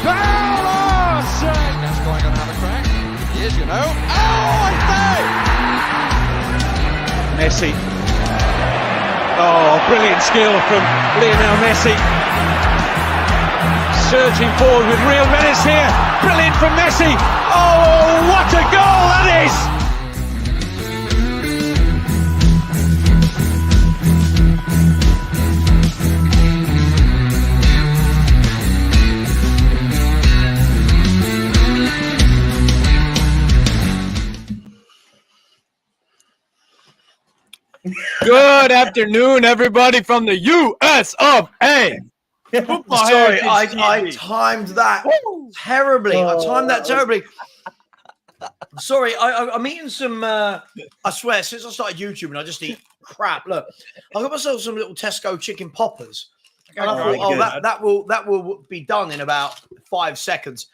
Foul! Oh, shame! That's going to have a crack. He is, you know. Oh, I say! Messi. Oh, brilliant skill from Lionel Messi. Surging forward with real menace here. Brilliant from Messi. Oh, what a goal that is! Good afternoon, everybody from the US of A. Sorry, I timed that terribly. I timed that terribly. Sorry, I'm eating some. I swear, since I started YouTubing, I just eat crap. Look, I got myself some little Tesco chicken poppers. And I thought, that will be done in about 5 seconds.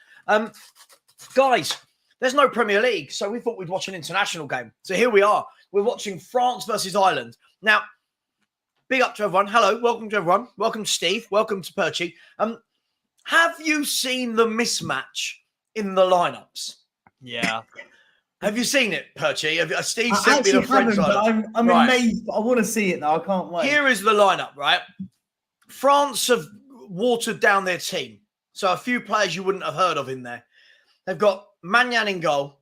Guys, there's no Premier League, so we thought we'd watch an international game. So here we are. We're watching France versus Ireland. Now, big up to everyone. Hello, welcome to everyone. Welcome to Steve. Welcome to Perchy. Have you seen the mismatch in the lineups? Yeah. Have you seen it, Perchy? Steve sent me the French lineup. I'm amazed. I want to see it now. I can't wait. Here is the lineup, right? France have watered down their team. So a few players you wouldn't have heard of in there. They've got Magnan in goal,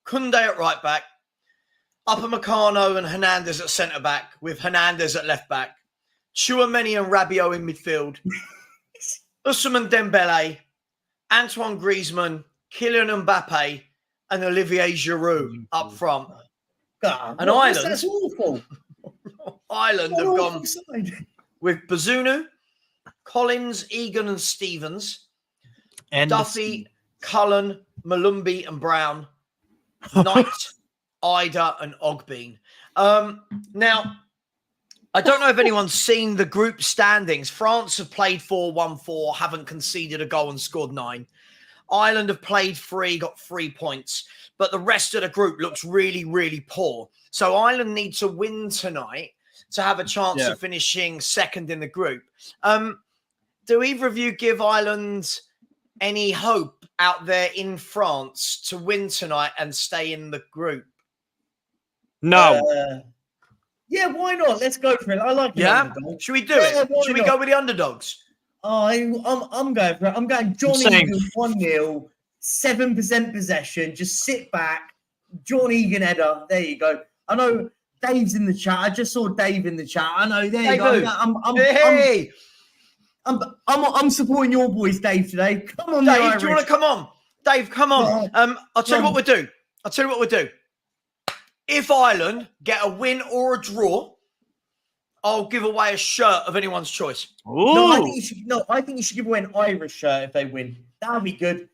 Koundé at right back, Upamecano and Hernandez at centre back, with Hernandez at left back, Tchouaméni and Rabiot in midfield, Ousmane Dembélé, Antoine Griezmann, Kylian Mbappe, and Olivier Giroud up front. And Ireland, that's awful. Ireland have gone with Bazunu, Collins, Egan, and Stevens, And Duffy, Cullen, Malumbi, and Brown, Knight, Ida, and Ogbean. Now, I don't know if anyone's seen the group standings. France have played 4-1-4, haven't conceded a goal and scored 9. Ireland have played 3, got 3 points. But the rest of the group looks really, really poor. So Ireland need to win tonight to have a chance of finishing second in the group. Do either of you give Ireland any hope out there in France to win tonight and stay in the group? no. Yeah, why not? Let's go for it. I like it. Yeah? Should we do it? Should we go with the underdogs? I'm going for it. I'm going Johnny Egan 1-0, 7% possession. Just sit back. John Egan header. There you go. I know Dave's in the chat. I just saw Dave in the chat. I know. There you go. I'm supporting your boys, Dave, today. Come on, Dave. Do you want to come on? Dave, come on. I'll tell you what we'll do. If Ireland get a win or a draw, I'll give away a shirt of anyone's choice. No, I think you should give away an Irish shirt if they win. That would be good.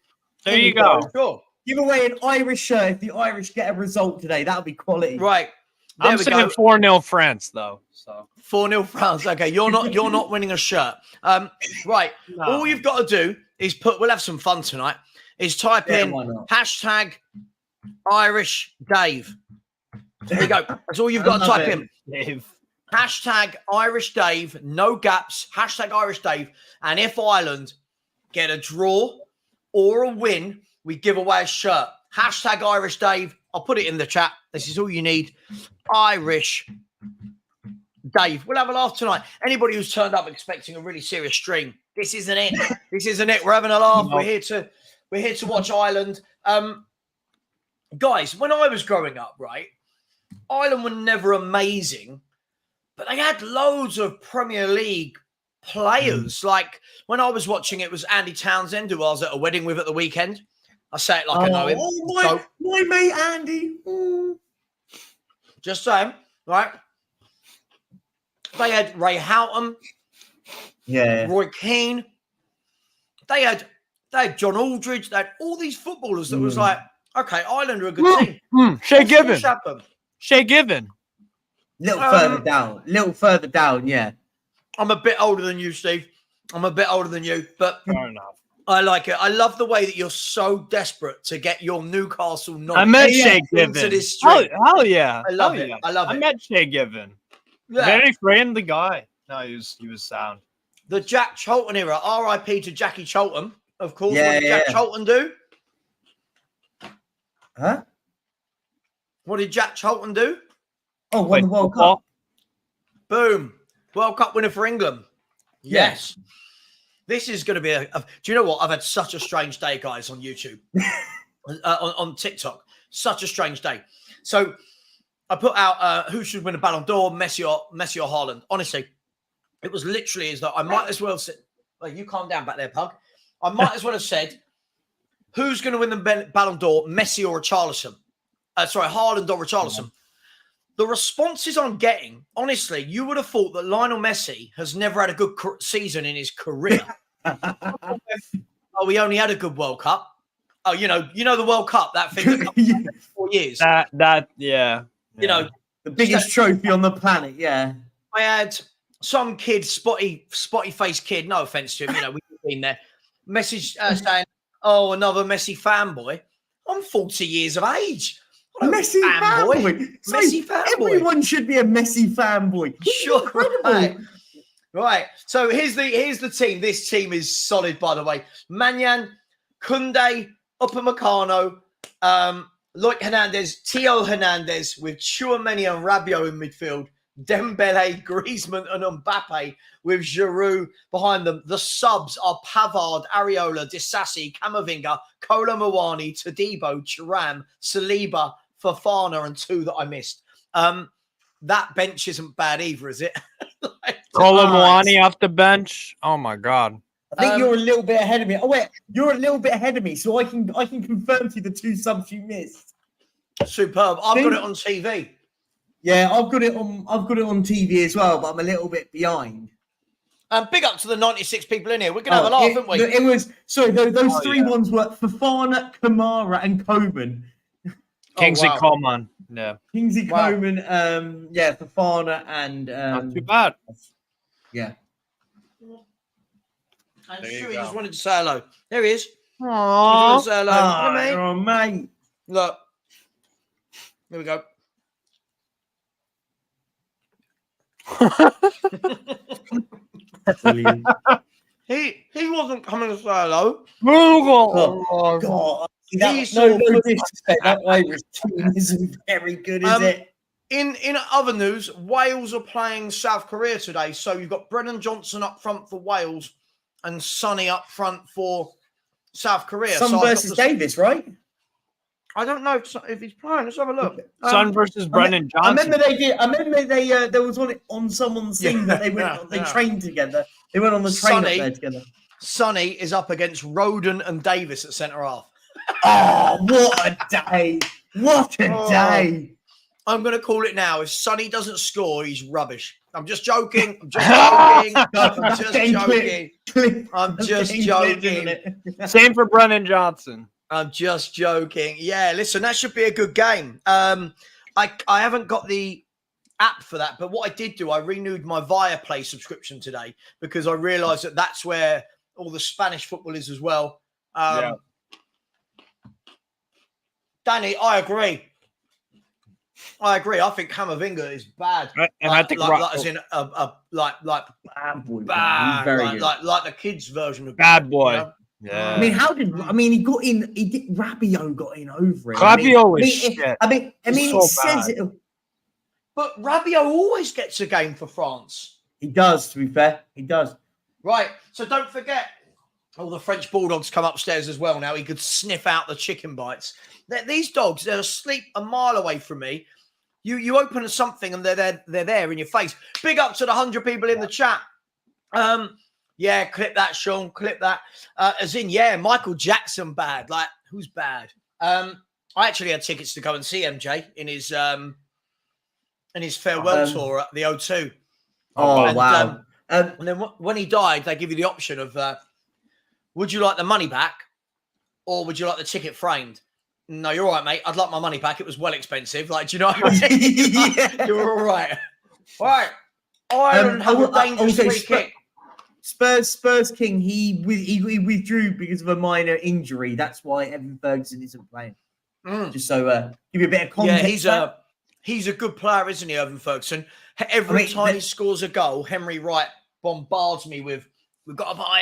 There you go. Sure. Give away an Irish shirt if the Irish get a result today. That would be quality. Right. I'm saying 4-0 France, though. So 4-0 France. Okay, you're not winning a shirt. Right. No. All you've got to do is we'll have some fun tonight, is type in hashtag Irish Dave. There you go. That's all you've got to type in. Dave. Hashtag Irish Dave, no gaps, hashtag Irish Dave. And if Ireland get a draw or a win, we give away a shirt. Hashtag Irish Dave. I'll put it in the chat. This is all you need. Irish Dave. We'll have a laugh tonight. Anybody who's turned up expecting a really serious stream, this isn't it. This isn't it. We're having a laugh. No. We're here to watch Ireland. Guys, when I was growing up, right, Ireland were never amazing, but they had loads of Premier League players. Like when I was watching, it was Andy Townsend, who I was at a wedding with at the weekend. I say it like I know him. My mate Andy. Just saying, right? They had Ray Houghton, Roy Keane. They had John Aldridge. They had all these footballers that was like, okay, Ireland are a good team. Shay Given. Little further down, yeah. I'm a bit older than you, Steve. I'm a bit older than you, but Fair enough. I like it. I love the way that you're so desperate to get your Newcastle knowledge. I met Shay Given. This hell yeah. I love it. I love it. I met Shay Given. Yeah. Very friendly guy. No, he was sound. The Jack Charlton era. R.I.P. to Jackie Charlton. of course. Yeah, What did Jack Charlton do? Huh? What did Jack Charlton do? Oh, won the World Cup. Boom. World Cup winner for England. Yes. Yeah. This is going to be a... Do you know what? I've had such a strange day, guys, on YouTube. on TikTok. Such a strange day. So I put out who should win a Ballon d'Or, Messi or Haaland. Honestly, it was literally as though I might as well have said... Well, you calm down back there, Pug. I might as well have said, who's going to win the Ballon d'Or, Messi or Richarlison? Haaland or Richarlison. The responses I'm getting, honestly, you would have thought that Lionel Messi has never had a good season in his career. Oh, he only had a good World Cup. Oh, you know the World Cup, that thing that comes every 4 years. Yeah. You know, the biggest trophy on the planet. Yeah. I had some kid, spotty faced kid. No offense to him, you know, we've been there. Message saying, "Oh, another Messi fanboy." I'm 40 years of age. Messi fanboy. Messi fanboy. Everyone should be a Messi fanboy. Sure. Right. So here's the team. This team is solid, by the way. Manyan, Koundé, Upamecano, Loic Hernandez, Theo Hernandez with Tchouameni and Rabiot in midfield. Dembele, Griezmann and Mbappe with Giroud behind them. The subs are Pavard, Areola, Disasi, Camavinga, Kolo Muani, Todibo, Thuram, Saliba, Fofana, and 2 that I missed. That bench isn't bad either, is it? Kolo Muani off the bench. Oh my God. I think you're a little bit ahead of me. Oh wait, you're a little bit ahead of me, so I can confirm to you the 2 subs you missed. Superb. I've got it on TV. Yeah, I've got it on TV as well, but I'm a little bit behind. Big up to the 96 people in here. We're gonna have a laugh, aren't we? It was those 3 ones were Fofana, Kamara, and Coman. Kingsley Coman. Yeah. Kingsley Coman, Fofana and not too bad. Yeah. And Shuey just wanted to say hello. There he is. Aww. Say hello. Oh, mate. Look. Here we go. Brilliant. He wasn't coming to say hello. Oh God. No disrespect. That Irish team isn't very good, is it? In other news, Wales are playing South Korea today. So you've got Brennan Johnson up front for Wales and Sonny up front for South Korea. Son versus Davis, right? I don't know if he's playing. Let's have a look. Son versus Brennan Johnson. I remember they there was on someone's thing that they went they trained together. They went on the train up there together. Sonny is up against Roden and Davis at centre half. Oh, what a day! What a day! I'm going to call it now. If Sonny doesn't score, he's rubbish. I'm just joking. I'm just joking. Same for Brennan Johnson. I'm just joking. Yeah, listen, that should be a good game. I haven't got the app for that, but what I did do, I renewed my Viaplay subscription today because I realised that that's where all the Spanish football is as well. Danny, I agree. I think Camavinga is bad. And I think as in like bad boy. Bad, like the kids version of bad boy. You know? Yeah. I mean, he got in. He did. Rabiot got in over it. Rabiot is shit. It says it. But Rabiot always gets a game for France. He does. To be fair, he does. Right. So don't forget. Oh, the French Bulldogs come upstairs as well now. He could sniff out the chicken bites. These dogs, they're asleep a mile away from me. You open something and they're there in your face. Big up to the 100 people in the chat. Yeah, clip that, Sean. Clip that. As in, yeah, Michael Jackson bad. Like, who's bad? I actually had tickets to go and see MJ in his farewell tour at the O2. Wow. And then when he died, they give you the option of, would you like the money back or would you like the ticket framed? No, you're all right, mate. I'd like my money back. It was well expensive. Like, do you know what I mean? Yeah. You're all right. All right. Ireland have a dangerous free kick. Spurs King, he withdrew because of a minor injury. That's why Evan Ferguson isn't playing. Just so give you a bit of context. Yeah, he's a good player, isn't he, Evan Ferguson? Every time he scores a goal, Henry Wright bombards me with, we've got to buy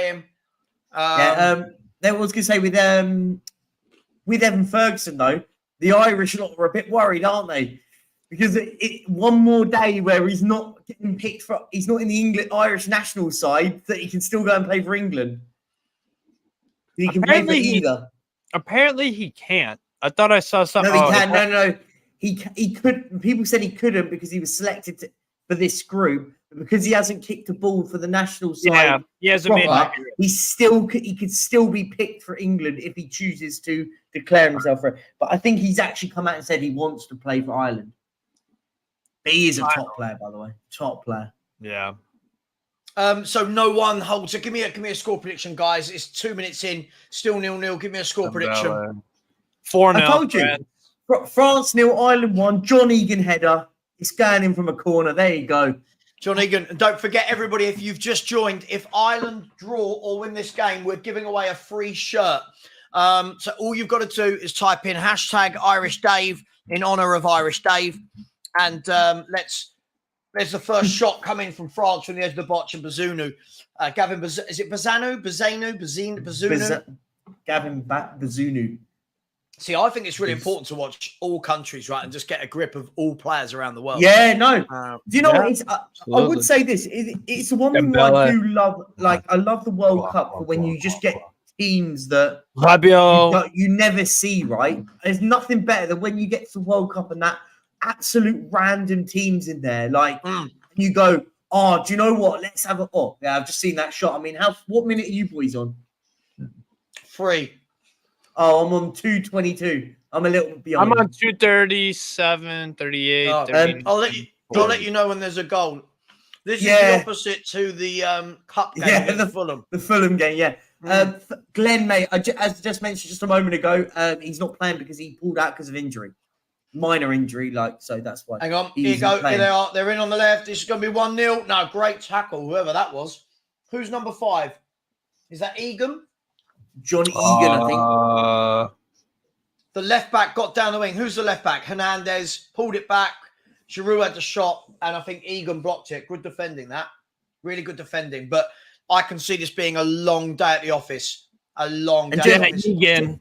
him. That was going to say with Evan Ferguson though, the Irish lot are a bit worried, aren't they? Because one more day where he's not getting picked for, he's not in the Irish national side, that he can still go and play for England. He can play for either. Apparently, he can't. I thought I saw something. No, he can. No. He could. People said he couldn't because he was selected for this group, but because he hasn't kicked a ball for the national side. Yeah, he hasn't made it. He could still be picked for England if he chooses to declare himself for it. But I think he's actually come out and said he wants to play for Ireland. But he is a top player, by the way. Top player. Yeah. So no one holds. So give me a score prediction, guys. It's 2 minutes in, still 0-0. Give me a score prediction. 4-0. I told you. France 0, Ireland 1. John Egan header. It's going in from a corner. There you go. John Egan. And don't forget, everybody, if you've just joined, if Ireland draw or win this game, we're giving away a free shirt. So all you've got to do is type in #IrishDave in honor of Irish Dave. And there's the first shot coming from France from the edge of the box and Bazunu. Gavin, is it Bazunu? Gavin Bazunu. See, I think it's really important to watch all countries, right, and just get a grip of all players around the world. Yeah, no. Do you know what? I would say this. It's the one thing I do love. Like, I love the World Cup, but when you just get teams that you never see, right? There's nothing better than when you get to the World Cup and that absolute random teams in there. Like, you go, oh, do you know what? Let's have a... Oh, yeah, I've just seen that shot. I mean, what minute are you boys on? 3. Oh, I'm on 2:22. I'm a little beyond. I'm on 2:37, 38. I'll let you know when there's a goal. This is the opposite to the cup game against Fulham. The Fulham game, yeah. Glenn, mate, as just mentioned just a moment ago, he's not playing because he pulled out because of injury. Minor injury, so that's why. Hang on, here you go. Here they are. They're in on the left. This is going to be 1-0. No, great tackle, whoever that was. Who's number 5? Is that Egan? Johnny Egan, I think. The left back got down the wing. Who's the left back? Hernandez pulled it back. Giroud had the shot, and I think Egan blocked it. Good defending, that. Really good defending. But I can see this being a long day at the office. A long day at the office. Egan.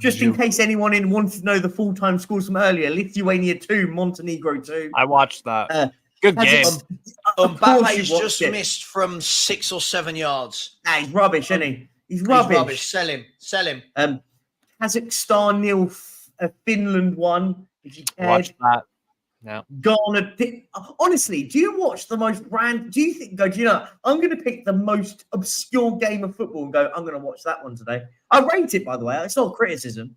Just in case anyone wanted to know the full-time scores from earlier, Lithuania 2, Montenegro 2. I watched that. Good game. Mbappe's just missed from 6 or 7 yards. Nah, he's rubbish, isn't he? He's rubbish. Sell him. Kazakhstan 0, Finland 1. If you cared. Watch that. No. Ghana. Honestly, do you watch the most brand? Do you know? I'm going to pick the most obscure game of football and go, I'm going to watch that one today. I rate it, by the way. It's not criticism.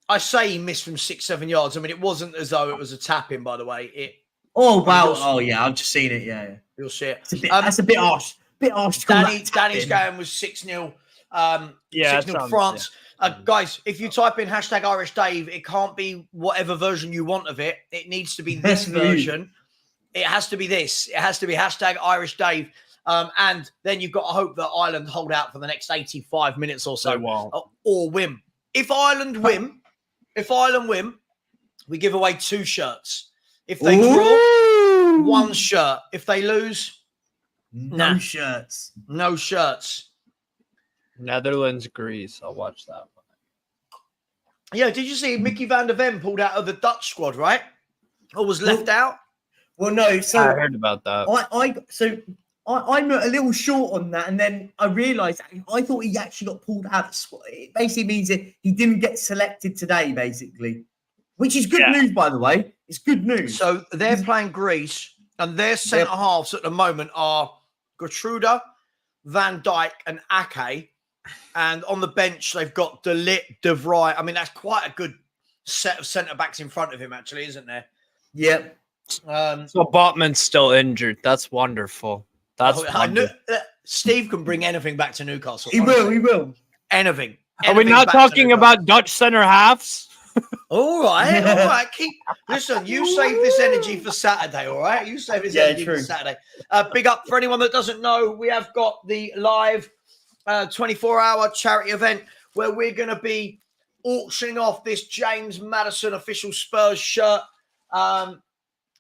I say he missed from 6-7 yards. I mean, it wasn't as though it was a tap-in, by the way. I've just seen it. Yeah. You'll see it. That's a bit harsh. Danny's game was 6-0. 6-0 France. Guys, if you type in #IrishDave, it can't be whatever version you want of it. It needs to be this version. It has to be this. It has to be #IrishDave. And then you've got to hope that Ireland hold out for the next 85 minutes or so, or win. If Ireland win, we give away 2 shirts. If they draw, 1 shirt. If they lose, no shirts. No shirts. Netherlands, Greece. I'll watch that one. Yeah, did you see Mickey van der Ven pulled out of the Dutch squad, right? Or was left out? Well, no. So I heard about that. I'm a little short on that, and then I realised I thought he actually got pulled out of the squad. It basically means that he didn't get selected today, basically, which is good news, by the way. It's good news. So they're playing Greece, and their centre halves at the moment are Gertruda, Van Dijk, and Ake. And on the bench, they've got De Ligt, De Vrij. I mean, that's quite a good set of centre backs in front of him, actually, isn't there? Yep. So Botman's still injured. That's wonderful. Steve can bring anything back to Newcastle. He will. Anything. Are we not talking about Dutch centre halves? All right. Listen, you save this energy for Saturday, all right? You save this energy for Saturday. Big up for anyone that doesn't know, we have got the live 24-hour charity event where we're going to be auctioning off this James Maddison official Spurs shirt.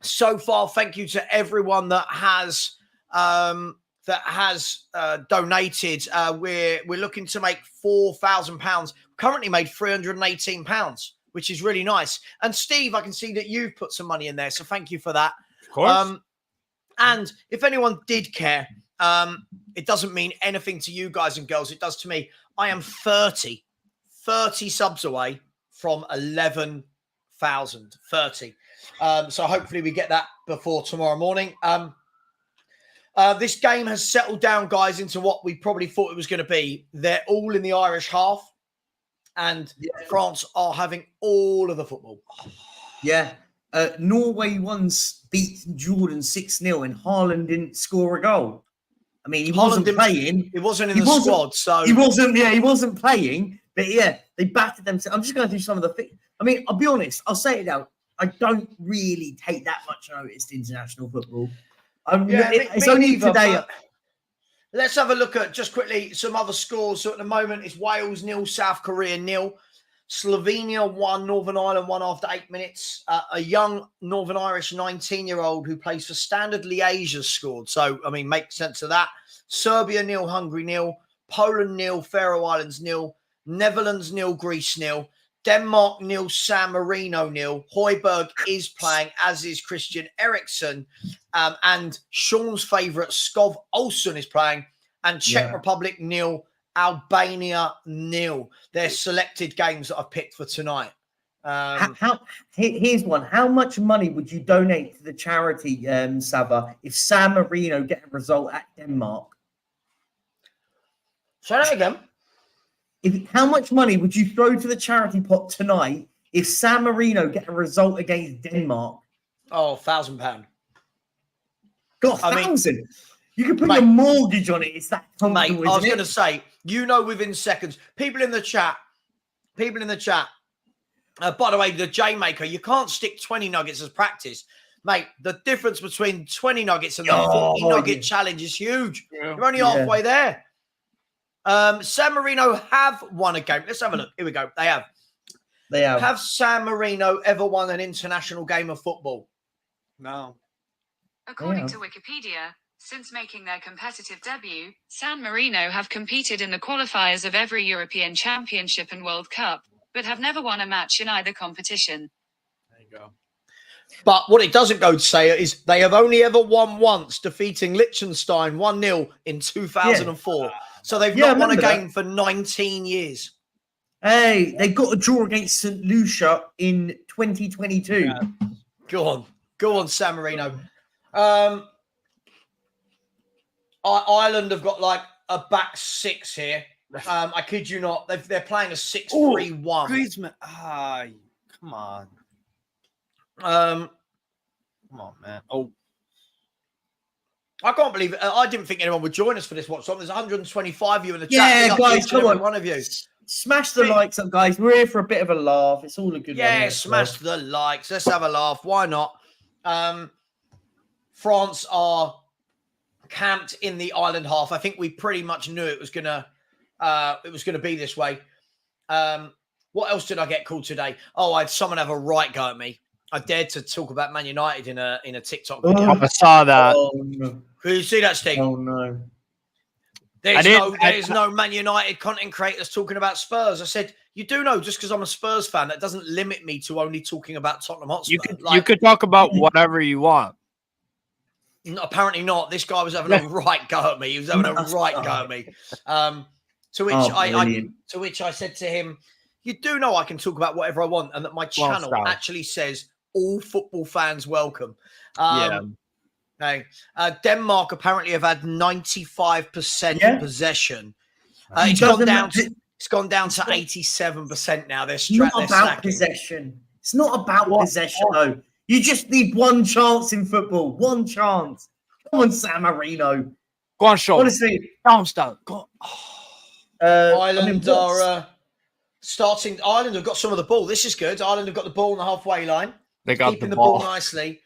So far, thank you to everyone that has that has donated. We're looking to make £4,000. Currently made £318, which is really nice. And Steve, I can see that you've put some money in there, so thank you for that. Of course. And if anyone did care, it doesn't mean anything to you guys and girls. It does to me. I am 30 subs away from 11,000. 30. So hopefully we get that before tomorrow morning. This game has settled down, guys, into what we probably thought it was going to be. They're all in the Irish half, and France are having all of the football. Yeah. Norway once beat Jordan 6-0 and Haaland didn't score a goal. I mean, he wasn't playing. He wasn't in the squad, so... He wasn't playing. But yeah, they battered them. I'm just going through some of the things. I mean, I'll be honest. I'll say it now. I don't really take that much notice to international football. It's only today. Let's have a look at, just quickly, some other scores. So at the moment, it's Wales 0, South Korea 0. Slovenia 1, Northern Ireland 1 after 8 minutes. A young Northern Irish 19-year-old who plays for Standard Liège has scored. So, I mean, make sense of that. Serbia 0, Hungary 0. Poland 0, Faroe Islands 0. Netherlands 0, Greece 0. Denmark 0, San Marino 0. Højbjerg is playing, as is Christian Eriksen. And Sean's favourite, Skov Olsen, is playing. And Czech Republic 0. Albania 0. They're selected games that I've picked for tonight. Here's one. How much money would you donate to the charity, Savva, if San Marino get a result at Denmark? Say that again. How much money would you throw to the charity pot tonight if San Marino get a result against Denmark? Oh, £1,000. God, £1,000. You can put your mortgage on it. It's that comfortable, mate, I was going to say, within seconds, people in the chat. By the way, the J-Maker, you can't stick 20 nuggets as practice. Mate, the difference between 20 nuggets and the 40 nugget challenge is huge. Yeah. You're only halfway there. San Marino have won a game. Let's have a look. Here we go. They have. Have San Marino ever won an international game of football? No. According to Wikipedia, since making their competitive debut, San Marino have competed in the qualifiers of every European Championship and World Cup, but have never won a match in either competition. There you go. But what it doesn't go to say is they have only ever won once, defeating Liechtenstein 1-0 in 2004. Yeah. So they've not won a game for 19 years. Hey, they got a draw against St. Lucia in 2022. Yeah. Go on, San Marino. Ireland have got like a back six here. I kid you not. They're playing a 6-3-1. Griezmann. Come on. Come on, man. Oh. I can't believe it. I didn't think anyone would join us for this watch. So there's 125 of you in the chat. Yeah, guys, come on. One of you. Smash the likes up, guys. We're here for a bit of a laugh. It's all a good one. Yeah, smash the likes. Let's have a laugh. Why not? France are camped in the island half. I think we pretty much knew it was gonna be this way. What else did I get called today? Oh, I had someone have a right go at me. I dared to talk about Man United in a TikTok video. I saw that. Oh, no. Did you see that, Steve? Oh no. There's no Man United content creators talking about Spurs. I said, you do know, just because I'm a Spurs fan, that doesn't limit me to only talking about Tottenham Hotspur. You could talk about whatever you want. Apparently not. This guy was having a right go at me. He was having a right go at me. To which I said to him, you do know I can talk about whatever I want, and that my channel actually says all football fans welcome. Denmark apparently have had 95% possession. It's gone down to 87% now. It's not about possession. It's not about possession, though. You just need one chance in football. One chance. Come on, San Marino. Go on, Sean. Honestly, Darmstadt. Ireland are starting. Ireland have got some of the ball. This is good. Ireland have got the ball on the halfway line. They got keeping the ball nicely.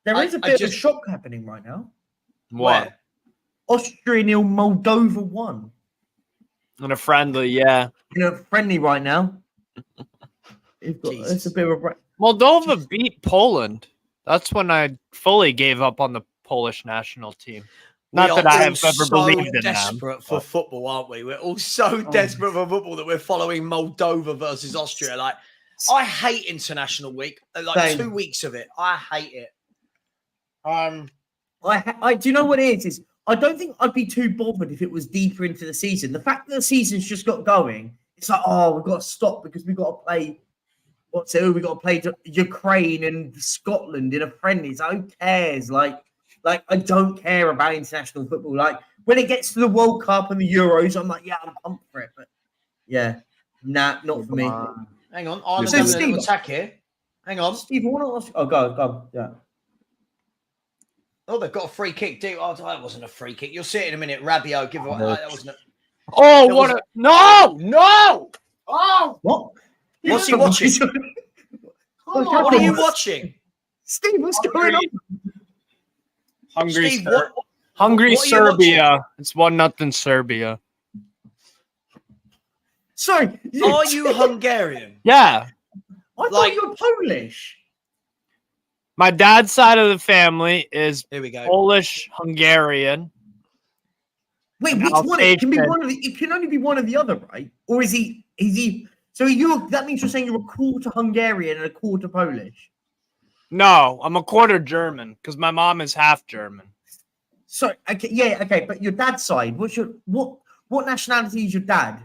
There is a bit of a shock happening right now. What? Austria 0, Moldova 1. In a friendly, yeah. In a friendly right now. It's a bit of a... Moldova beat Poland. That's when I fully gave up on the Polish national team. Not that I have ever believed in them. Desperate for football, aren't we? We're all so desperate for football that we're following Moldova versus Austria. Like, I hate international week. Like Same. 2 weeks of it, I hate it. I do you know what it is? I don't think I'd be too bothered if it was deeper into the season. The fact that the season's just got going, it's like, oh, we've got to stop because we've got to play. We've got to play Ukraine and Scotland in a friendly. It's like, who cares? Like I don't care about international football. Like when it gets to the World Cup and the Euros, I'm like, yeah, I'm pumped for it. But yeah, nah, not for me. Hang on, Ireland So, having a Steve, little attack here. Hang on. Steve, I want to ask. Oh, go, yeah. Oh, they've got a free kick. Oh, that wasn't a free kick. You'll see it in a minute. Rabiot, give it. That wasn't a... Oh, what a... No! Oh! What? What's he watching? What are you watching? Steve, what's going on? Hungry, Steve, Hungry what are you Serbia. It's 1-0 Serbia. Sorry. Are you Hungarian? Yeah. I thought you were Polish. My dad's side of the family is Here we go. Polish, Hungarian. Wait, which one? It can be one of the. It can only be one or the other, right? Or is he? Is he? So you? That means you're saying you're a quarter Hungarian and a quarter Polish. No, I'm a quarter German because my mom is half German. Sorry. Okay. Yeah. Okay. But your dad's side. What's your what nationality is your dad?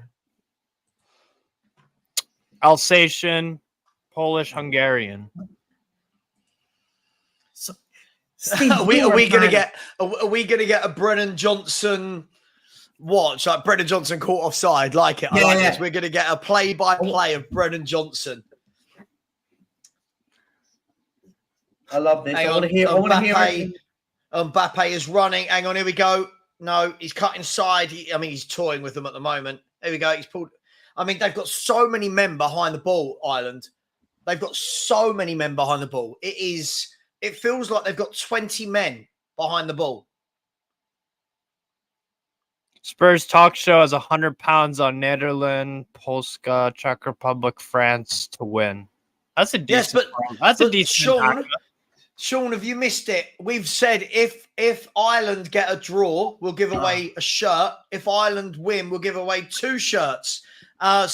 Alsatian, Polish, Hungarian. So, Steve, are we gonna get a Brennan Johnson watch? Like Brennan Johnson caught offside, like it. I like this. We're gonna get a play-by-play of Brennan Johnson. I love this. I want to hear. Mbappe is running. Hang on, here we go. No, he's cut inside. He's toying with them at the moment. Here we go. He's pulled. They've got so many men behind the ball, Ireland. They've got so many men behind the ball. It feels like they've got 20 men behind the ball. Spurs talk show has 100 pounds on Netherlands, Polska, Czech Republic, France to win. That's a decent. That's a decent. Sean, have you missed it? We've said if Ireland get a draw, we'll give away a shirt. If Ireland win, we'll give away 2 shirts. What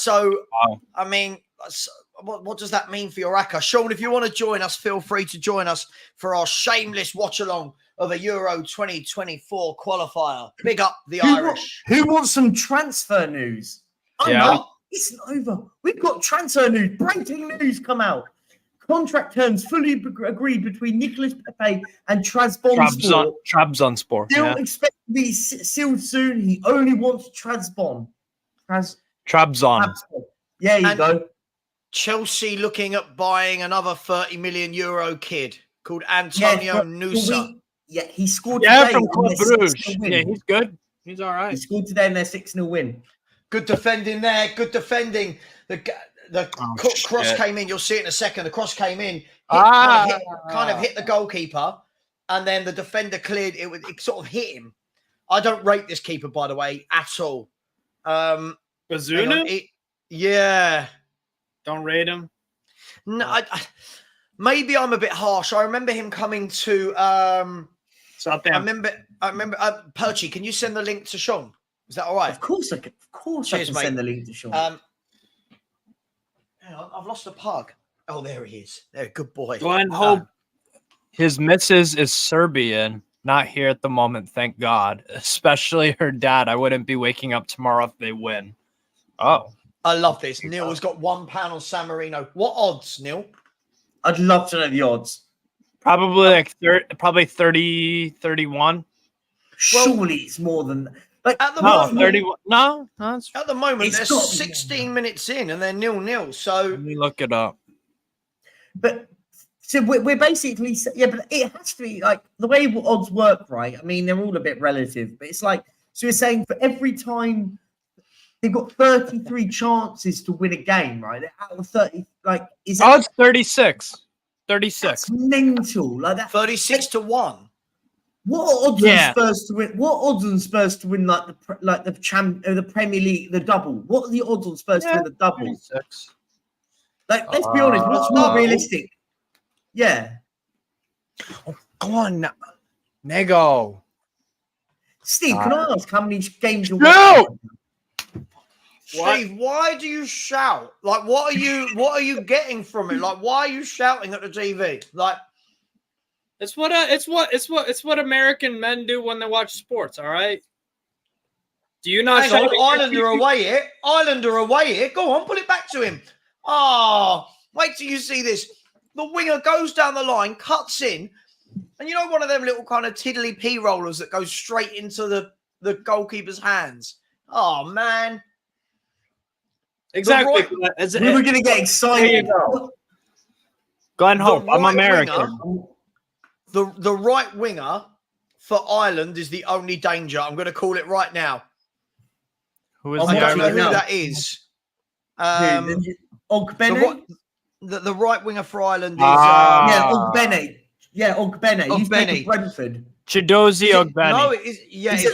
does that mean for your ACCA? Sean, if you want to join us, feel free to join us for our shameless watch-along of a Euro 2024 qualifier. Big up the Irish. Who wants some transfer news? It's not over. We've got transfer news. Breaking news come out. Contract terms fully agreed between Nicolas Pepe and Trabzonspor. Still expect to be sealed soon. He only wants Trabzon. Trabzon. Yeah, you go. Chelsea looking at buying another 30 million euro kid called Antonio Nusa. He scored today. From Club Brugge. Yeah, he's good. He's all right. He scored today in their 6-0 win. Good defending there. Good defending. The cross came in. You'll see it in a second. The cross came in. Kind of hit the goalkeeper. And then the defender cleared. It sort of hit him. I don't rate this keeper, by the way, at all. Bazuna? Yeah. Don't rate him? No, maybe I'm a bit harsh. I remember him coming to Southampton. I remember Perchy, can you send the link to Sean? Is that all right? Of course I can. Cheers, mate. Send the link to Sean. Hang on, I've lost a pug. Oh, there he is. There, good boy. Glenn Hope. His missus is Serbian. Not here at the moment, thank God. Especially her dad. I wouldn't be waking up tomorrow if they win. Oh. I love this. Neil has got £1 on San Marino. What odds, Neil? I'd love to know the odds. Probably like 30, 31. Surely it's more than at the moment. 31. No, at the moment, they're 16 minutes in and they're 0-0. So let me look it up. But so we're basically but it has to be like the way odds work, right? I mean, they're all a bit relative, but it's like so you're saying for every time. They've got 33 chances to win a game, right? Out of 30, like is that? Oh, it's 36. 36. That's mental, like that. 36-1. What odds on Spurs to win? What odds on Spurs to win like the Premier League, the double? What are the odds on Spurs to win the double? 36. Like, let's be honest, what's more realistic? Yeah. Oh, go on, Nego. Steve, can I ask how many games you're No! Steve, why do you shout? Like, what are you getting from it? Like, why are you shouting at the TV? Like, It's what American men do when they watch sports. All right. Do you not? hang on, Islander away it. Islander away it. Go on, put it back to him. Oh, wait till you see this. The winger goes down the line, cuts in, and you know one of them little kind of tiddly pea rollers that goes straight into the goalkeeper's hands. Oh man. Exactly. we were going to get excited. Glenn Hope, I'm American. The right winger for Ireland is the only danger. I'm going to call it right now. Who is I don't know who now? that is. Ogbene? The right winger for Ireland is Yeah, Ogbene. Yeah, Ogbene. He's playing for Brentford. Chidozie Ogbene. No, it is. Yeah, He's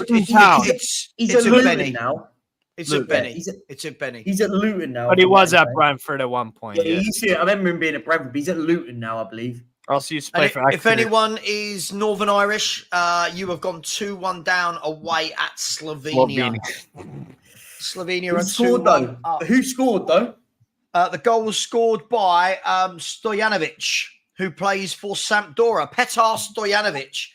it's at Luton Benny now. It's a Benny. It's a Benny. He's at Luton now. But he was at Brentford at one point. Yeah, he used to, I remember him being at Brentford. But he's at Luton now, I believe. Also used to play for if anyone is Northern Irish, you have gone 2-1 down away at Slovenia. Slovenia are 2-1 up. Who scored though? The goal was scored by Stojanovic, who plays for Sampdoria. Petar Stojanovic,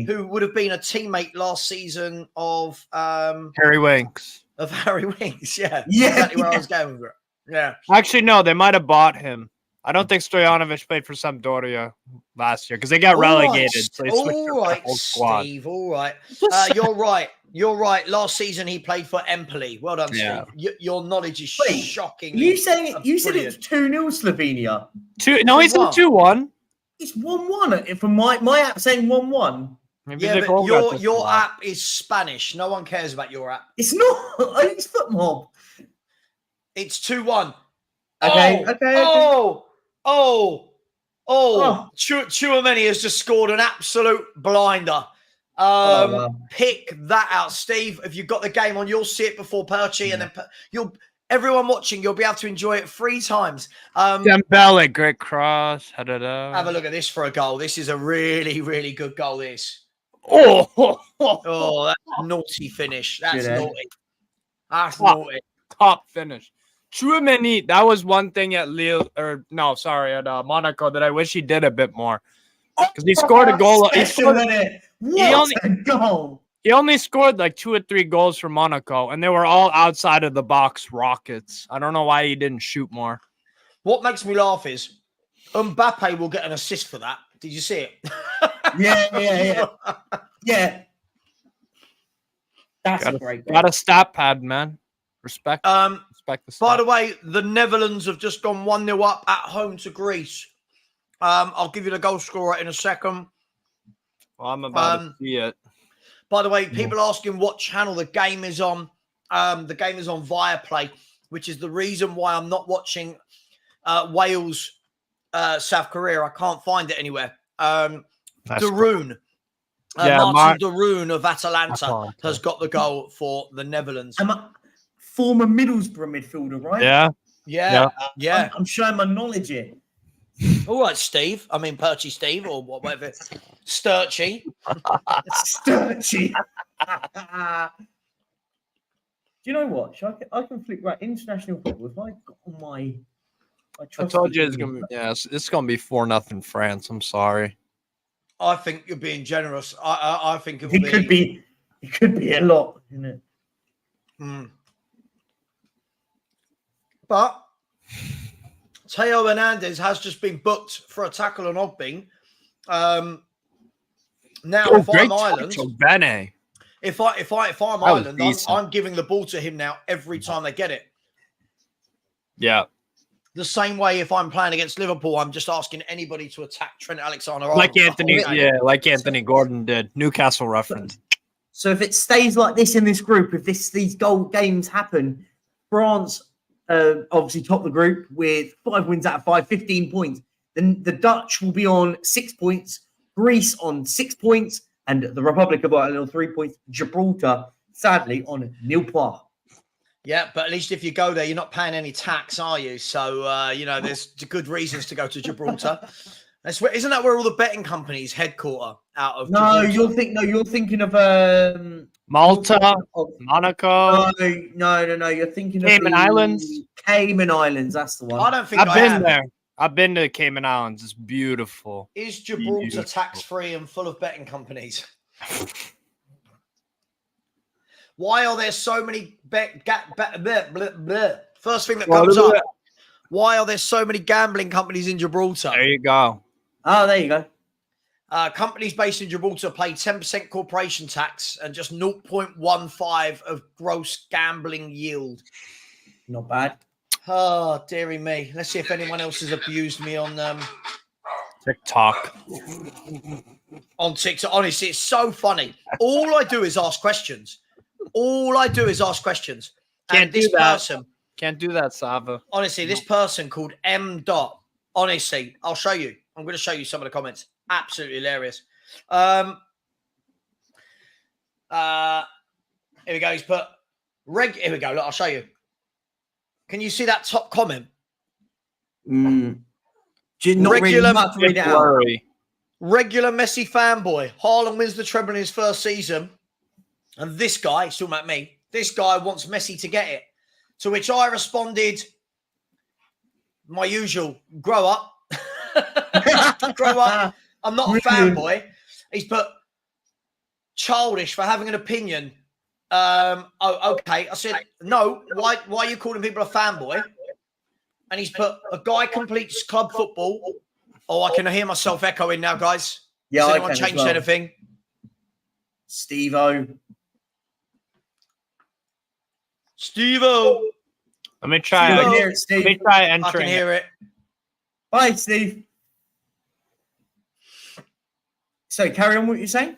who would have been a teammate last season of Harry Winks. Of Harry Winks, yeah. Exactly where I was going with it. Yeah. Actually, no, they might have bought him. I don't think Stojanovic played for Sampdoria last year because they got relegated. So they switched the whole squad. Steve. All right. You're right. You're right. Last season he played for Empoli. Well done, Steve. Your knowledge is shocking. You said it's 2-0 Slovenia. No, he said 2-1. It's 1-1 from my app saying 1-1. Yeah, but your app is Spanish. No one cares about your app. It's not. It's FootMob. It's 2-1. Okay. Chouameni has just scored an absolute blinder. Pick that out, Steve. If you've got the game on, you'll see it before Perchy, and then everyone watching, you'll be able to enjoy it 3 times. Dembele, great cross. Have a look at this for a goal. This is a really, really good goal. This. Oh, that's a naughty finish. That's naughty. That's naughty. Top finish. Chouameni, that was one thing at at Monaco that I wish he did a bit more. Because he scored a goal. He only scored like 2 or 3 goals for Monaco, and they were all outside of the box rockets. I don't know why he didn't shoot more. What makes me laugh is Mbappe will get an assist for that. Did you see it? Yeah. That's a great goal. Got a stat pad, man. Respect the stat. By the way, the Netherlands have just gone 1-0 up at home to Greece. I'll give you the goal scorer in a second. Well, I'm about to see it. By the way, people asking what channel the game is on. The game is on Viaplay, which is the reason why I'm not watching Wales, South Korea. I can't find it anywhere. Darun. Martin Darun of Atalanta has got the goal for the Netherlands. Former Middlesbrough midfielder, right? Yeah. I'm showing my knowledge here. All right, Steve. I mean, Perchy Steve or whatever. Sturchy. Sturchy. Do you know what? I can flick right international football. If I got on my I told you it's gonna be it's gonna be 4-0 France. I'm sorry. I think you're being generous. I think it could be a lot, isn't it? But Teo Hernandez has just been booked for a tackle on Ogbing. Now, if I'm Ireland, if I'm Ireland, I'm giving the ball to him now every time they get it. Yeah. The same way, if I'm playing against Liverpool, I'm just asking anybody to attack Trent Alexander-Arnold. Like Anthony Gordon did. Newcastle reference. So if it stays like this in this group, if these goal games happen, France obviously top the group with 5 wins out of 5, 15 points. Then the Dutch will be on 6 points, Greece on 6 points, and the Republic of Ireland on 3 points. Gibraltar, sadly, on 0 points. Yeah, but at least if you go there, you're not paying any tax, are you? So, there's good reasons to go to Gibraltar. Isn't that where all the betting companies headquarter out of? No, Gibraltar? you're thinking of Malta, Monaco, No. You're thinking Cayman of the Islands. Cayman Islands. That's the one. I don't think I've been have. there. I've been to the Cayman Islands. It's beautiful. Is Gibraltar tax-free and full of betting companies? Why are there so many First thing that comes up. Why are there so many gambling companies in Gibraltar? There you go. Oh, there you go. Companies based in Gibraltar pay 10% corporation tax and just 0.15 of gross gambling yield. Not bad. Oh, dearie me. Let's see if anyone else has abused me on TikTok. On TikTok. Honestly, it's so funny. All I do is ask questions. Can't do that. Can't do that, Savva. Honestly, this person called M. Dot. Honestly, I'll show you. I'm going to show you some of the comments. Absolutely hilarious. Here we go. He's put Here we go. Look, I'll show you. Can you see that top comment? Not Regular, really much to read it out. Regular Messi fanboy. Haaland wins the treble in his first season. And this guy, he's talking about me, this guy wants Messi to get it. To which I responded, my usual, grow up. Grow up. I'm not a fanboy. He's put, childish for having an opinion. Okay. I said, no, why are you calling people a fanboy? And he's put, a guy completes club football. Oh, I can hear myself echoing now, guys. Yeah, Has I anyone can changed as well. anything? Steve-O. Let me try. I can hear it, Steve. Let me try I entering. can hear it. Bye, Steve. So, carry on what you're saying.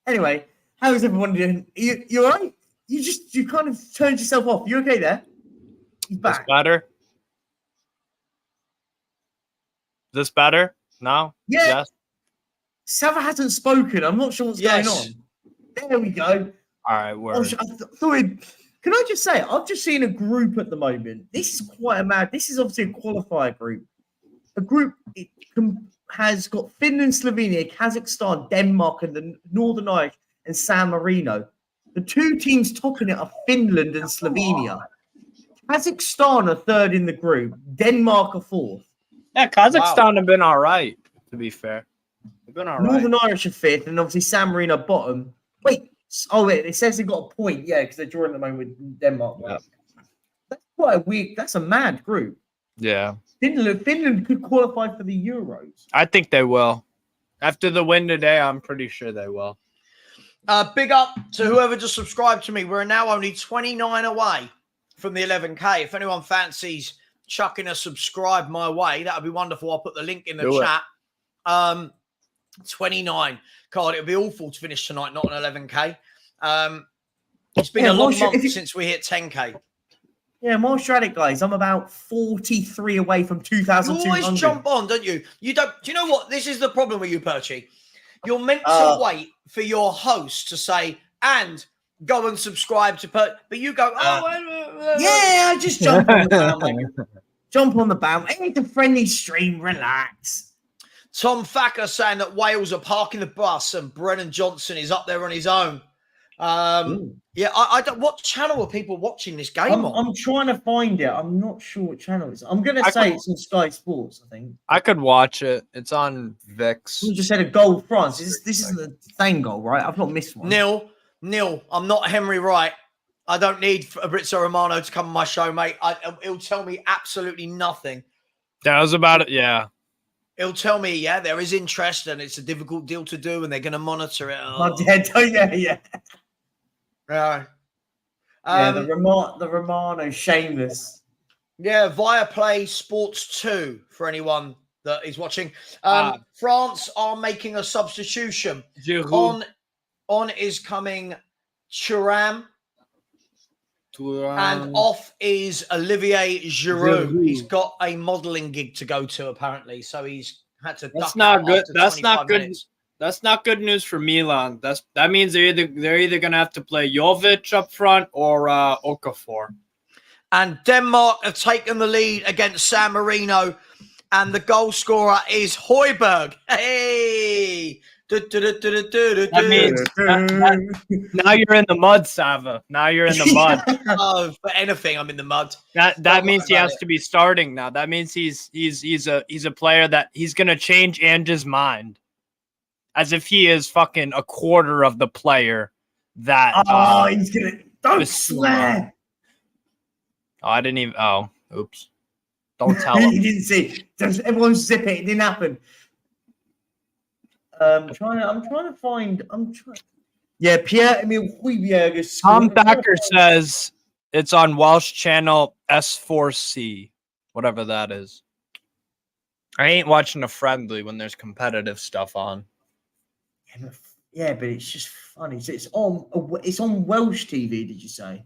Anyway, how is everyone doing? You all right? You kind of turned yourself off. You okay there? He's This back. better? This better? No? Yeah. Yes. Savva hasn't spoken. I'm not sure what's going Yes. on. There we go. All right, word. Can I just say, I've just seen a group at the moment. This is quite a mad. This is obviously a qualifier group. A group has got Finland, Slovenia, Kazakhstan, Denmark, and the Northern Irish and San Marino. The two teams topping it are Finland and Slovenia. Kazakhstan are third in the group. Denmark are fourth. Yeah, Kazakhstan have been all right, to be fair. They've been all right. Northern Irish are fifth, and obviously San Marino bottom. Wait, it says they got a point, yeah, because they're drawing at the moment with Denmark. Yeah. That's quite a weird, that's a mad group. Yeah. Finland could qualify for the Euros. I think they will. After the win today, I'm pretty sure they will. Big up to whoever just subscribed to me. We're now only 29 away from the 11K. If anyone fancies chucking a subscribe my way, that would be wonderful. I'll put the link in the chat. 29. God, it would be awful to finish tonight, not an 11K. It's been a long month since we hit 10K. Yeah, more strategic, guys. I'm about 43 away from 2,200. You always jump on, don't you? You don't. Do you know what? This is the problem with you, Perchy. You're meant to wait for your host to say, and go and subscribe to but you go, yeah, I just jump on the bandwagon. Jump on the bandwagon. It's a friendly stream. Relax. Tom Thacker saying that Wales are parking the bus and Brennan Johnson is up there on his own. Yeah, I don't. What channel are people watching this game on? I'm trying to find it. I'm not sure what channel it's. I'm going to say it's on Sky Sports, I think. I could watch it. It's on VIX. You just said a goal France. This is the same goal, right? I've not missed one. Nil. I'm not Henry Wright. I don't need Fabrizio Romano to come on my show, mate. He'll tell me absolutely nothing. That was about it, yeah. He'll tell me, yeah, there is interest and it's a difficult deal to do and they're going to monitor it. Yeah. Yeah. The Romano, shameless. Yeah, Viaplay Sports 2 for anyone that is watching. France are making a substitution. On is coming Thuram. And off is Olivier Giroud. He's got a modelling gig to go to, apparently. So he's had to That's duck not out good. after That's 25 not good. minutes. That's not good news for Milan. That means they're either gonna have to play Jovic up front or Okafor. And Denmark have taken the lead against San Marino. And the goal scorer is Højbjerg. Hey! That means now you're in the mud, Savva. Now you're in the mud. Oh, for anything, I'm in the mud. That means he has to be starting now. That means he's a player that he's gonna change Ange's mind, as if he is fucking a quarter of the player that. He's gonna don't swear. Oh, I didn't even. Oh, oops. Don't tell him. He didn't see. Everyone zip it. It didn't happen. I'm trying to find. Yeah, Pierre-Emile Højbjerg. Tom Thacker says it's on Welsh channel S4C, whatever that is. I ain't watching a friendly when there's competitive stuff on. Yeah, but it's just funny. So it's on Welsh TV. Did you say?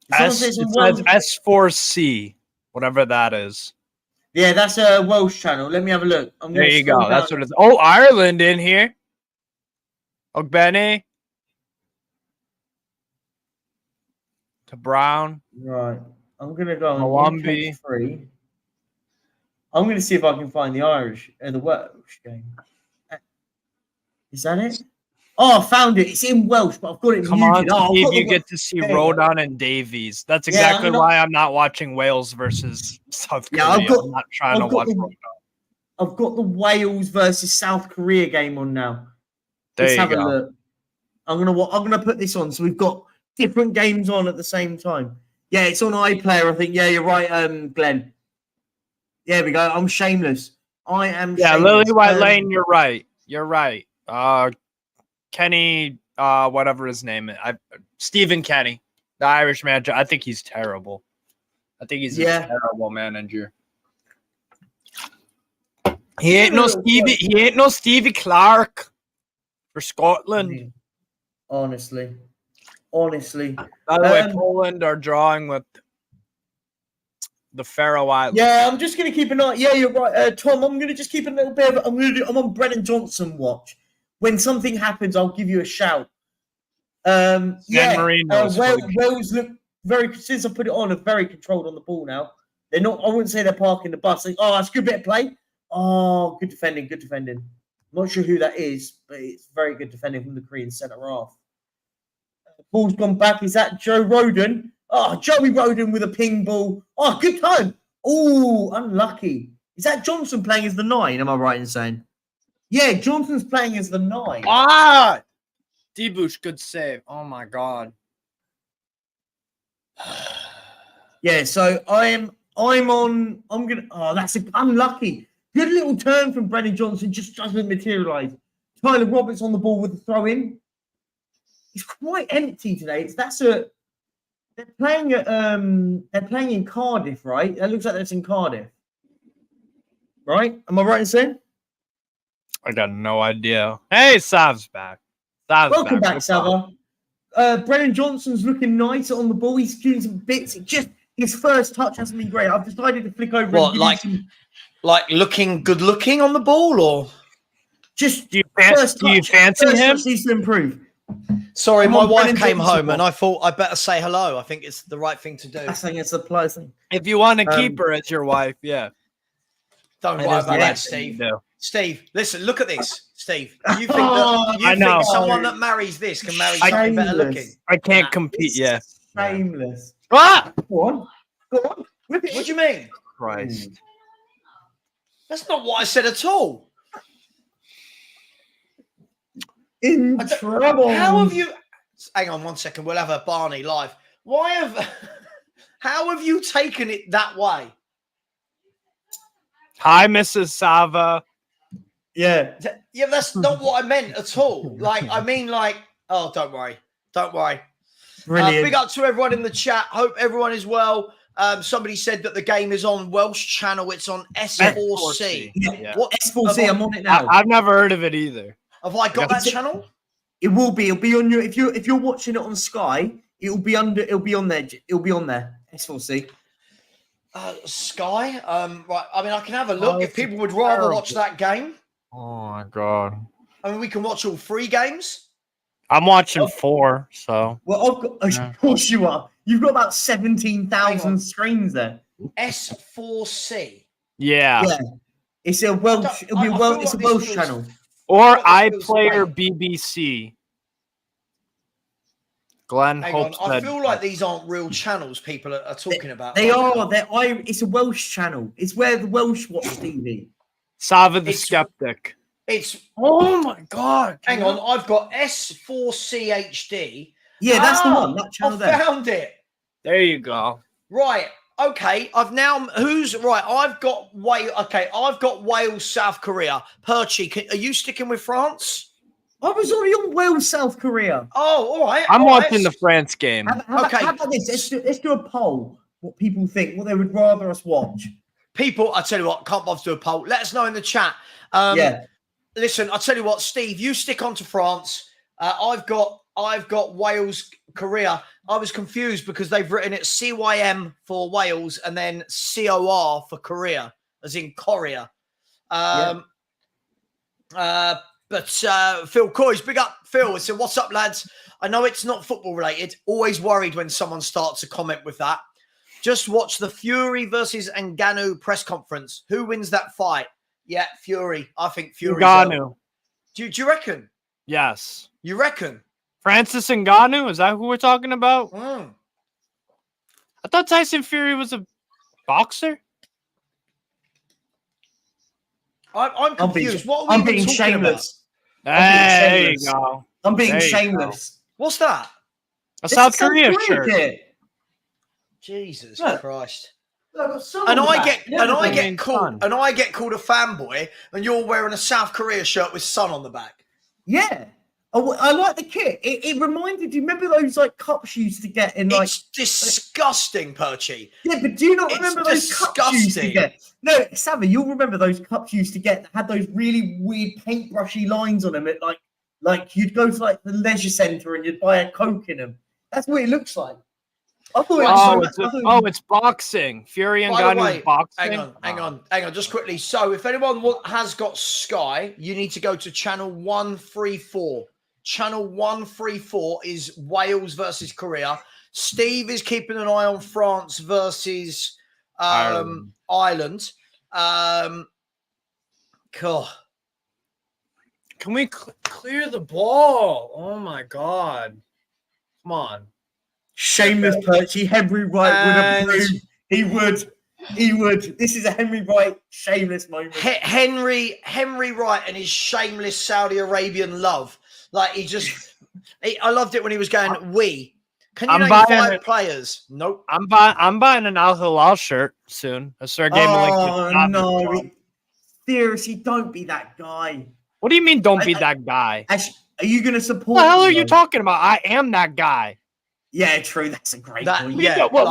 It says S4C, whatever that is. Yeah, that's a Welsh channel. Let me have a look. There you go. That's what it's. Oh, Ireland in here. Ogbene. To Brown. Right. I'm going to go on Malumbi. UK3. I'm going to see if I can find the the Welsh game. Is that it? Oh, I found it. It's in Welsh, but I've got it muted. On, Steve, you get to see Rodon and Davies. That's exactly why I'm not watching Wales versus South Korea. I'm not trying to watch Rodon. I've got the Wales versus South Korea game on now. Let's have a look. I'm gonna put this on. So we've got different games on at the same time. Yeah, it's on iPlayer, I think. Yeah, you're right, Glenn. Yeah, we go. I'm shameless. I am. Yeah, shameless. Lily White Lane. You're right. You're right. Kenny, whatever his name is, Stephen Kenny, the Irish manager. I think he's terrible. I think he's a terrible manager. He ain't no Stevie Clark for Scotland. Honestly. By the way, Poland are drawing with the Faroe Islands. Yeah, I'm just gonna keep an eye. Yeah, you're right, Tom. I'm gonna just keep a little bit of. I'm on Brennan Johnson watch. When something happens, I'll give you a shout. Wales look very, since I put it on, are very controlled on the ball now. They're not, I wouldn't say they're parking the bus. That's a good bit of play. Oh, good defending. I'm not sure who that is, but it's very good defending from the Korean centre half. Ball's gone back. Is that Joe Rodon? Oh, Joey Rodon with a ping ball. Oh, good time. Oh, unlucky. Is that Johnson playing as the 9? Am I right in saying? Yeah, Johnson's playing as the 9. Ah! Debush, good save. Oh, my God. Yeah, so I'm going to... Oh, that's unlucky. Good little turn from Brennan Johnson. Just doesn't materialise. Tyler Roberts on the ball with the throw-in. It's quite empty today. They're playing in Cardiff, right? That looks like that's in Cardiff. Right? Am I right in saying? I got no idea. Hey, Sav's back. Welcome back, Savva. Brennan Johnson's looking nice on the ball. He's doing some bits. Just his first touch hasn't been great. I've decided to flick over. What, like looking good looking on the ball, or just do you fancy him? Needs to improve. Sorry, my wife came home and I thought I'd better say hello. I think it's the right thing to do. I think it's a plus thing. If you want to keep her as your wife, yeah. Don't worry about that, Steve. No. Steve, listen, look at this. Steve, you think think someone that marries this can marry something better looking? I can't compete, yeah. Shameless. Ah! Go on. What do you mean? Christ. That's not what I said at all. In trouble. How have you... Hang on 1 second. We'll have a Barney live. How have you taken it that way? Hi, Mrs. Savva. Yeah. Yeah, that's not what I meant at all. Oh, don't worry. Brilliant. Big up to everyone in the chat. Hope everyone is well. Somebody said that the game is on Welsh channel. It's on S4C. Yeah. What S4C? I'm on it now. I've never heard of it either. Have I got that channel? It will be. It'll be on your. If you're watching it on Sky, it'll be on there. It'll be on there. S4C. Sky. Right. I mean, I can have a look if people would rather watch that game. Oh my God. I mean, we can watch all 3 games. I'm watching 4, so. Well, of course you are. You've got about 17,000 screens there. S4C. Yeah. Yeah. It's a Welsh. It'll be a Welsh. It's a Welsh channel. Or It feels iPlayer right. BBC. Glenn Hang on, hopes I that feel like these aren't real channels people are talking about. They are. It's a Welsh channel. It's where the Welsh watch TV. Savva the Skeptic. It's Oh my god! hang on, I've got S4CHD. Yeah, that's the one. That channel I there. found it. There you go. Right. Okay. I've now who's right. I've got Wales. Okay. I've got Wales, South Korea. Perchy, are you sticking with France? I was already on Wales, South Korea. Oh, all right. I'm all watching right. the France game. How about this? Let's do a poll. What people think, what they would rather us watch. People, I tell you what, can't bother to do a poll. Let us know in the chat. Yeah. Listen, I tell you what, Steve, you stick on to France. I've got Wales, Korea. I was confused because they've written it CYM for Wales and then COR for Korea, as in Korea. But Phil Coy's, big up, Phil. So what's up, lads? I know it's not football related. Always worried when someone starts a comment with that. Just watch the Fury versus Ngannou press conference. Who wins that fight? Yeah, Fury. I think Fury. Ngannou. Do you reckon? Yes. You reckon? Francis Ngannou? Is that who we're talking about? Mm. I thought Tyson Fury was a boxer. I'm confused. What are we I'm even being talking shameless. There you go. I'm being There you shameless. What's that? A South Korea shirt. Kit. Jesus Look. Christ. And And I get Everything called fun. a fanboy, and you're wearing a South Korea shirt with sun on the back. Yeah. I like the kit. It reminded you. Remember those like cups you used to get in like? It's disgusting, Perchy. Yeah, but do you not It's remember those cups you used to disgusting. get? No, Savva, you'll remember those cups you used to get that had those really weird paintbrushy lines on them. It like you'd go to like the leisure centre and you'd buy a Coke in them. That's what it looks like. I thought It's boxing. Fury and By the Ngannou way, is boxing. hang on, just quickly. So, if anyone has got Sky, you need to go to channel 134. Channel 134 is Wales versus Korea. Steve is keeping an eye on France versus Ireland. Cool. Can we clear the ball? Oh my god! Come on. shameless Perchy. Henry Wright would approve. He would. This is a Henry Wright shameless moment. Henry Wright and his shameless Saudi Arabian love. Like I loved it when he was going, we. Can you name 5 players? Nope. I'm buying an Al Hilal shirt soon. I start gaming Oh no! Seriously, don't be that guy. What do you mean? Don't be that guy. Actually, are you going to support? What the hell are you talking about? I am that guy. Yeah, true. That's a great point. Yeah. Whoa.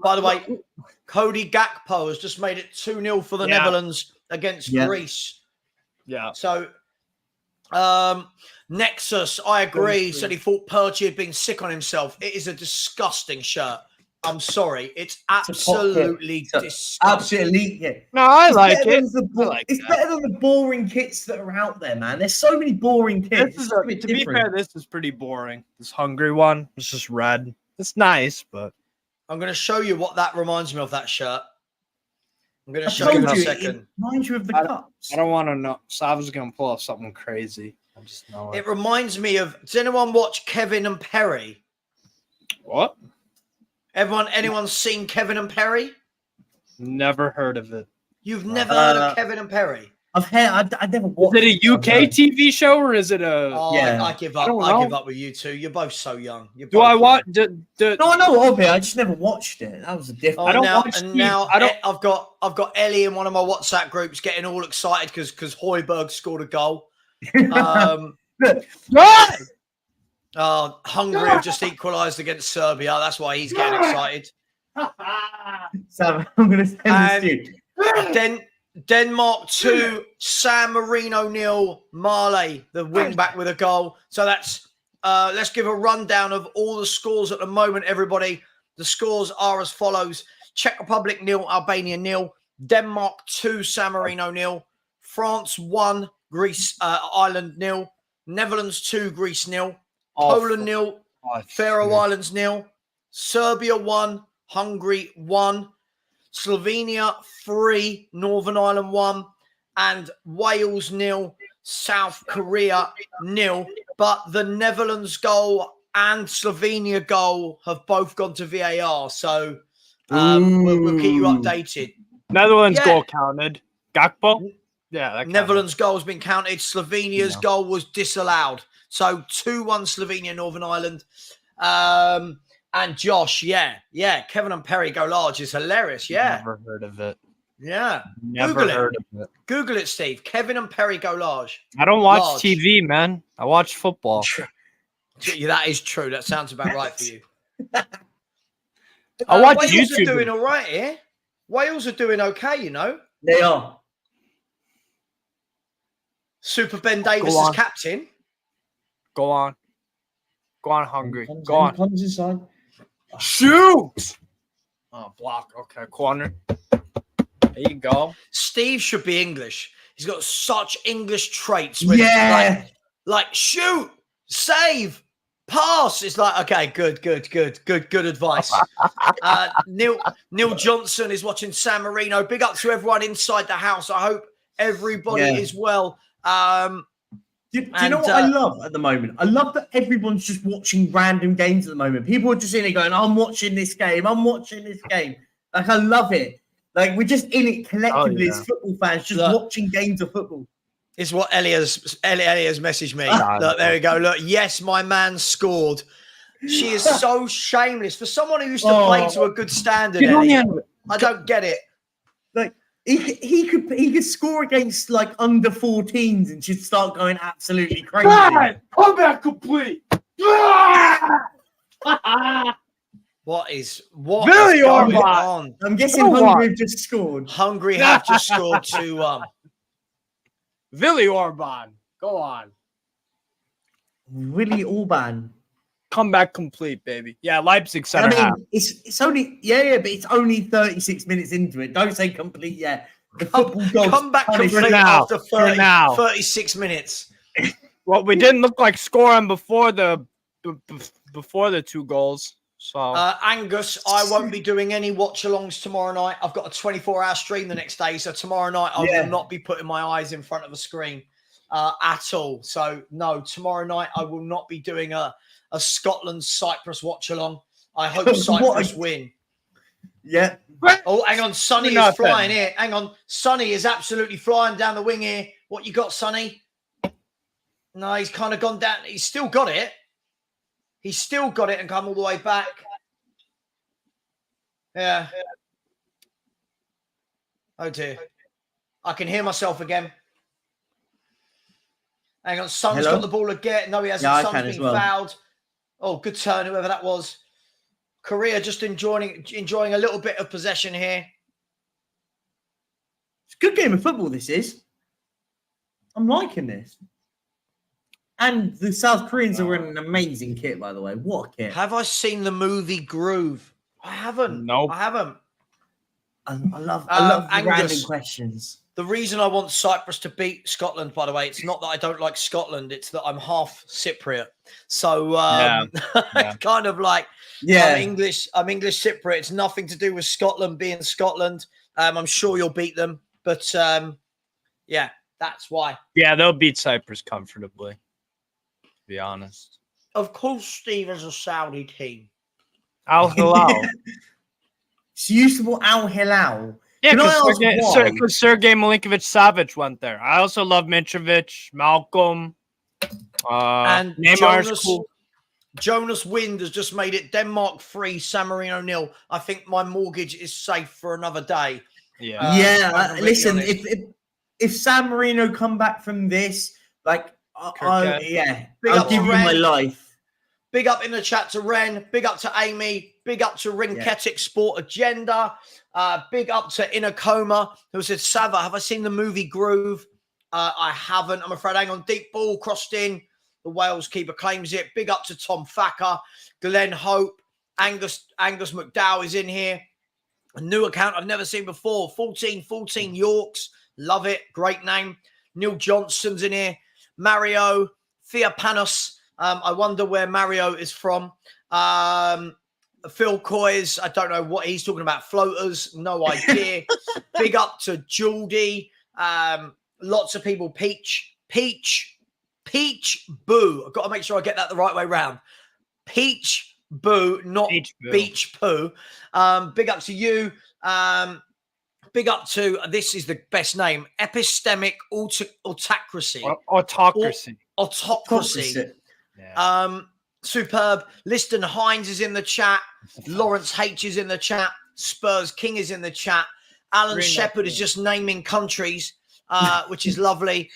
By the way, Cody Gakpo has just made it 2-0 for the Netherlands against Greece. Yeah. So, Nexus, I agree, said he thought Perchy had been sick on himself. It is a disgusting shirt. I'm sorry. It's absolutely disgusting. Absolutely. Yeah. No, I like it. It's better than the boring kits that are out there, man. There's so many boring kits. To be fair, this is pretty boring. This hungry one, it's just red. It's nice, but I'm going to show you what that reminds me of, that shirt. I'm going to show you in a second. It reminds you of the cups. I don't want to know. Savva's going to pull off something crazy. I just know it reminds me of, does anyone watch Kevin and Perry? What? Anyone seen Kevin and Perry? Never heard of it. You've never heard of Kevin and Perry? I never watched. Is it a UK TV show or is it a? Oh, yeah. I give up. I give up with you two. You're both so young. Do I watch? No, I know of it. I just never watched it. That was a different. I don't watch. Now I've got Ellie in one of my WhatsApp groups getting all excited because Højbjerg scored a goal. Hungary have just equalised against Serbia. That's why he's getting excited. Sam, I'm going to send this to you. Denmark 2, San Marino 0, Male, the wing back with a goal. So that's let's give a rundown of all the scores at the moment, everybody. The scores are as follows: Czech Republic 0, Albania 0, Denmark 2, San Marino 0, France 1, Ireland 0, Netherlands 2, Greece 0, Poland 0, Faroe Islands 0. Serbia 1. Hungary 1. Slovenia 3. Northern Ireland 1. And Wales 0. South Korea 0. But the Netherlands goal and Slovenia goal have both gone to VAR. So we'll keep you updated. Netherlands goal counted. Gakpo? Yeah, that Netherlands goal has been counted. Slovenia's goal was disallowed. So 2-1 Slovenia, Northern Ireland. And Josh, Kevin and Perry go large is hilarious. Yeah. Never heard of it. Yeah. Never heard of it. Google it, Steve. Kevin and Perry go large. I don't watch TV, man. I watch football. Yeah, that is true. That sounds about right for you. I watch Wales YouTube. are doing all right here. Wales are doing okay, you know. They are. Super Ben Davis is captain. Go on. Go on, Hungary. Go on. Comes inside. Shoot! Oh, block. Okay, corner. There you go. Steve should be English. He's got such English traits. Like shoot, save, pass. It's like, okay, good advice. Neil Johnson is watching San Marino. Big up to everyone inside the house. I hope everybody is well. Do you know what I love at the moment? I love that everyone's just watching random games at the moment. People are just in it going, I'm watching this game. I'm watching this game. Like, I love it. Like, we're just in it collectively as football fans, just watching games of football. It's what Elia's messaged me. Look, there we go. Look, yes, my man scored. She is so shameless. For someone who used to play to a good standard, Ellie, I don't get it. Like, he could score against like under 14s and she'd start going absolutely crazy. Comeback complete. What is going on? I'm guessing Hungary have just scored. Hungary have just scored 2-1. Willy Orban. Go on. Willy Orban. Comeback complete, baby. Yeah, Leipzig center half. It's only but it's only 36 minutes into it. Don't say complete yet. The football gods come back complete after 36 minutes. Well, we didn't look like scoring before the 2 goals. So Angus, I won't be doing any watch-alongs tomorrow night. I've got a 24-hour stream the next day, so tomorrow night I will not be putting my eyes in front of a screen at all. So no, tomorrow night I will not be doing a Scotland-Cyprus watch-along. I hope Cyprus win. Yeah. Oh, hang on. Sonny is flying here. Hang on. Sonny is absolutely flying down the wing here. What you got, Sonny? No, he's kind of gone down. He's still got it. He's still got it and come all the way back. Yeah. Oh, dear. I can hear myself again. Hang on. Son's got the ball again. No, he hasn't. Yeah, Son's been fouled. Oh, good turn, whoever that was. Korea just enjoying a little bit of possession here. It's a good game of football, this is. I'm liking this. And the South Koreans are in an amazing kit, by the way. What a kit. Have I seen the movie Groove? I haven't. Nope. I haven't. I love the Angus, random questions. The reason I want Cyprus to beat Scotland, by the way, it's not that I don't like Scotland. It's that I'm half Cypriot. So it's kind of like I'm English Cypriot. It's nothing to do with Scotland being Scotland. I'm sure you'll beat them. But, that's why. Yeah, they'll beat Cyprus comfortably, to be honest. Of course, Steve is a Saudi team. Al Hilal. It's useful Al Hilal. Yeah, because Sergei Milinkovic-Savic went there. I also love Mitrovic, Malcolm, and Neymar's cool. Jonas Wind has just made it Denmark 3, San Marino 0. I think my mortgage is safe for another day. Yeah. Listen, if San Marino come back from this, like, I'll give you my life. Big up in the chat to Ren. Big up to Amy. Big up to Rinketic Sport Agenda. Big up to Inacoma, who said, Savva, have I seen the movie Groove? I haven't. I'm afraid. Hang on. Deep ball crossed in. The Wales keeper claims it. Big up to Tom Thacker. Glenn Hope. Angus McDowell is in here. A new account I've never seen before. 14 Yorks. Love it. Great name. Neil Johnson's in here. Mario. Thea Panos. I wonder where Mario is from. Phil Coyes, I don't know what he's talking about. Floaters, no idea. Big up to Geordie. Lots of people. Peach, Boo. I've got to make sure I get that the right way round. Peach Boo, not Beach Poo. Big up to you. Big up to, this is the best name, Epistemic Autocracy. Autocracy. Yeah. Superb. Liston Hines is in the chat. Lawrence H is in the chat. Spurs King is in the chat. Alan Shepherd is just naming countries, which is lovely.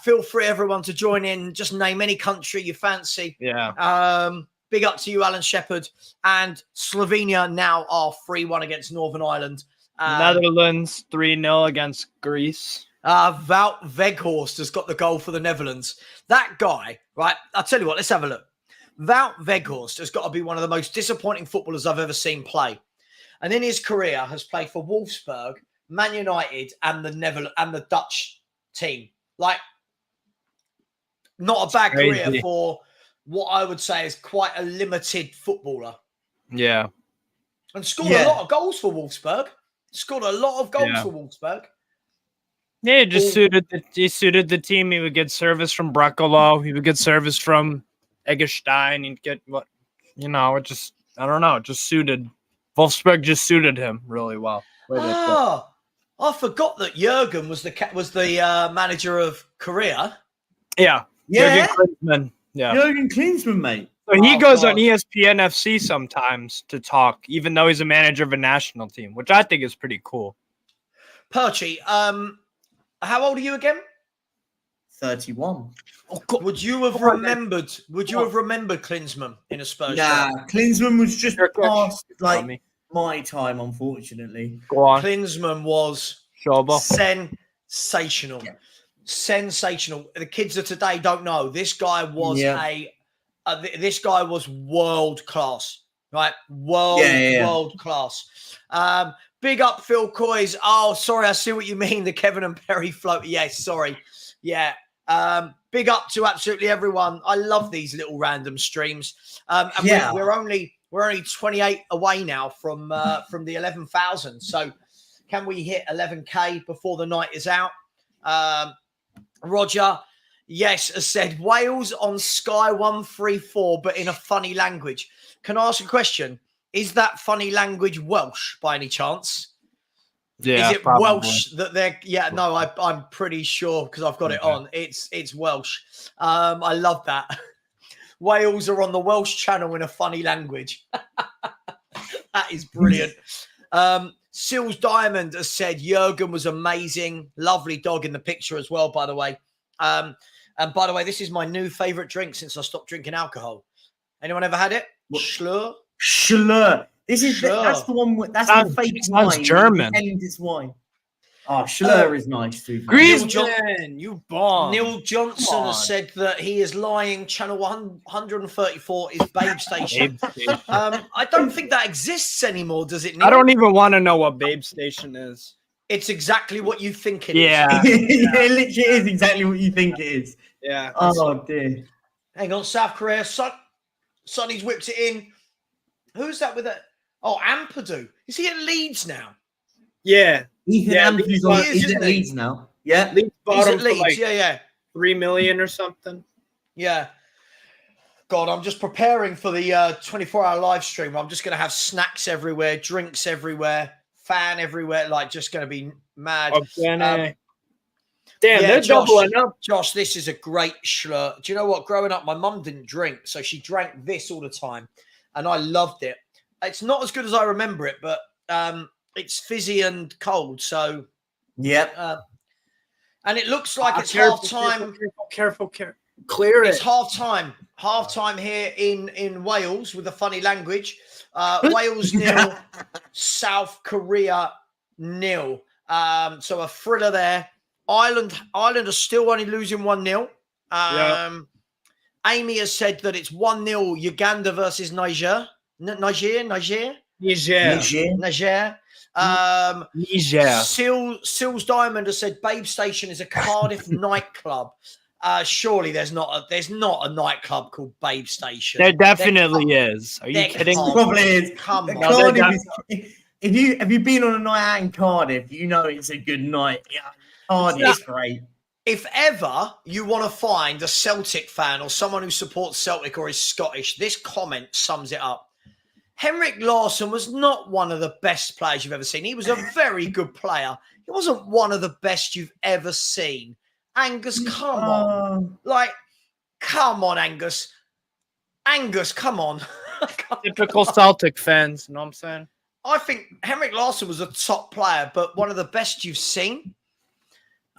Feel free, everyone, to join in. Just name any country you fancy. Yeah. Big up to you, Alan Shepherd. And Slovenia now are 3-1 against Northern Ireland. Netherlands 3-0 against Greece. Wout Weghorst has got the goal for the Netherlands. That guy, right? I'll tell you what, let's have a look. Wout Weghorst has got to be one of the most disappointing footballers I've ever seen play. And in his career has played for Wolfsburg, Man United, and the Dutch team. Like, not a bad career for what I would say is quite a limited footballer. Yeah. And scored a lot of goals for Wolfsburg. Scored a lot of goals for Wolfsburg. Yeah, it just suited the team. He would get service from Brekalo. He would get service from Eggestein. He'd get it just, I don't know, it just suited. Wolfsburg just suited him really well. I forgot that Jurgen was the manager of Korea. Yeah. Yeah. Jurgen Klinsmann. Yeah. Jurgen Klinsmann, mate. So he goes on ESPN FC sometimes to talk, even though he's a manager of a national team, which I think is pretty cool. Perchy, how old are you again? 31. Oh, God. Would you have remembered Klinsmann in a Spurs Nah, shirt? Klinsmann was just past my time, unfortunately. Go on. Klinsmann was sensational. Yeah. Sensational. The kids of today don't know. This guy was this guy was world class, right? World class. Big up Phil Coyes. Oh, sorry, I see what you mean. The Kevin and Perry float. Yes, sorry. Yeah. Big up to absolutely everyone. I love these little random streams. And we're only 28 away now from the 11,000. So can we hit 11K before the night is out? Roger, yes, has said Wales on Sky 134, but in a funny language. Can I ask a question? Is that funny language Welsh by any chance? Yeah, is it probably. Welsh that they're? Yeah, no, I'm pretty sure because I've got it on. It's Welsh. I love that. Wales are on the Welsh channel in a funny language. That is brilliant. Sills Diamond has said Jurgen was amazing. Lovely dog in the picture as well, by the way. And by the way, this is my new favorite drink since I stopped drinking alcohol. Anyone ever had it? Schlur. That's the one. That's the fake wine. Sounds German. And it's wine. Oh, Schlur is nice too. Griezmann, you bomb. Neil Johnson has said that he is lying. Channel 134 is Babe Station. I don't think that exists anymore, does it, Neil? I don't even want to know what Babe Station is. It's exactly what you think it is. Yeah. It literally is exactly what you think it is. Yeah. Oh, dear. Hang on, South Korea. Sonny's whipped it in. Who's that with that? Oh, Ampadu. Is he at Leeds now? Yeah. He's at Leeds now. Yeah. Leeds bottom He's at Leeds. For like 3 million or something. Yeah. God, I'm just preparing for the 24-hour live stream. I'm just going to have snacks everywhere, drinks everywhere, fan everywhere. Like, just going to be mad. Damn, they're doubling up. Josh, this is a great schlur. Do you know what? Growing up, my mum didn't drink, so she drank this all the time, and I loved it. It's not as good as I remember it, but it's fizzy and cold. So, and it looks like it's half time. Careful. Clear it. It's half time. Half time here in Wales with a funny language. Wales 0, South Korea 0. So a thriller there. Ireland are still only losing 1-0. Amy has said that it's 1-0 Uganda versus Niger. Niger. Sills Diamond has said Babe Station is a Cardiff nightclub. surely there's not a nightclub called Babe Station. There definitely is. Are you kidding me? Probably is. Come on. Cardiff is, have you been on a night out in Cardiff, you know it's a good night. Yeah, Cardiff's great. If ever you want to find a Celtic fan or someone who supports Celtic or is Scottish, this comment sums it up. Henrik Larsson was not one of the best players you've ever seen. He was a very good player. He wasn't one of the best you've ever seen. Angus, come on. Come on, Angus. Angus, come on. Typical Celtic fans, you know what I'm saying? I think Henrik Larsson was a top player, but one of the best you've seen?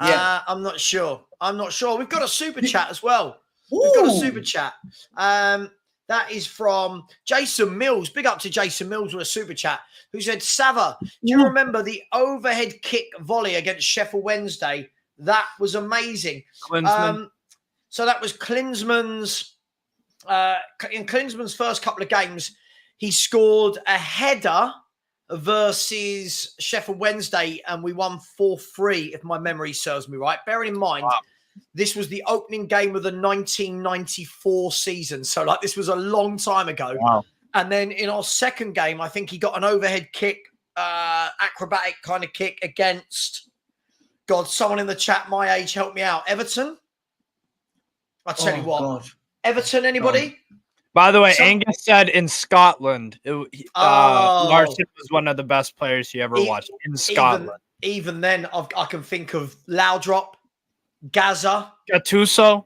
Yeah. I'm not sure. We've got a super chat as well. We've got a super chat. That is from Jason Mills. Big up to Jason Mills with a super chat, who said, Savva, do you remember the overhead kick volley against Sheffield Wednesday? That was amazing. Klinsmann. So that was Klinsmann's, in Klinsmann's first couple of games, he scored a header versus Sheffield Wednesday, and we won 4-3, if my memory serves me right. Bearing in mind, this was the opening game of the 1994 season. So, this was a long time ago. Wow. And then in our second game, I think he got an overhead kick, acrobatic kind of kick against, God, someone in the chat my age, help me out. Everton? I'll tell you what. God. Everton, anybody? By the way, Angus said in Scotland, Larsson was one of the best players he ever watched in Scotland. Even then, I can think of Laudrup, Gaza, Gattuso.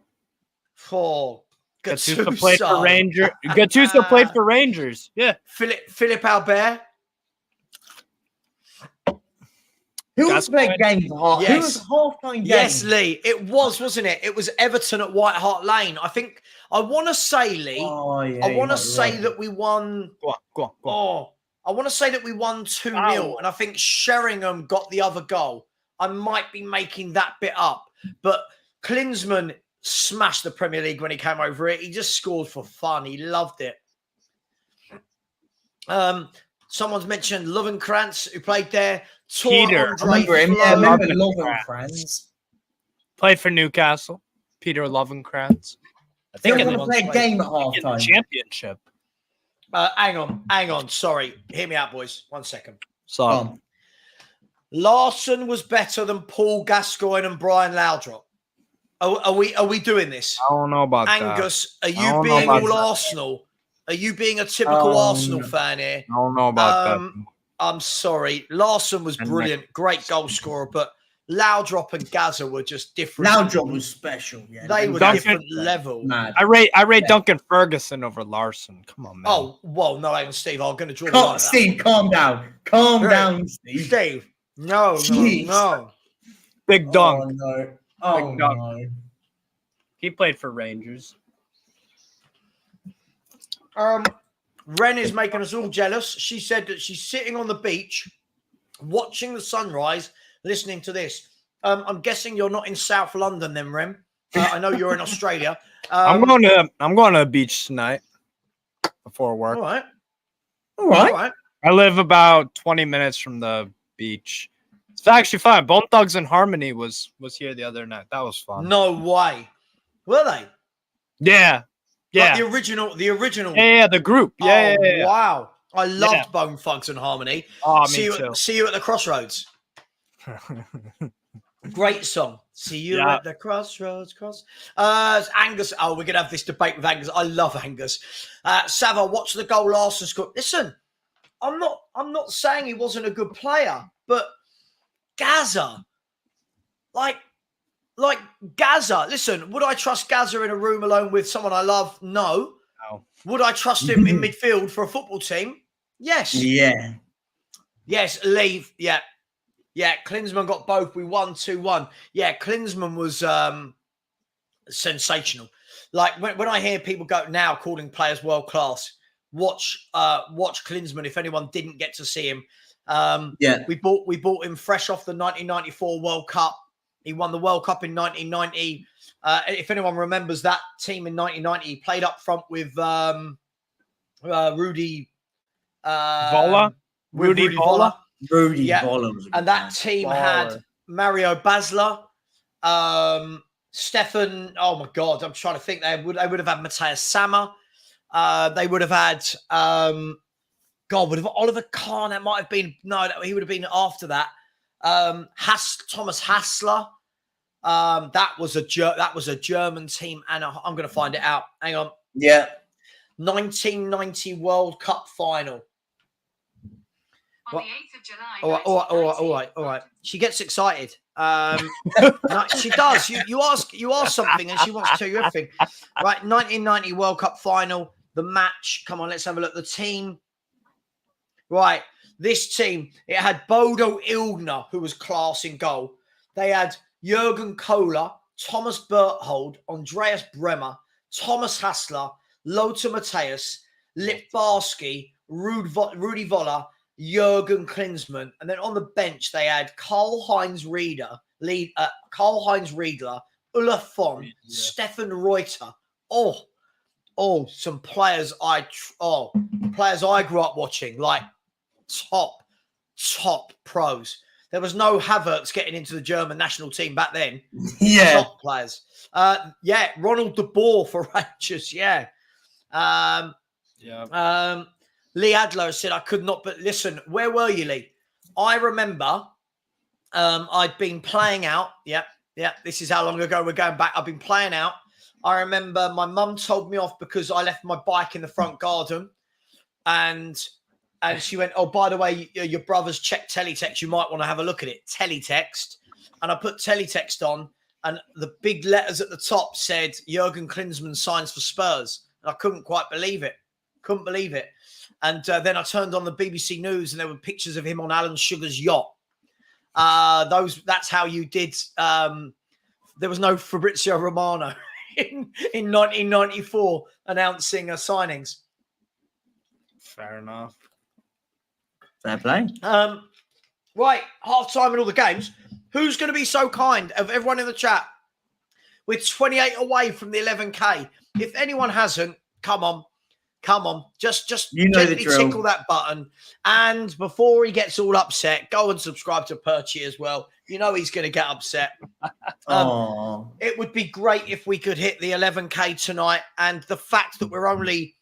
Gattuso played for Rangers. Gattuso played for Rangers. Yeah. Philip Albert. Who was playing game for half? Yes. Who was half-time game? Yes, Lee. It was, wasn't it? It was Everton at White Hart Lane. I want to say, Lee. Oh, yeah, I want to say that we won. Go on. I want to say that we won 2-0, and I think Sheringham got the other goal. I might be making that bit up, but Klinsmann smashed the Premier League when he came over it. He just scored for fun. He loved it. Someone's mentioned Lovenkrantz, who played there. Peter. I remember Lovenkrantz. Played for Newcastle. Peter Lovenkrantz. I think they want to play a game at halftime. Championship. Hang on. Sorry. Hear me out, boys. 1 second. Sorry. Larsson was better than Paul Gascoigne and Brian Laudrup. Are we doing this? I don't know about Angus, are you being all Arsenal? Are you being a typical Arsenal fan here? I don't know about that. I'm sorry. Larsson was brilliant. Great goal scorer, but Laudrup and Gaza were just different. Laudrup was special. Yeah, they were different level. Mad. I rate Duncan Ferguson over Larsson. Come on, man. Oh, well, no, hang on, Steve. I'm going to draw the line. Steve, calm down. Calm down, Steve. Steve, no. Big Dunk. Oh, no. Oh, no. He played for Rangers. Ren is making us all jealous. She said that she's sitting on the beach, watching the sunrise, listening to this. I'm guessing you're not in South London, then, Ren. I know you're in Australia. I'm going to a beach tonight before work. All right. I live about 20 minutes from the beach. It's actually fun. Bone Thugs and Harmony was here the other night. That was fun. No way. Were they? Yeah. Like the original. Yeah, the group. Yeah. Wow. I loved Bone Thugs and Harmony. Oh, me too. See you at the crossroads. Great song. See you at the crossroads. Angus. Oh, we're gonna have this debate with Angus. I love Angus. Savva, watch the goal Larsson scored. Listen, I'm not saying he wasn't a good player, but Gaza, like Gaza. Listen, would I trust Gaza in a room alone with someone I love? No. Would I trust him in midfield for a football team? Yes. Yeah. Yes, leave. Yeah. Klinsmann got both. We won 2-1. Yeah, Klinsmann was sensational. Like when I hear people go now calling players world class, watch Klinsmann. If anyone didn't get to see him, we bought him fresh off the 1994 World Cup. He won the World Cup in 1990. If anyone remembers that team in 1990, he played up front with Rudy Volla. Rudy Volla. Rudy Volla. And that team had Mario Basler, Stefan, oh my God, I'm trying to think. They would have had Matthias Sammer. They would have had, would have Oliver Kahn? That might have been, no, he would have been after that. Thomas Hassler. That was a German team, and I'm going to find it out. Hang on. Yeah. 1990 World Cup final. On the 8th of July. All right. She gets excited. No, she does. You ask something, and she wants to tell you everything. Right, 1990 World Cup final. The match. Come on, let's have a look. The team. Right, this team. It had Bodo Illgner, who was class in goal. They had Jürgen Kohler, Thomas Berthold, Andreas Bremer, Thomas Hassler, Lothar Matthäus, Littbarski, Rudi Voller, Jürgen Klinsmann, and then on the bench they had Karl-Heinz Riedler, Ulla Font, Stefan Reuter. Some players I grew up watching, like top pros. There was no Havertz getting into the German national team back then. Yeah, top players. Ronald de Boer for Rangers. Lee Adler said, I could not, but listen, where were you, Lee? I remember I'd been playing out. This is how long ago we're going back. I've been playing out. I remember my mum told me off because I left my bike in the front garden. And she went, oh, by the way, your brother's checked teletext. You might want to have a look at it. Teletext. And I put teletext on, and the big letters at the top said, Jürgen Klinsmann signs for Spurs. And I couldn't quite believe it. And then I turned on the BBC News, and there were pictures of him on Alan Sugar's yacht. That's how you did. There was no Fabrizio Romano in 1994 announcing signings. Fair enough. Fair play. Right, half time in all the games. Who's going to be so kind of everyone in the chat? We're 28 away from the 11K. If anyone hasn't, come on. Just gently tickle that button. And before he gets all upset, go and subscribe to Perchy as well. You know he's going to get upset. It would be great if we could hit the 11K tonight. And the fact that we're only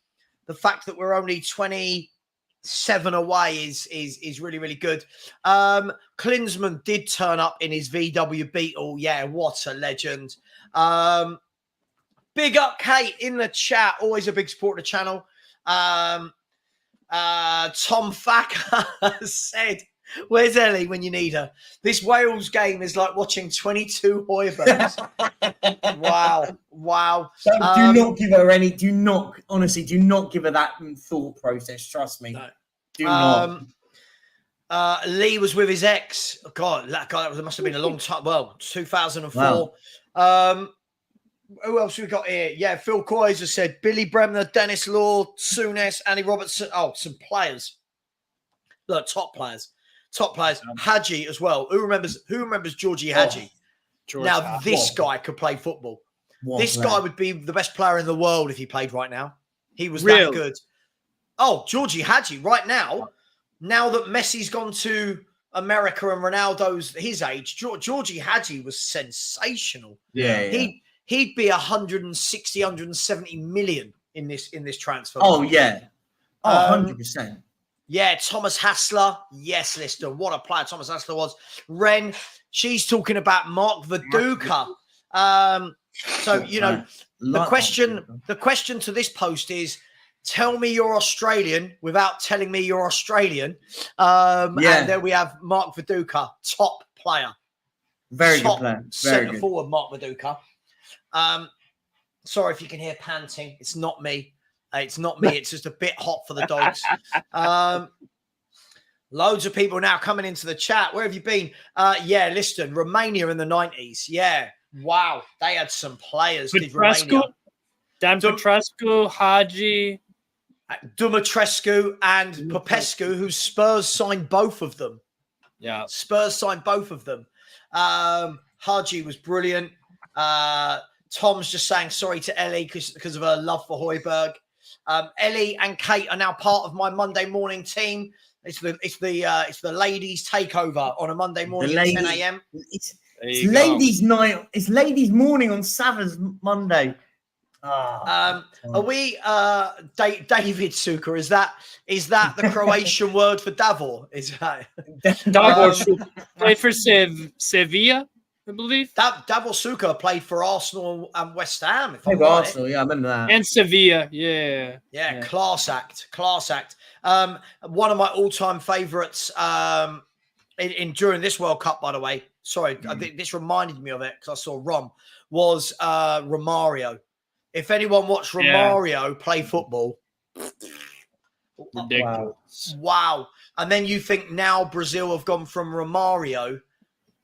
27 away is really, really good. Klinsmann did turn up in his VW Beetle. Yeah, what a legend. Big up Kate in the chat. Always a big supporter of the channel. Tom Facker said, where's Ellie when you need her? This Wales game is like watching 22 Hoibergs. Wow. Do not give her any, honestly, do not give her that thought process. Trust me. No. Do not. Lee was with his ex. Oh, God, that must have been a long time. Well, 2004. Wow. Who else we got here? Yeah, Phil Coyser said Billy Bremner, Dennis Law, Souness, Andy Robertson. Oh, some players. Look, top players. Hadji as well. Who remembers Georgie Hadji? This guy could play football. This guy would be the best player in the world if he played right now. He was that good. Oh, Georgie Hadji right now. Now that Messi's gone to America and Ronaldo's his age, Georgie Hadji was sensational. Yeah. He'd be 160, 170 million in this transfer. Oh, yeah. 100%. Yeah, Thomas Hassler. Yes, Lister. What a player Thomas Hassler was. Ren, she's talking about Mark Viduka. So, you know, the question to this post is, tell me you're Australian without telling me you're Australian. And then we have Mark Viduka, top player. Very good player. Centre forward, Mark Viduka. Sorry if you can hear panting. It's not me. It's just a bit hot for the dogs. Loads of people now coming into the chat. Where have you been? Listen, Romania in the 90s. Yeah. Wow. They had some players. Petrescu, Dan Petrescu, Hadji. Dumitrescu and Popescu, who Spurs signed both of them. Yeah. Spurs signed both of them. Hadji was brilliant. Tom's just saying sorry to Ellie because of her love for Højbjerg. Ellie and Kate are now part of my Monday morning team. It's the ladies takeover on a Monday morning at 10 a.m. It's ladies' night. It's ladies' morning on Savva's Monday. Are we David Suka? Is that the Croatian word for Davor? Is that Davor played for Sevilla, I believe. Davor Suka played for Arsenal and West Ham. If I'm right. Arsenal, yeah, I remember that. And Sevilla, yeah. Class act. One of my all-time favourites during this World Cup, by the way. Sorry, I think this reminded me of it because I saw Rom was Romario. If anyone watched Romario play football, ridiculous. Wow. And then you think now Brazil have gone from Romario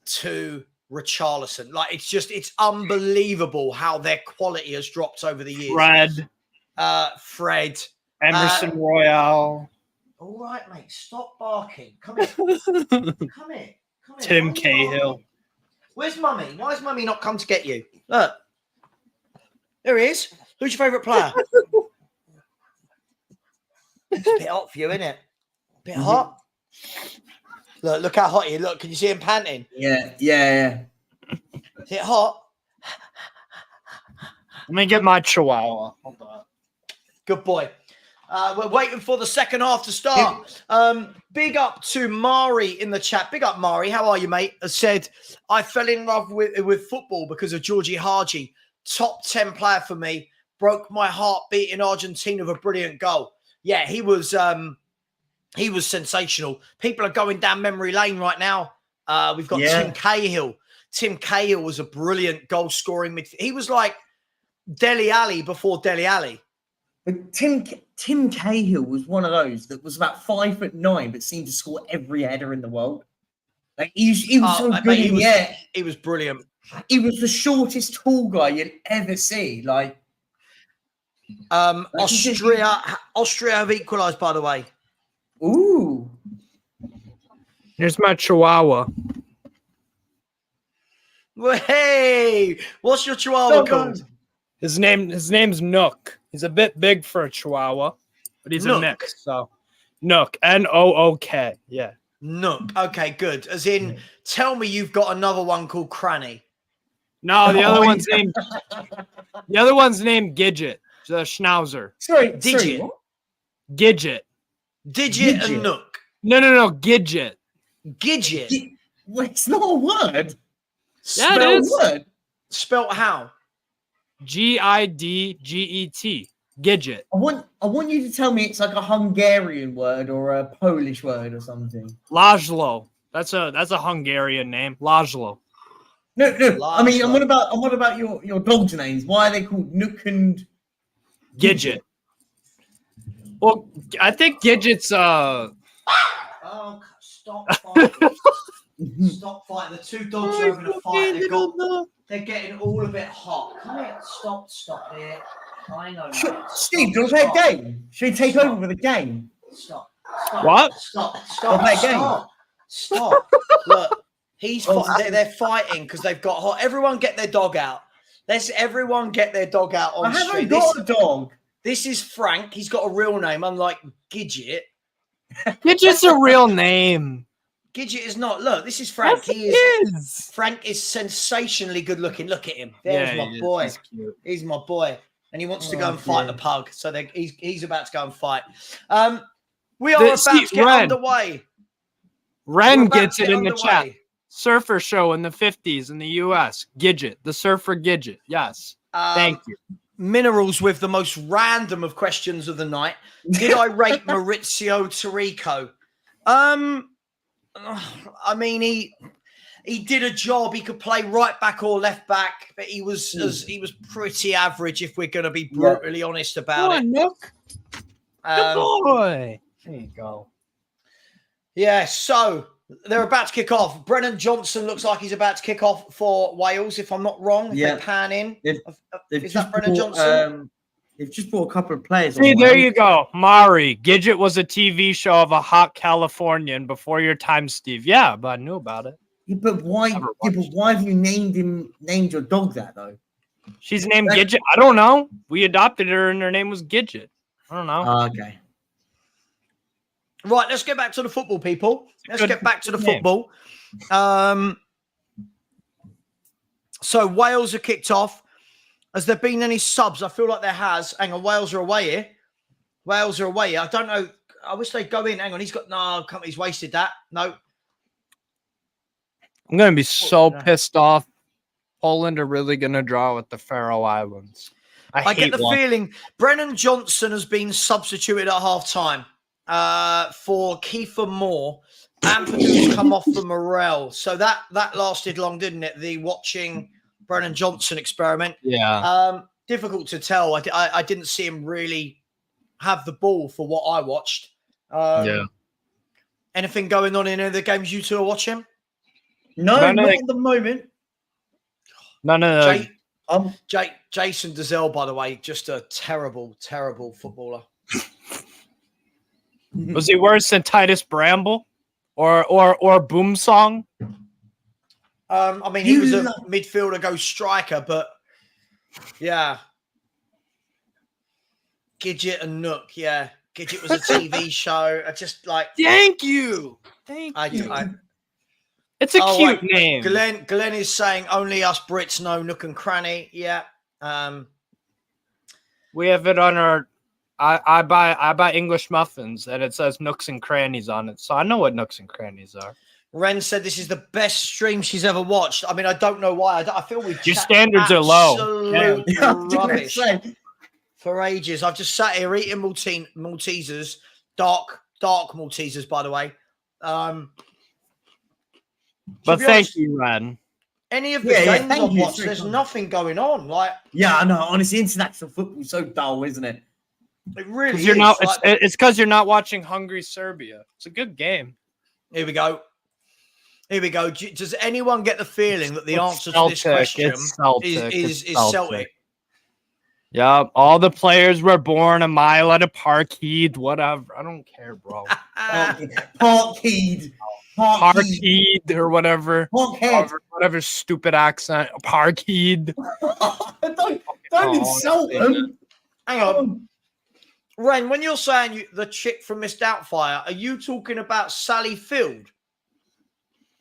to Richarlison. Like, it's unbelievable how their quality has dropped over the years. Fred. Emerson Royale. All right, mate. Stop barking. Come here. Come here. Tim Cahill. Where's Mummy? Why has Mummy not come to get you? Look. There he is. Who's your favourite player? It's a bit hot for you, isn't it? A bit hot. Look how hot he is. Look, can you see him panting? Yeah. Is it hot? Let me get my chihuahua. Hold on. Good boy. We're waiting for the second half to start. Big up to Mari in the chat. Big up, Mari. How are you, mate? Has said, I fell in love with football because of Georgie Haji. Top 10 player for me. Broke my heart beating Argentina with a brilliant goal. Yeah, he was sensational. People are going down memory lane right now. We've got Tim Cahill. Tim Cahill was a brilliant goal scoring midfielder. He was like Dele Alli before Dele Alli. But Tim Cahill was one of those that was about 5'9", but seemed to score every header in the world. Like he was so good in the air. He was brilliant. He was the shortest tall guy you'd ever see. Like, Austria have equalised, by the way. Ooh. Here's my chihuahua. Hey, what's your chihuahua called? His name's Nook. He's a bit big for a chihuahua, but he's a mix. So Nook, Nook. Yeah. Nook. Okay, good. As in, tell me you've got another one called Cranny. No, the other one's named Gidget, the Schnauzer. Sorry, Digit. what? Gidget. Digit and Nook. No, Gidget. Gidget. Wait, it's not a word. Yeah, it is. Word. Spelt how? Gidget. Gidget. I want you to tell me it's like a Hungarian word or a Polish word or something. Lajlo. That's a Hungarian name. Lajlo. No. I mean, I'm what about your dogs' names? Why are they called Nook and Gidget? Well, I think Gidget's Oh, stop fighting. Stop fighting. The two dogs are having a fight. They're getting all a bit hot. Come here. Stop here. I know. Steve, do you want to play a game? Should we take over with a game? Stop. What? Stop. Play a game. Stop. Look, they're fighting because they've got hot. Everyone get their dog out. Let's everyone get their dog out on the street. I haven't got a dog. This is Frank. He's got a real name, unlike Gidget. Gidget's a real name. Gidget is not. Look, this is Frank. Yes, Frank is sensationly good looking. Look at him. There's my boy. He's my boy. And he wants to go and fight the pug. So he's about to go and fight. We are about to get underway. Ren gets it in the chat. Surfer show in the 50s in the US. Gidget. The surfer Gidget. Yes. Thank you. Minerals with the most random of questions of the night. Did I rate Maurizio Tirico? I mean, he did a job. He could play right back or left back, but he was pretty average if we're going to be brutally honest about it. Nook. Good boy. There you go. Yeah, so they're about to kick off. Brennan Johnson looks like he's about to kick off for Wales, if I'm not wrong. If they pan in. Is that Brennan Johnson? They've just brought a couple of players. See, there you go. Mari. Gidget was a TV show of a hot Californian before your time, Steve. Yeah, but I knew about it. Yeah, but why? Why have you named your dog that though? She's named Gidget. I don't know. We adopted her, and her name was Gidget. I don't know. Okay. Right, let's get back to the football, people. Let's get back to the football. So Wales are kicked off. Has there been any subs? I feel like there has. Hang on, Wales are away here. Wales are away here. I don't know. I wish they'd go in. Hang on, he's wasted that. No. I'm going to be so pissed off. Poland are really going to draw with the Faroe Islands. I get the feeling Brennan Johnson has been substituted at half-time for Kiefer Moore. Ampadu's come off for Morel. So that lasted long, didn't it? The watching Brennan Johnson experiment. Yeah. Difficult to tell. I didn't see him really have the ball for what I watched. Yeah. Anything going on in any of the games you two are watching? No, not at the moment. None of the... Jason Dezelle, by the way, just a terrible, terrible footballer. Was he worse than Titus Bramble or Boom Song? I mean, he was a midfielder, go striker, but yeah. Gidget and Nook, yeah. Gidget was a TV show. I just like. Thank you. It's a cute name. Glenn is saying only us Brits know Nook and Cranny. Yeah. We have it on our. I buy English muffins and it says Nooks and Crannies on it, so I know what Nooks and Crannies are. Ren said this is the best stream she's ever watched. I mean, I don't know why. I feel your standards are low. Absolute rubbish for ages. I've just sat here eating Maltesers, dark Maltesers, by the way. But thank you, Ren. Any of the games I've watched, there's nothing going on. Like, yeah, I know. Honestly, international football is so dull, isn't it? It really is. It's because you're not watching Hungary Serbia. It's a good game. Here we go. Does anyone get the feeling that the answer to this question is Celtic? Yeah, all the players were born a mile at a Parkhead, whatever. I don't care, bro. Parkhead or whatever. Whatever stupid accent. Parkhead. don't insult them. Hang on. Ren, when you're saying the chick from Miss Doubtfire, are you talking about Sally Field?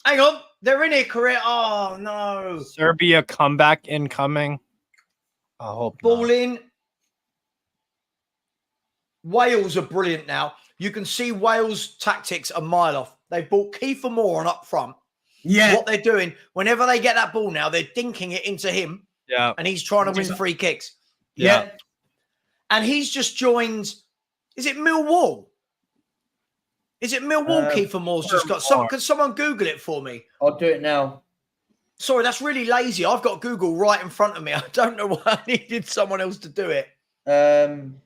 Hang on. They're in here, Korea. Oh, no. Serbia comeback incoming. I hope Ball in. Wales are brilliant now. You can see Wales' tactics a mile off. They brought Kiefer Moore on up front. Yeah. What they're doing, whenever they get that ball now, they're dinking it into him. Yeah. And he's trying to win free kicks. Yeah. And he's just joined. Is it Millwall? Kiefer Moore's just got some. Can someone Google it for me? I'll do it now. Sorry, that's really lazy. I've got Google right in front of me. I don't know why I needed someone else to do it.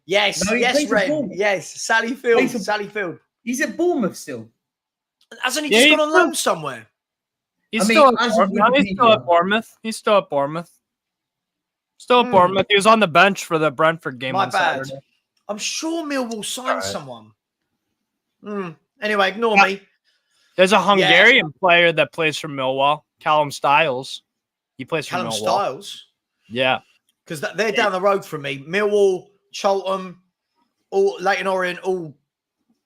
Yes, Ren. Yes, Sally Field. He's at Bournemouth still. Hasn't he just gone on loan somewhere? He's still at Bournemouth. He's still at Bournemouth. He was on the bench for the Brentford game. My on bad. Saturday. I'm sure Millwall signed someone. Anyway, ignore me. There's a Hungarian player that plays for Millwall, Callum Styles. He plays for Millwall. Styles? Yeah. Because they're down the road from me. Millwall, Cholton, all Leighton Orient, all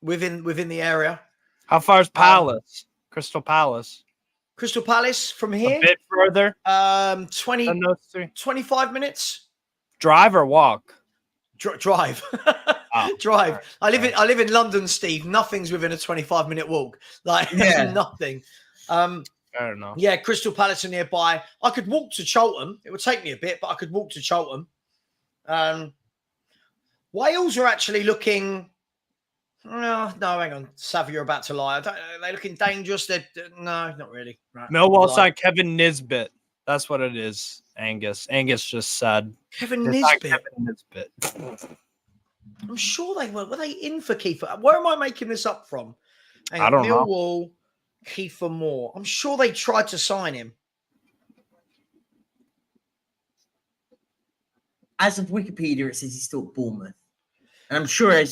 within the area. How far is Palace? Crystal Palace. Crystal Palace from here? A bit further. 25 minutes. Drive or walk? Drive. Drive. I live in London, Steve. Nothing's within a 25-minute walk. Like nothing. Fair enough. Yeah, Crystal Palace are nearby. I could walk to Cholton. It would take me a bit, but I could walk to Cholton. Wales are actually looking. No, hang on. Savva, you're about to lie. They're looking dangerous. No, not really. Right. Millwall signed Kevin Nisbet. That's what it is, Angus. Angus just said. Kevin Nisbet. I'm sure they were. Were they in for Kiefer? Where am I making this up from? I don't know. Millwall, Kiefer Moore. I'm sure they tried to sign him. As of Wikipedia, it says he's still at Bournemouth. And I'm sure I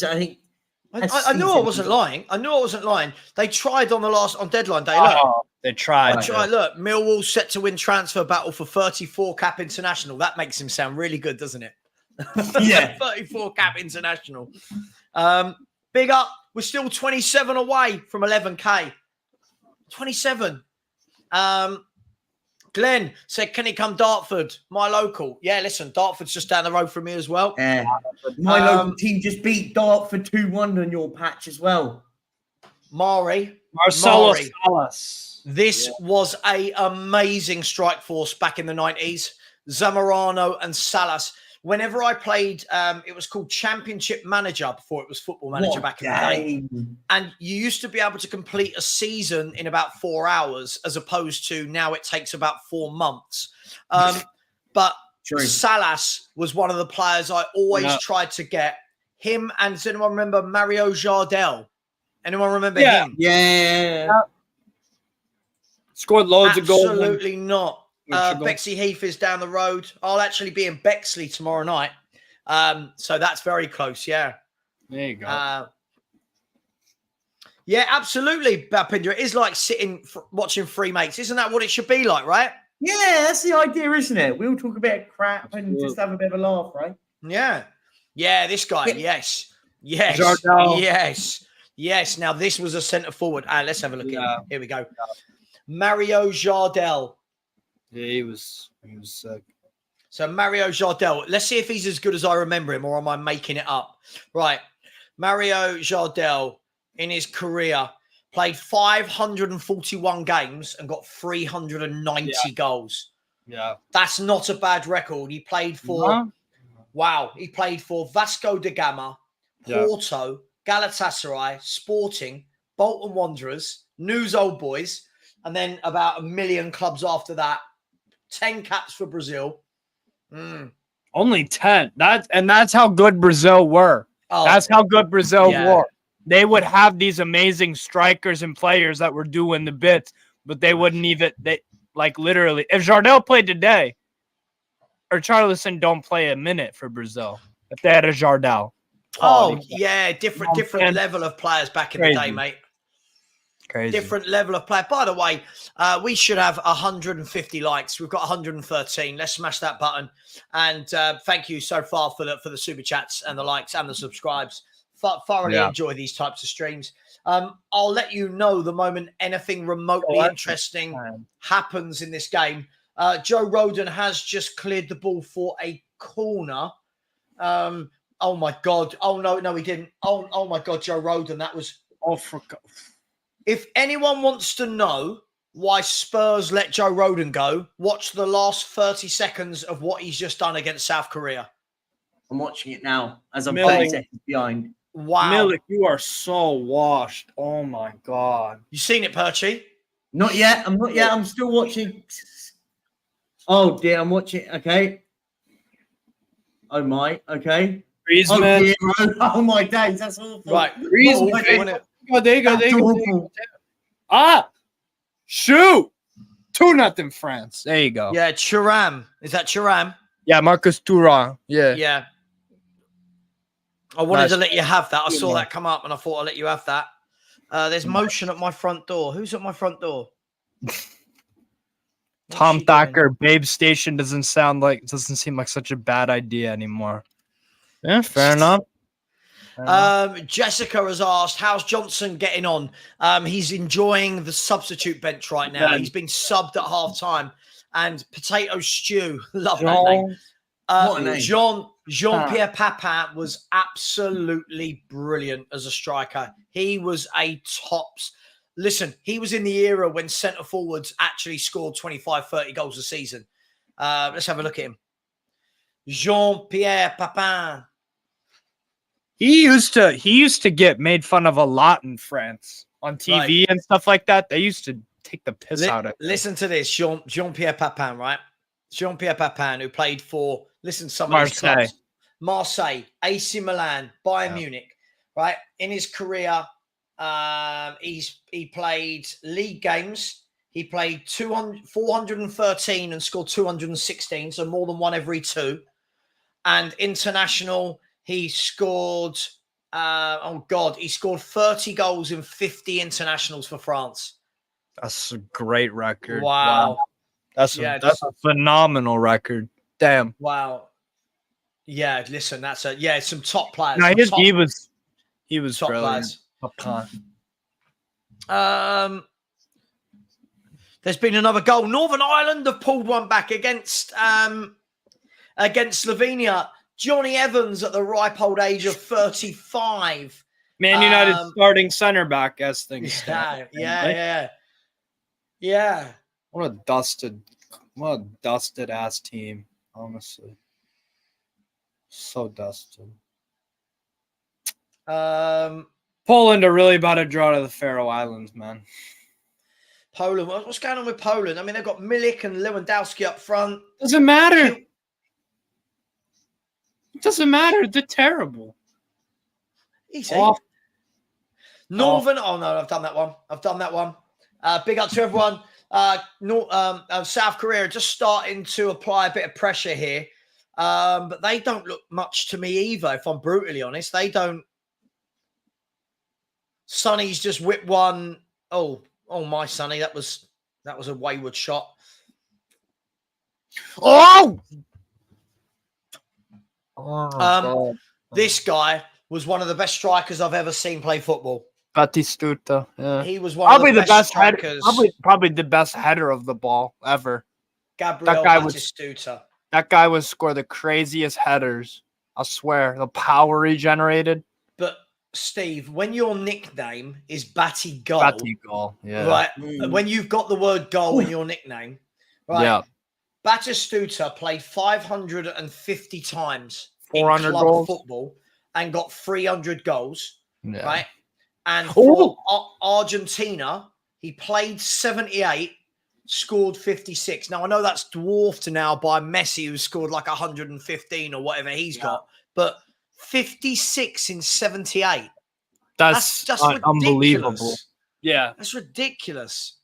knew I wasn't lying. They tried on deadline day. Look. They tried. Look, Millwall set to win transfer battle for 34 cap international. That makes him sound really good, doesn't it? Yeah. 34 cap international. Big up. We're still 27 away from 11K. 27. Glenn said, can he come Dartford? My local. Yeah, listen, Dartford's just down the road from me as well. Yeah. My local team just beat Dartford 2-1 on your patch as well. Marcelo Salas. This was a amazing strike force back in the 90s. Zamorano and Salas. Whenever I played, it was called Championship Manager before it was Football Manager back in the day. And you used to be able to complete a season in about 4 hours, as opposed to now it takes about 4 months. But Salas was one of the players I always tried to get. Him and does anyone remember Mario Jardel? Anyone remember him? Yeah. Scored loads of goals. Absolutely not. Bexley Heath is down the road. I'll actually be in Bexley tomorrow night. So that's very close. Yeah. There you go. Yeah, absolutely, Bapinder. It is like watching Free Mates. Isn't that what it should be like, right? Yeah, that's the idea, isn't it? We'll talk a bit of crap and just have a bit of a laugh, right? Yeah. Yeah, this guy. Yes. Jardel. Yes. Now, this was a centre forward. Let's have a look at him. Here we go. Mario Jardel. Yeah, he was sick. So Mario Jardel. Let's see if he's as good as I remember him, or am I making it up? Right. Mario Jardel, in his career, played 541 games and got 390 goals. Yeah. That's not a bad record. He played for, he played for Vasco da Gama, Porto, Galatasaray, Sporting, Bolton Wanderers, News Old Boys, and then about 1 million clubs after that. 10 caps for Brazil. Only 10. That's how good Brazil were. That's how good Brazil were. They would have these amazing strikers and players that were doing the bits, but they wouldn't even literally. If Jardel played today, or Charlison don't play a minute for Brazil, if they had a Jardel. Different level of players back in the day, mate. Crazy. Different level of player. By the way, we should have 150 likes. We've got 113. Let's smash that button. And thank you so far for the super chats and the likes and the subscribes. Thoroughly enjoy these types of streams. I'll let you know the moment anything remotely interesting happens in this game. Joe Rodon has just cleared the ball for a corner. Oh my God. Oh no, he didn't. Oh my God, Joe Rodon. That was If anyone wants to know why Spurs let Joe Rodon go, watch the last 30 seconds of what he's just done against South Korea. I'm watching it now as I'm 30 seconds behind. Wow. Milik, you are so washed. Oh my God. You seen it, Perchy? Not yet. I'm still watching. Oh dear, I'm watching. Okay. Oh my. Okay. Griezmann. Oh my days, that's awful. Right. Griezmann. There you go. Shoot. 2-0 France. There you go. Yeah, Thuram. Is that Thuram? Yeah, Marcus Thuram. Yeah. Yeah. I wanted to let you have that. I saw that come up and I thought I'd let you have that. There's motion at my front door. Who's at my front door? Tom Thacker, Babe Station doesn't seem like such a bad idea anymore. Yeah, fair enough. Jessica has asked, how's Johnson getting on? He's enjoying the substitute bench right now. He's been subbed at half time. And Potato Stew, love that name. What a name. Jean-Pierre Papin was absolutely brilliant as a striker. He was a tops. Listen, he was in the era when centre forwards actually scored 25, 30 goals a season. Let's have a look at him. Jean-Pierre Papin. He used to get made fun of a lot in France on TV and stuff like that. They used to take the piss out of it. Listen to this, Jean-Pierre Papin, right? Jean-Pierre Papin, who played for, some of these clubs. Marseille, AC Milan, Bayern Munich, right? In his career, he played league games. He played 413 and scored 216, so more than one every two. And international, he scored, he scored 30 goals in 50 internationals for France. That's a great record. Wow. That's a phenomenal record. Damn. Wow. Yeah, listen, that's some top players. No, he was top brilliant. players. There's been another goal. Northern Ireland have pulled one back against Slovenia. Johnny Evans at the ripe old age of 35. Man United starting center back as things stand. Yeah. What a dusted ass team, honestly. So dusted. Poland are really about to draw to the Faroe Islands, man. Poland. What's going on with Poland? I mean, they've got Milik and Lewandowski up front. Doesn't matter. It doesn't matter. They're terrible. Easy. Northern. Oh no, I've done that one. Big up to everyone. South Korea just starting to apply a bit of pressure here, but they don't look much to me either. If I'm brutally honest, they don't. Sonny's just whipped one. Oh, my Sonny, that was a wayward shot. This guy was one of the best strikers I've ever seen play football. Batistuta, yeah. He was one of the best strikers. Probably the best header of the ball ever. Gabriel Batistuta. That guy would score the craziest headers. I swear, the power he generated. But Steve, when your nickname is Batty Goal, yeah, right? When you've got the word goal in your nickname, right? Yeah. Batistuta played 550 times 400 in club goals. football and got 300 goals, Yeah. right? And for Argentina, he played 78, scored 56. Now, I know that's dwarfed now by Messi, who scored like 115 or whatever he's got, but 56 in 78. That's just unbelievable. Yeah. That's ridiculous.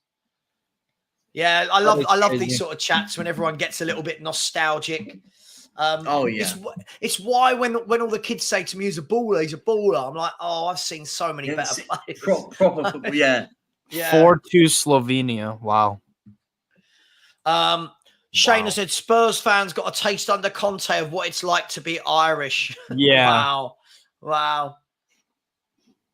Yeah, I love these sort of chats when everyone gets a little bit nostalgic. It's why when all the kids say to me, he's a baller, I'm like, oh, I've seen so many better players. Proper football, yeah. 4-2 Slovenia. Wow. Shayna said Spurs fans got a taste under Conte of what it's like to be Irish. Yeah. Wow.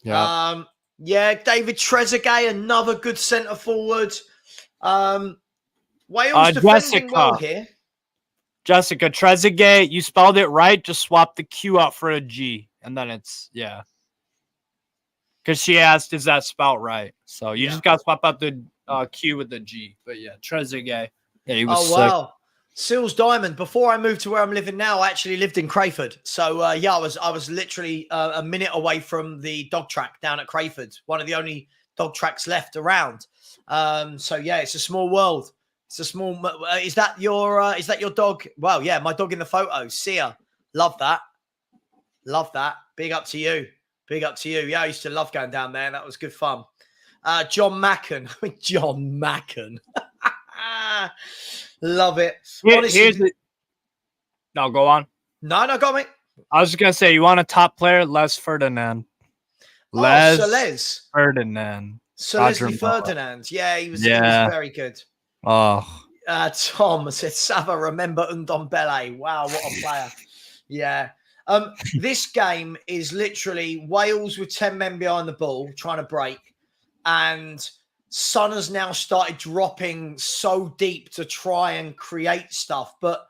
Yeah. David Trezeguet, another good centre forward. Wales defending well here. Jessica Trezeguet, you spelled it right. Just swap the Q out for a G, and then it's Because she asked, "Is that spelled right?" So you just got to swap out the Q with the G. But yeah, Trezeguet. Yeah, he was sick. Wow. Seals Diamond. Before I moved to where I'm living now, I actually lived in Crayford. So I was literally a minute away from the dog track down at Crayford, one of the only dog tracks left around. So yeah, it's a small world. It's a small. Is that your dog? Well, yeah, my dog in the photo. Sia, love that. Big up to you. Yeah, I used to love going down there. That was good fun. John Macken. John Macken. Love it. No, go on. No, go on, mate. I was just gonna say, you want a top player? Les Ferdinand. Les Ferdinand. Leslie Ferdinand. Yeah, he was very good. Oh. Tom said, Savva, remember Ndombele. Wow, what a player. Yeah. This game is literally Wales with 10 men behind the ball trying to break. And Son has now started dropping so deep to try and create stuff. But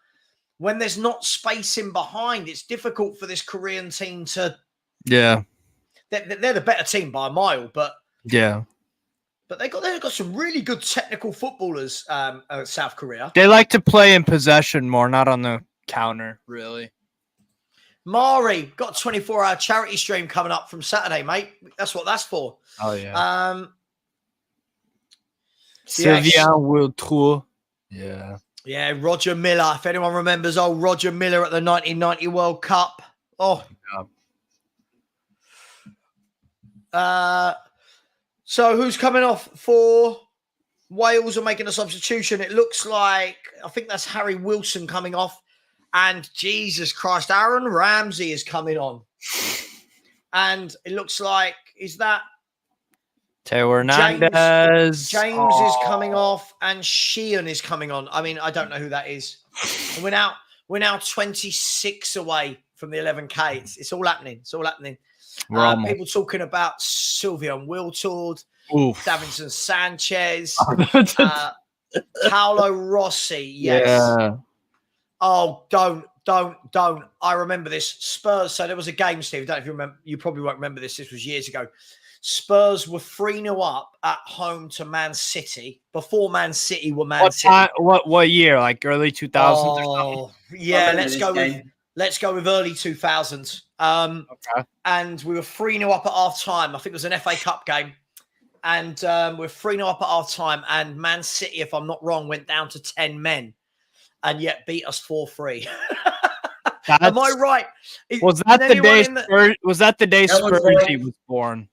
when there's not space in behind, it's difficult for this Korean team to... Yeah. They're the better team by a mile, but... Yeah. But they've got some really good technical footballers, South Korea. They like to play in possession more, not on the counter, really. Mari, got a 24-hour charity stream coming up from Saturday, mate. That's what that's for. Oh, yeah. Sylvain Wiltrou. Yeah. Yeah, Roger Miller. If anyone remembers old Roger Miller at the 1990 World Cup. Oh. Yeah. So who's coming off for Wales are making a substitution? It looks like, I think that's Harry Wilson coming off. And Jesus Christ, Aaron Ramsey is coming on. And it looks like, is that Teo Hernandez? James is coming off and Sheehan is coming on. I mean, I don't know who that is. And we're now 26 away from the 11K. It's all happening. People talking about Sylvain Wiltord, Davinson Sanchez, Paolo Rossi, yes. Yeah. Oh, don't. I remember this. Spurs. So there was a game, Steve. I don't know if you remember. You probably won't remember this. This was years ago. Spurs were 3-0 up at home to Man City before Man City were Man City. What year? Like early 2000s or something? Oh, yeah. Let's go with early 2000s. Okay. And we were 3-0 up at half time. I think it was an FA Cup game. And we're 3-0 up at half time. And Man City, if I'm not wrong, went down to 10 men and yet beat us 4-3. Am I right? Was that the day Spursy was born?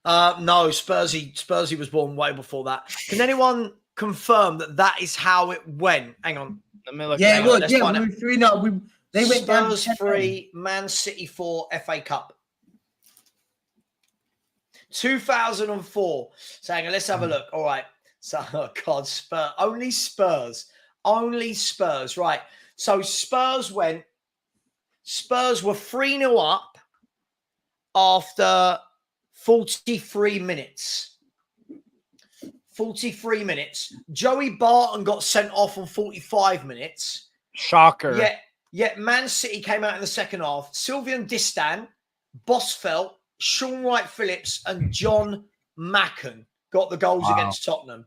No, Spursy was born way before that. Can anyone confirm that is how it went? Hang on. Let me look. Yeah, well, yeah, we were 3-0. They went down to Spurs 3, Man City 4, FA Cup. 2004. So hang on, let's have a look. All right. So, oh God, Spurs. Only Spurs. Right. So Spurs were 3-0 up after 43 minutes. 43 minutes. Joey Barton got sent off on 45 minutes. Shocker. Yet Man City came out in the second half. Sylvian Distan, Bosfeld, Sean Wright-Phillips, and John Macken got the goals against Tottenham.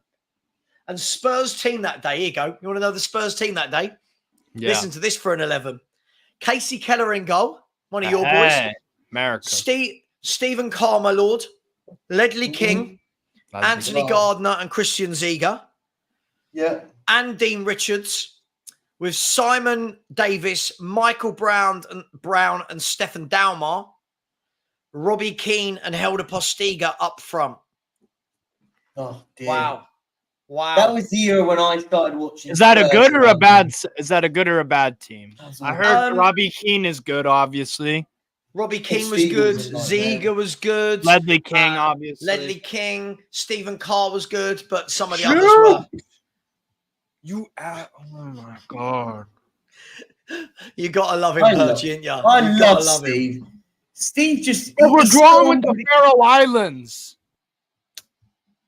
And Spurs team that day, here you go. You want to know the Spurs team that day? Yeah. Listen to this for an 11. Casey Keller in goal, one of your boys. America. Stephen Carr, my lord. Ledley King, Anthony Gardner, and Christian Ziege. Yeah. And Dean Richards, with Simon Davis, Michael Brown, and Stefan Dalmar. Robbie Keane and Helder Postiga up front. Oh, dear. Wow. That was the year when I started watching. Is that a good or a bad team? I heard Robbie Keane is good, obviously. Robbie Keane was good. Ziege was good. Ledley King, obviously. Ledley King. Stephen Carr was good, but some of the others were. Oh my God. You gotta love him, Perchy, ain't you? I love Steve. Him. Steve just. We're drawing with the Faroe Islands.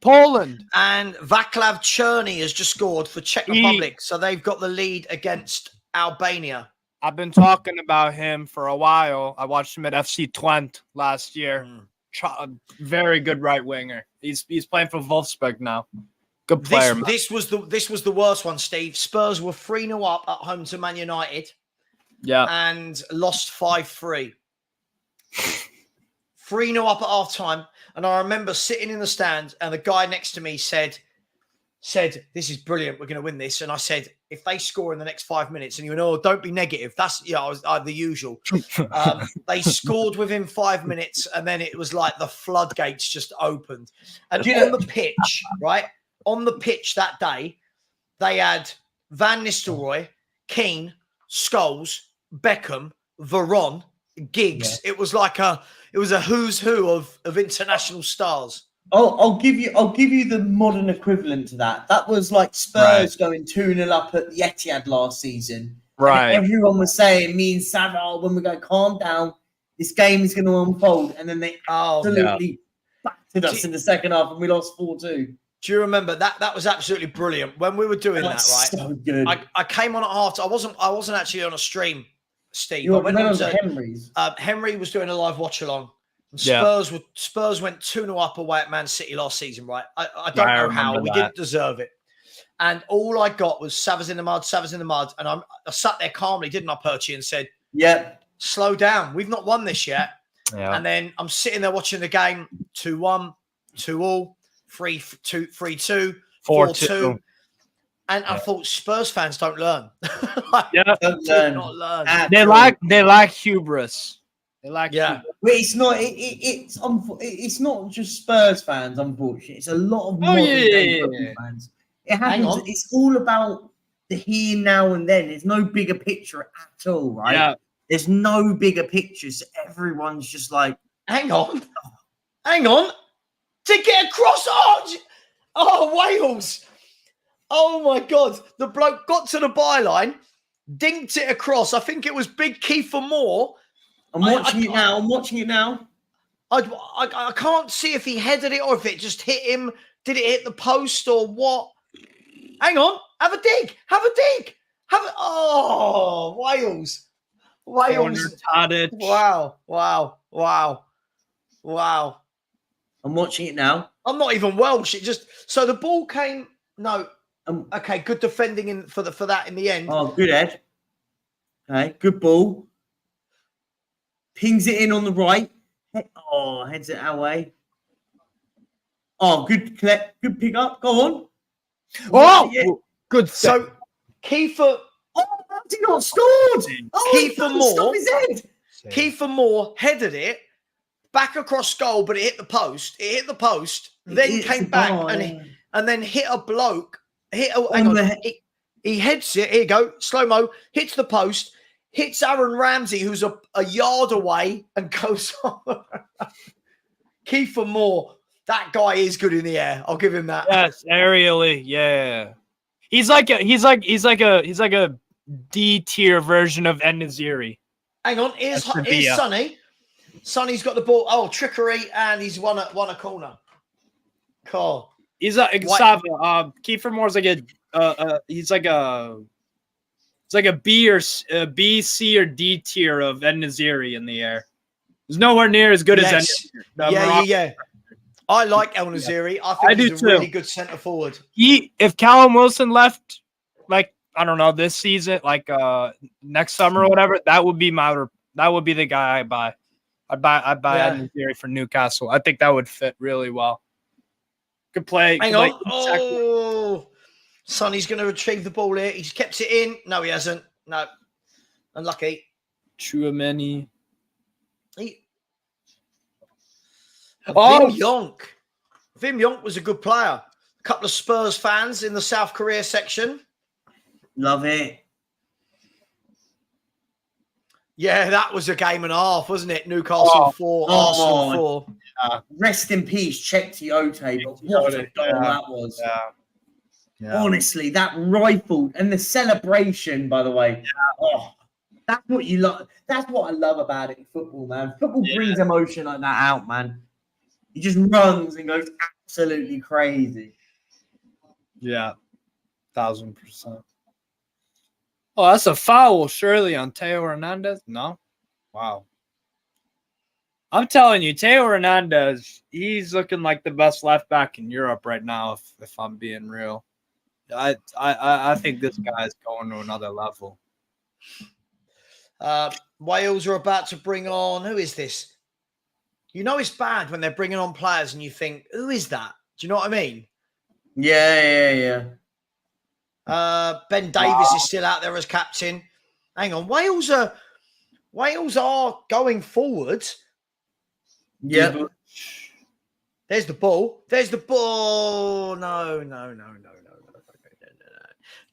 Poland. And Vaclav Cherny has just scored for Czech Republic. So they've got the lead against Albania. I've been talking about him for a while. I watched him at FC Twente last year. Very good right winger. He's playing for Wolfsburg now. Good player. This was the worst one, Steve. Spurs were 3-0 up at home to Man United. Yeah. And lost 5-3. 3-0 up at half time. And I remember sitting in the stand and the guy next to me said, this is brilliant. We're going to win this. And I said, if they score in the next 5 minutes, and you know, don't be negative. That's, I was the usual. They scored within 5 minutes. And then it was like the floodgates just opened. And on the pitch, right? On the pitch that day, they had Van Nistelrooy, Keane, Scholes, Beckham, Veron, Giggs. Yeah. It was a who's who of international stars. I'll give you the modern equivalent to that. That was like Spurs going 2-0 up at the Etihad last season. Right. And everyone was saying, me and Savva, when we go, calm down, this game is going to unfold. And then they absolutely battered us in the second half and we lost 4-2. Do you remember that? That was absolutely brilliant when we were doing that, right? So good. I came on at half. I wasn't actually on a stream, Steve. You went on to Henry's. Henry was doing a live watch along. Spurs went 2-0 up away at Man City last season, right? I don't know how. We didn't deserve it. And all I got was Savva's in the mud. And I sat there calmly, didn't I, Perchy, and said, slow down. We've not won this yet. Yeah. And then I'm sitting there watching the game, 2-1, 2-2. 3-2, 4-2. And I thought Spurs fans don't learn. Not learn. They lack hubris. They lack hubris. But it's not just Spurs fans, unfortunately. It's a lot of modern day fans. It happens. It's all about the here, now, and then. There's no bigger picture at all, right? Yeah. There's no bigger pictures. Everyone's just like, hang on. To get across, Wales. Oh, my God. The bloke got to the byline, dinked it across. I think it was Big Kiefer Moore. I'm watching it now. I can't see if he headed it or if it just hit him. Did it hit the post or what? Hang on. Have a dig. Oh, Wales. Tadic. Wow. I'm watching it now. I'm not even Welsh. It just so the ball came. No. Okay, good defending for that in the end. Oh, good head. Okay, good ball. Pings it in on the right. Heads it our way. Oh, good pick up. Go on. Good. So Kiefer. He not scored. Kiefer Moore. Stop his head. Kiefer Moore headed it back across goal, but it hit the post. Then came back and then hit a bloke. He heads it. Here you go. Slow mo. Hits the post. Hits Aaron Ramsey, who's a yard away, and goes on. Kiefer Moore. That guy is good in the air. I'll give him that. Yes, aerially. Yeah. He's like a D tier version of En-Nesyri. Hang on. Here's Sonny. Sonny's got the ball. Oh, trickery, and he's won a corner. Cool. He's Savva. Kiefer Moore's like a B, C, or D tier of En-Nesyri in the air. He's nowhere near as good as En-Nesyri. Yeah. I like En-Nesyri. I think he's a really good centre forward. If Callum Wilson left, like I don't know, this season, like next summer or whatever, that would be the guy I buy. I'd buy En-Nesyri for Newcastle. I think that would fit really well. Could play. Hang on. Oh, Sonny's going to retrieve the ball here. He's kept it in. No, he hasn't. No, unlucky. Chouameni. Wim Jonk was a good player. A couple of Spurs fans in the South Korea section. Love it. Yeah, that was a game and a half, wasn't it? Newcastle 4, Arsenal 4. Yeah. Rest in peace, Czech Tiote. But what a goal that was. Yeah. Honestly, that rifle and the celebration, by the way. Yeah. That's what you love. That's what I love about it in football, man. Football brings emotion like that out, man. He just runs and goes absolutely crazy. Yeah, 1000%. Oh, that's a foul, surely, on Teo Hernandez? No? Wow. I'm telling you, Teo Hernandez, he's looking like the best left back in Europe right now, if I'm being real. I think this guy's going to another level. Wales are about to bring on, who is this? You know it's bad when they're bringing on players and you think, who is that? Do you know what I mean? Yeah. Ben Davies is still out there as captain. Hang on, Wales are going forward. Yeah. There's the ball. No.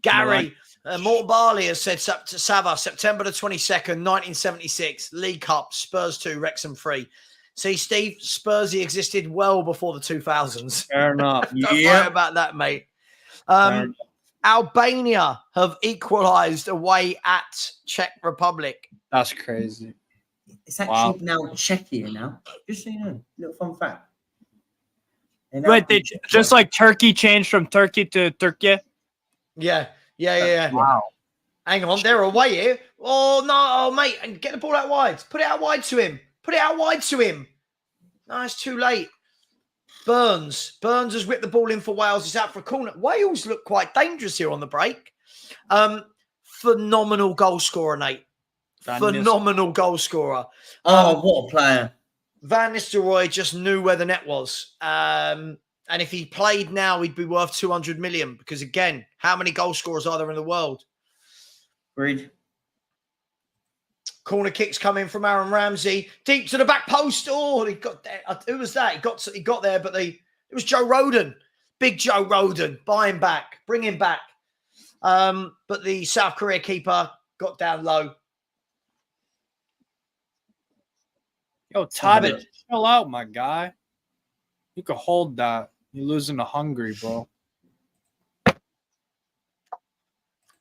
Gary, Morton Barley has said to Savva, September the 22nd, 1976, League Cup, Spurs 2, Wrexham 3. See, Steve, Spursy existed well before the 2000s. Fair enough. Don't worry about that, mate. Albania have equalised away at Czech Republic. That's crazy. It's actually now Czechia now. Just so you know, little fun fact. Wait, just like Turkey changed from Turkey to Turkey? Yeah. Wow. Hang on, they're away here. Oh, no, mate. And get the ball out wide. Put it out wide to him. No, it's too late. Burns has whipped the ball in for Wales. It's out for a corner. Wales look quite dangerous here on the break. Phenomenal goal scorer, Nate. Phenomenal goal scorer. What a player. Van Nistelrooy just knew where the net was. And if he played now, he'd be worth 200 million. Because again, how many goal scorers are there in the world? Agreed. Corner kicks coming from Aaron Ramsey. Deep to the back post. Oh, he got there. Who was that? He got there, but it was Joe Rodon. Big Joe Rodon. Buy him back. Bring him back. But the South Korea keeper got down low. Yo, Tadic, chill out, my guy. You can hold that. You're losing to Hungary, bro.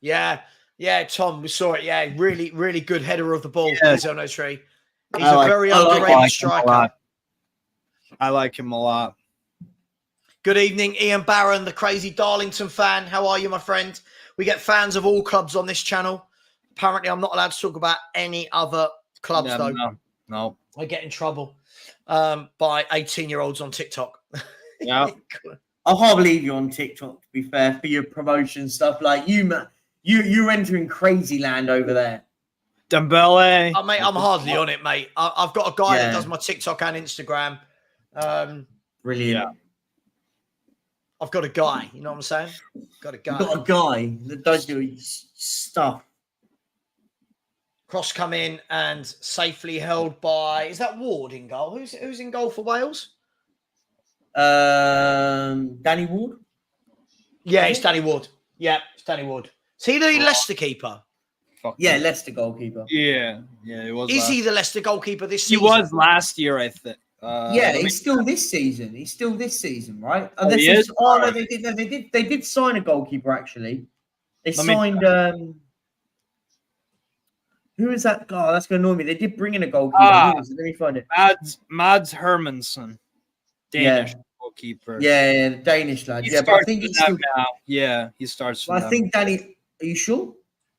Yeah, Tom, we saw it. Yeah, really, really good header of the ball. Yeah. He's a very underrated striker. I like him a lot. Good evening, Ian Barron, the crazy Darlington fan. How are you, my friend? We get fans of all clubs on this channel. Apparently, I'm not allowed to talk about any other clubs, though. No. I get in trouble by 18-year-olds on TikTok. Yeah. I can't believe you're on TikTok, to be fair, for your promotion stuff. Like, you're entering crazy land over there. Dembele. Mate, I'm hardly on it, mate. I've got a guy that does my TikTok and Instagram. Brilliant. Yeah. I've got a guy. You know what I'm saying? Got a guy. You've got a guy that does your stuff. Cross come in and safely held by... Is that Ward in goal? Who's in goal for Wales? Danny Ward? Yeah, it's Danny Ward. Yeah, it's Danny Ward. Is he the Leicester keeper? Yeah, Leicester goalkeeper. Yeah, it was. Is he the Leicester goalkeeper this He season? was last year, I think. He's still this season. He's still this season, right? Oh, he is? No, they did sign a goalkeeper actually. They signed who is that? God, that's gonna annoy me. They did bring in a goalkeeper. Let me find it. Mads Hermansson, Danish goalkeeper. Yeah, the Danish lad. He But I think he's still... now. Yeah, he starts. I think Danny. Are you sure?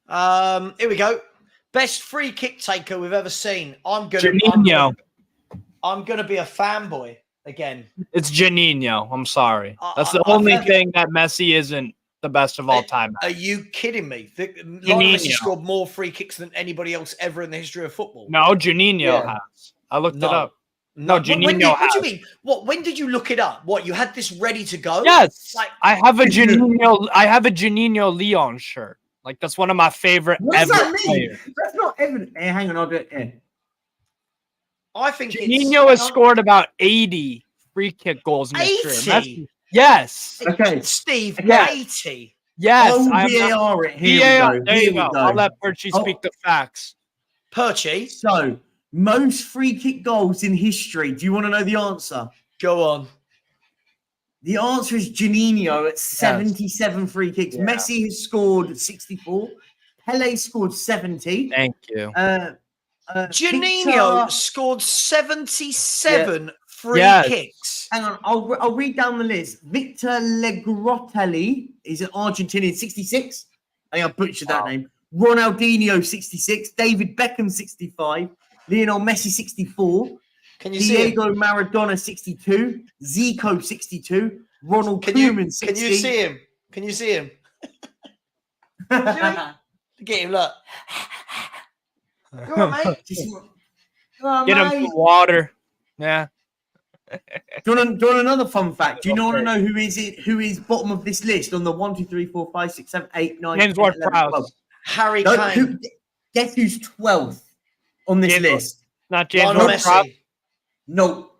Here we go. Best free kick taker we've ever seen. I'm gonna be a fanboy again. It's Janino. I'm sorry. That's the only thing that Messi isn't the best of all time. Are you kidding me? Lionel Messi scored more free kicks than anybody else ever in the history of football. No, Janino has. I looked it up. No, Janino has. What do you mean? What? When did you look it up? What? You had this ready to go? Yes. I have a Janino. I have a Janino Leon shirt. Like, that's one of my favorite What does ever that mean? players. That's not evident. Hey, hang on, I'll do it. Yeah. I think Janino has scored about 80 free kick goals in his career. 80? Yes. Okay. Steve, Yeah. 80. Yes. VAR it. Here we go. There you go. I'll let Perchi speak the facts. Perchi? So, most free kick goals in history. Do you want to know the answer? Go on. The answer is Janino at 77 free kicks. Yeah. Messi has scored 64. Pele scored 70. Thank you. Janino scored 77 free kicks. Hang on, I'll read down the list. Victor Legrotelli is an Argentinian, 66. I think I butchered that name. Ronaldinho, 66. David Beckham, 65. Lionel Messi, 64. Can you see him? Diego Maradona, 62. Zico, 62. Ronald Koeman, 60. Can you see him? Can you see him? Get him, look. Go on, mate. Get him some water. Yeah. Do you want another fun fact? Do you want to know who is bottom of this list on the 1, 2, 3, 4, 5, 6, 7, 8, 9, James 10, 11, 12? Ward-Prowse. Harry Kane. Guess who's 12th on this list? Not James Lionel Ward-Prowse. Messi. No.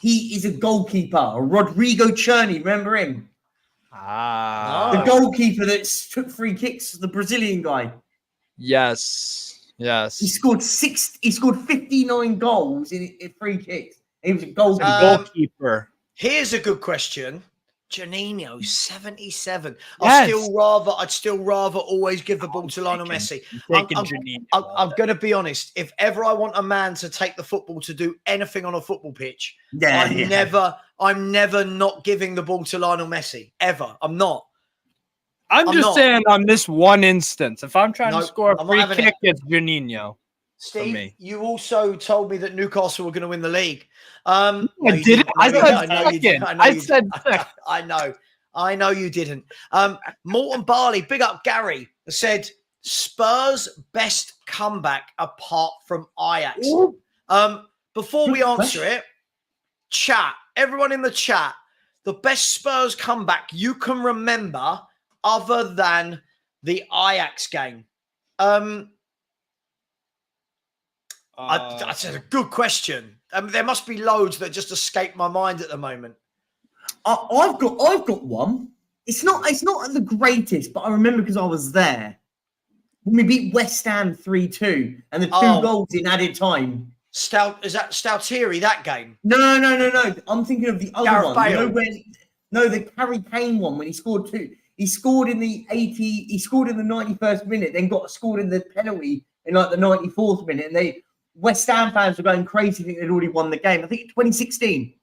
He is a goalkeeper. Rodrigo Cherny. Remember him? The goalkeeper that took free kicks, the Brazilian guy. Yes. He scored 59 goals in free kicks. He was a goalkeeper. Here's a good question. Janino, 77. Yes. I'd still rather always give the ball to Lionel Messi. I'm going to be honest. If ever I want a man to take the football to do anything on a football pitch, I'm never not giving the ball to Lionel Messi. Ever. I'm not. I'm just saying on this one instance, if I'm trying to score a free kick, it's Janino. Steve, you also told me that Newcastle were going to win the league. I didn't. I said second. I know you didn't. Morton Barley, big up Gary, said Spurs' best comeback apart from Ajax. Before we answer it, chat, everyone in the chat, the best Spurs comeback you can remember other than the Ajax game. That's a good question. There must be loads that just escape my mind at the moment. I've got one. It's not the greatest, but I remember because I was there when we beat West Ham 3-2 and the two goals in added time. Is that Stoutieri, that game? No. I'm thinking of the other Gareth one. Bale. The Harry Kane one when he scored 2. He scored in the 91st minute, then scored in the penalty in like the 94th minute, and West Ham fans were going crazy, thinking they'd already won the game. I think 2016.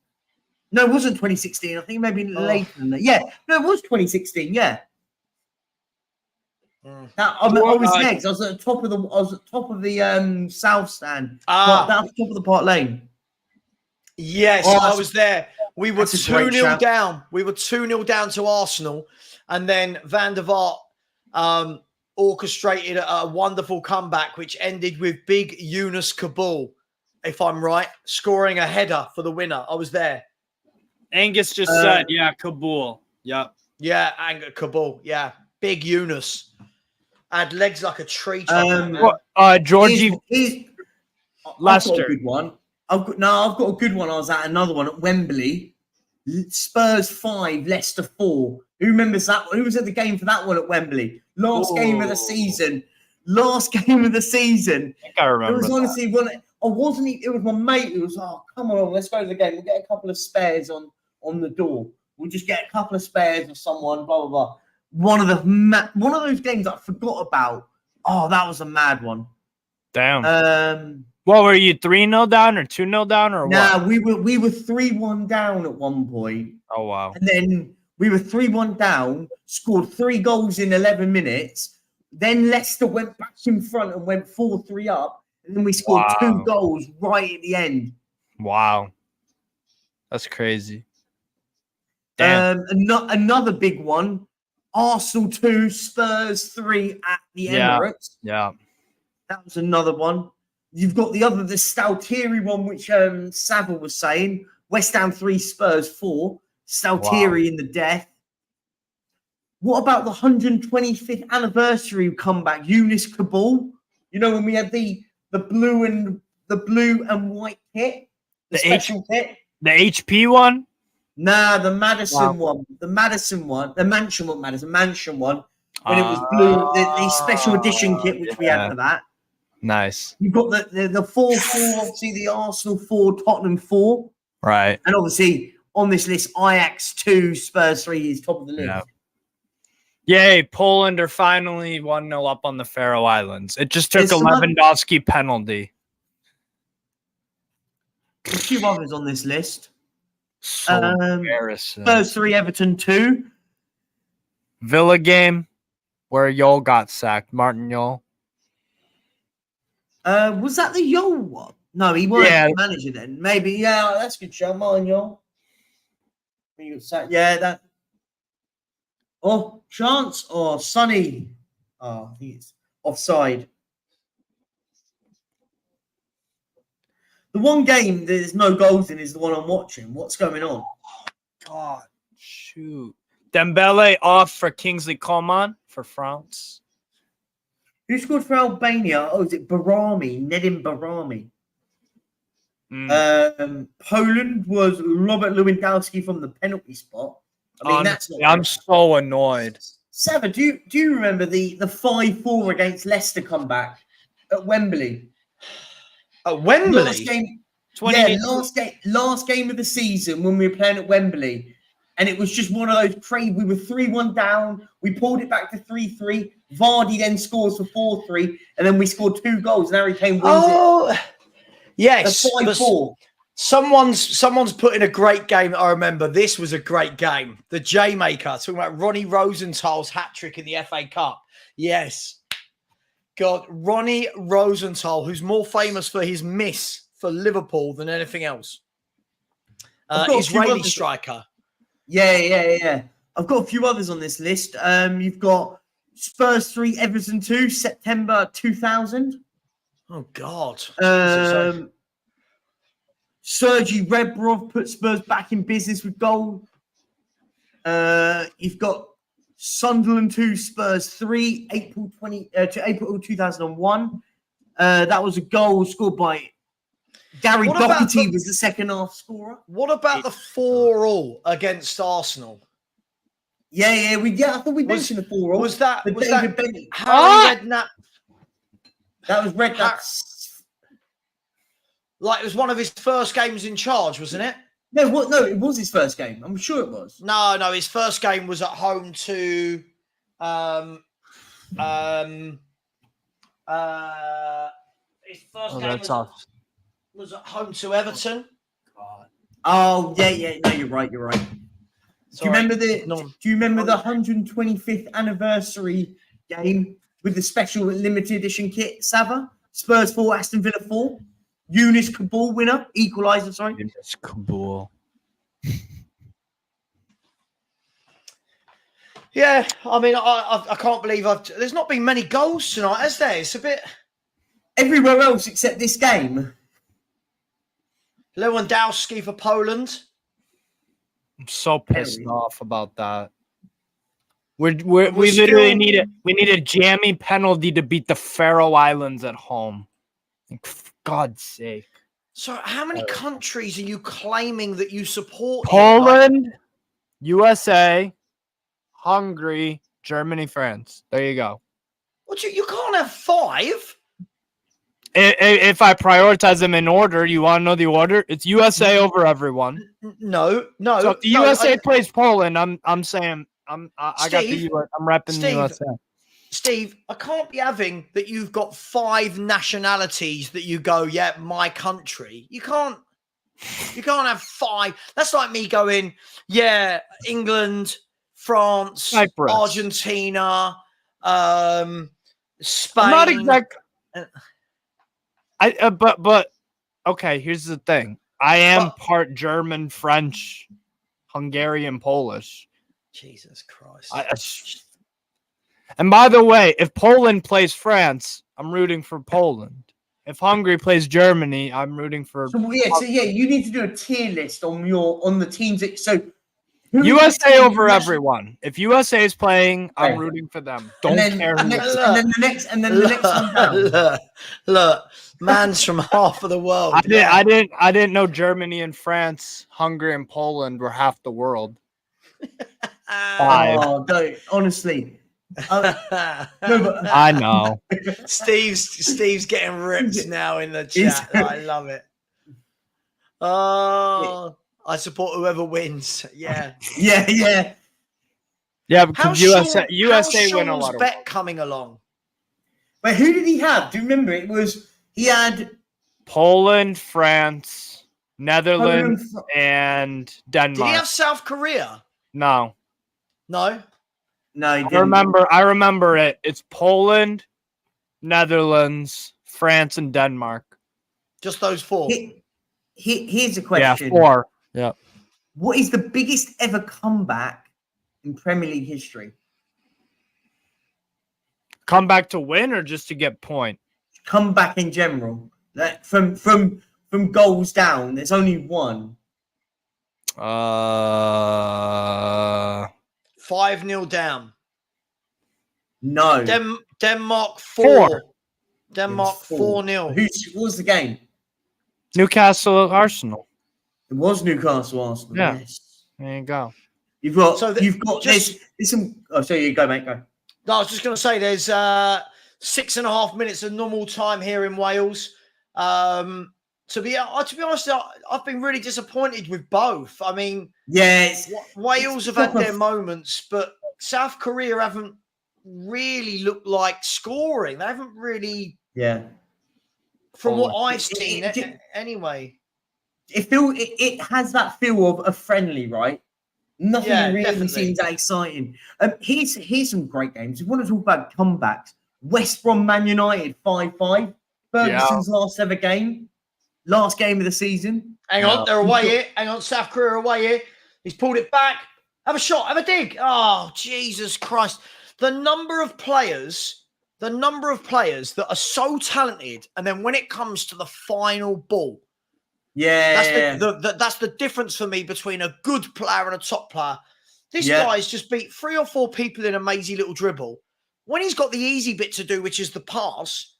No, it wasn't 2016. I think maybe later than that. Yeah, no, it was 2016. Yeah. That, I was next. I was at the top of the south stand. That was top of the Park Lane. Yes, I was there. We were 2-0 down. down. We were 2-0 down to Arsenal, and then Van der Vaart orchestrated a wonderful comeback, which ended with big Yunus Kabul, if I'm right, scoring a header for the winner. I was there. Angus just said, yeah, Kabul. Yep. Yeah, Kabul. Yeah, big Yunus. Had legs like a tree trunk. Georgie I've Leicester. got a good one. I've got a good one. I was at another one at Wembley. Spurs 5, Leicester 4. Who remembers that? Who was at the game for that one at Wembley? Last game of the season. Last game of the season. I think I remember. It was honestly one. I wasn't. It was my mate who was. Oh, come on, let's go to the game. We'll get a couple of spares on the door. We'll just get a couple of spares of someone. Blah blah blah. One of those games I forgot about. Oh, that was a mad one. Damn. What were you, 3-0 down or 2-0 down or what? Nah, we were 3-1 down at one point. Oh wow. And then we were 3-1 down, scored 3 goals in 11 minutes. Then Leicester went back in front and went 4-3 up. And then we scored 2 goals right at the end. Wow. That's crazy. Damn. Another big one. Arsenal 2, Spurs 3 at the Emirates. Yeah. That was another one. You've got the Staltieri one, which Savva was saying. West Ham 3, Spurs 4. Staltieri in the death. What about the 125th anniversary comeback? Yunus Kabul. You know when we had the blue and white kit, the special kit, the HP one. Nah, the Madison one, the Mansion one. When it was blue, the special edition kit which we had for that. Nice. You've got the 4-4, obviously the Arsenal 4, Tottenham 4. Right. And obviously on this list, Ajax 2, Spurs 3 is top of the list. Yeah. Yay, Poland are finally 1-0 up on the Faroe Islands. It just took a Lewandowski penalty. A few others on this list. So embarrassing. Spurs 3, Everton 2. Villa game where Yol got sacked. Martin Yol. Was that the Yol one? No, he wasn't manager then. Maybe, yeah, that's a good show. Martin Yol. Yeah, that. Oh, Chance or Sonny. Oh, I think it's offside. The one game there's no goals in is the one I'm watching. What's going on? God, shoot. Dembele off for Kingsley Coman for France. Who scored for Albania? Oh, is it Barami? Nedim Barami. Poland was Robert Lewandowski from the penalty spot. I mean, that's not I'm so annoyed. Savva, do you remember the 5-4 against Leicester comeback at Wembley? At Wembley? Last game of the season when we were playing at Wembley. And it was just one of those crazy. We were 3-1 down. We pulled it back to 3-3. Vardy then scores for 4-3. And then we scored 2 goals. And Harry Kane wins it. Yes. 5-4. Someone's put in a great game. I remember this was a great game. The J-Maker, talking about Ronnie Rosenthal's hat-trick in the FA Cup. Yes. God, Ronnie Rosenthal, who's more famous for his miss for Liverpool than anything else. Israeli striker. Yeah. I've got a few others on this list. You've got Spurs 3, Everton 2, September 2000. Oh, God. Sergei Rebrov put Spurs back in business with goal. You've got Sunderland 2, Spurs 3, April 2001. That was a goal scored by Gary Doherty was the second half scorer. What about the 4-4 against Arsenal? Yeah. I thought we mentioned the 4-4. Was that Harry Redknapp? That was Redknapp. Like it was one of his first games in charge, wasn't it? No, it was his first game. I'm sure it was. No, his first game was at home to his first game was at home to Everton. God. Oh yeah. No, you're right. You're right. Do you remember the 125th anniversary game with the special limited edition kit? Savva, Spurs 4, Aston Villa 4. Yunus Kabul winner, equaliser. Sorry, Yunus Kabul. Yeah, I mean, I can't believe there's not been many goals tonight, has there? It's a bit everywhere else except this game. Lewandowski for Poland. I'm so pissed off about that. We We're literally still- need a jammy penalty to beat the Faroe Islands at home. Like, for God's sake. So, how many countries are you claiming that you support? Poland, USA, Hungary, Germany, France. There you go. What you can't have 5. If I prioritize them in order, you want to know the order? It's USA over everyone. No. So if the USA plays Poland, I'm saying I got the US. I'm repping the USA. Steve, I can't be having that you've got 5 nationalities that you go, yeah, my country. You can't have 5. That's like me going, yeah, England, France, Cyprus. Argentina, Spain. I'm not exact. But okay. Here's the thing. I am part German, French, Hungarian, Polish. Jesus Christ. And by the way, if Poland plays France, I'm rooting for Poland. If Hungary plays Germany, I'm rooting for. So you need to do a tier list on the teams. USA over everyone. If USA is playing, I'm rooting for them. Don't care. And then the next one down. Look, man's from half of the world. I didn't know Germany and France, Hungary and Poland were half the world. 5. Oh, no, honestly. I know. Steve's getting ripped now in the chat. I love it. Oh, I support whoever wins. Yeah. Yeah. Yeah, because USA win a lot. Bet coming along. But who did he have? Do you remember? He had Poland, France, Netherlands, and Denmark. Did he have South Korea? No. No, he didn't. I remember it. It's Poland, Netherlands, France, and Denmark. Just those 4. Here's a question. Yeah, 4. Yeah. What is the biggest ever comeback in Premier League history? Come back to win or just to get point? Comeback in general. Like from goals down, there's only one. 5-0 down. No. Denmark 4. 4. Denmark 4-0. What was the game? Newcastle Arsenal. It was Newcastle Arsenal. Yeah. Yes. There you go. You've got there's some. Oh, so you go, mate. Go. No, I was just going to say there's 6.5 minutes of normal time here in Wales. To be honest, I've been really disappointed with both. I mean, Wales have had their moments, but South Korea haven't really looked like scoring. They haven't really, from what I've seen, anyway. It has that feel of a friendly, right? Nothing really definitely seems that exciting. Here's some great games. If you want to talk about comebacks, West Brom Man United 5-5. Ferguson's last ever game. Last game of the season. Hang on, they're away here. Hang on, South Korea away here. He's pulled it back. Have a shot, have a dig. Oh, Jesus Christ. The number of players that are so talented, and then when it comes to the final ball, that's the difference for me between a good player and a top player. This guy's just beat 3 or 4 people in a mazy little dribble. When he's got the easy bit to do, which is the pass,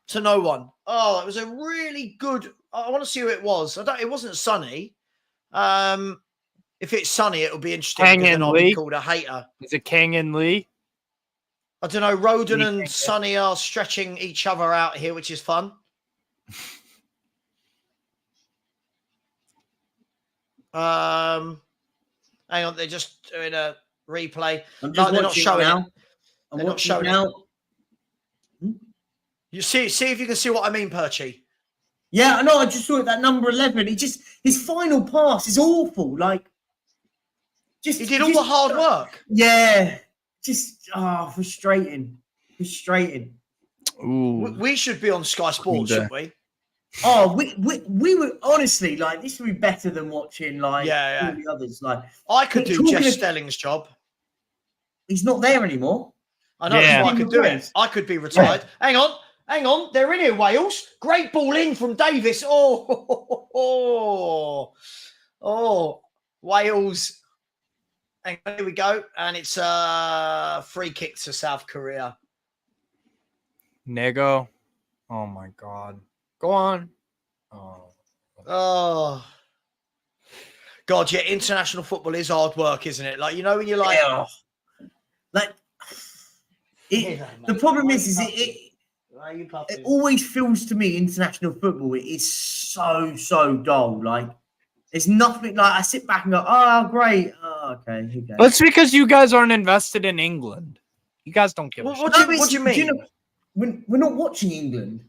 to no one. Oh, it was a really good. I want to see who it was. It wasn't Sonny. If it's Sonny, it'll be interesting. Kang and I'll Lee. be called a hater. Is it Kang and Lee? I don't know. Roden and Sonny are stretching each other out here, which is fun. Hang on, they're just doing a replay. No, they're not showing it. They're not showing it. You see if you can see what I mean, Perchy. Yeah, I know. I just saw it, that number 11. His final pass is awful. Like, he did all the hard work. Yeah, frustrating. Ooh. We should be on Sky Sports, shouldn't we? Oh, we were honestly like, this would be better than watching like all the others. Like, I could do Jeff Stelling's job. He's not there anymore. I know, Yeah. so I could do it. I could be retired. Yeah. Hang on. They're in here, Wales. Great ball in from Davis. Wales. And here we go. And it's a free kick to South Korea. Nego. Oh, my God. Go on. Oh. God, yeah, international football is hard work, isn't it? Like, you know, when you're like... Yeah. Like, the problem is it always feels to me, international football, it is so dull. Like, there's nothing, like, I sit back and go, oh, great. Oh, okay. That's because you guys aren't invested in England. You guys don't give a shit. What do you mean? We're not watching England.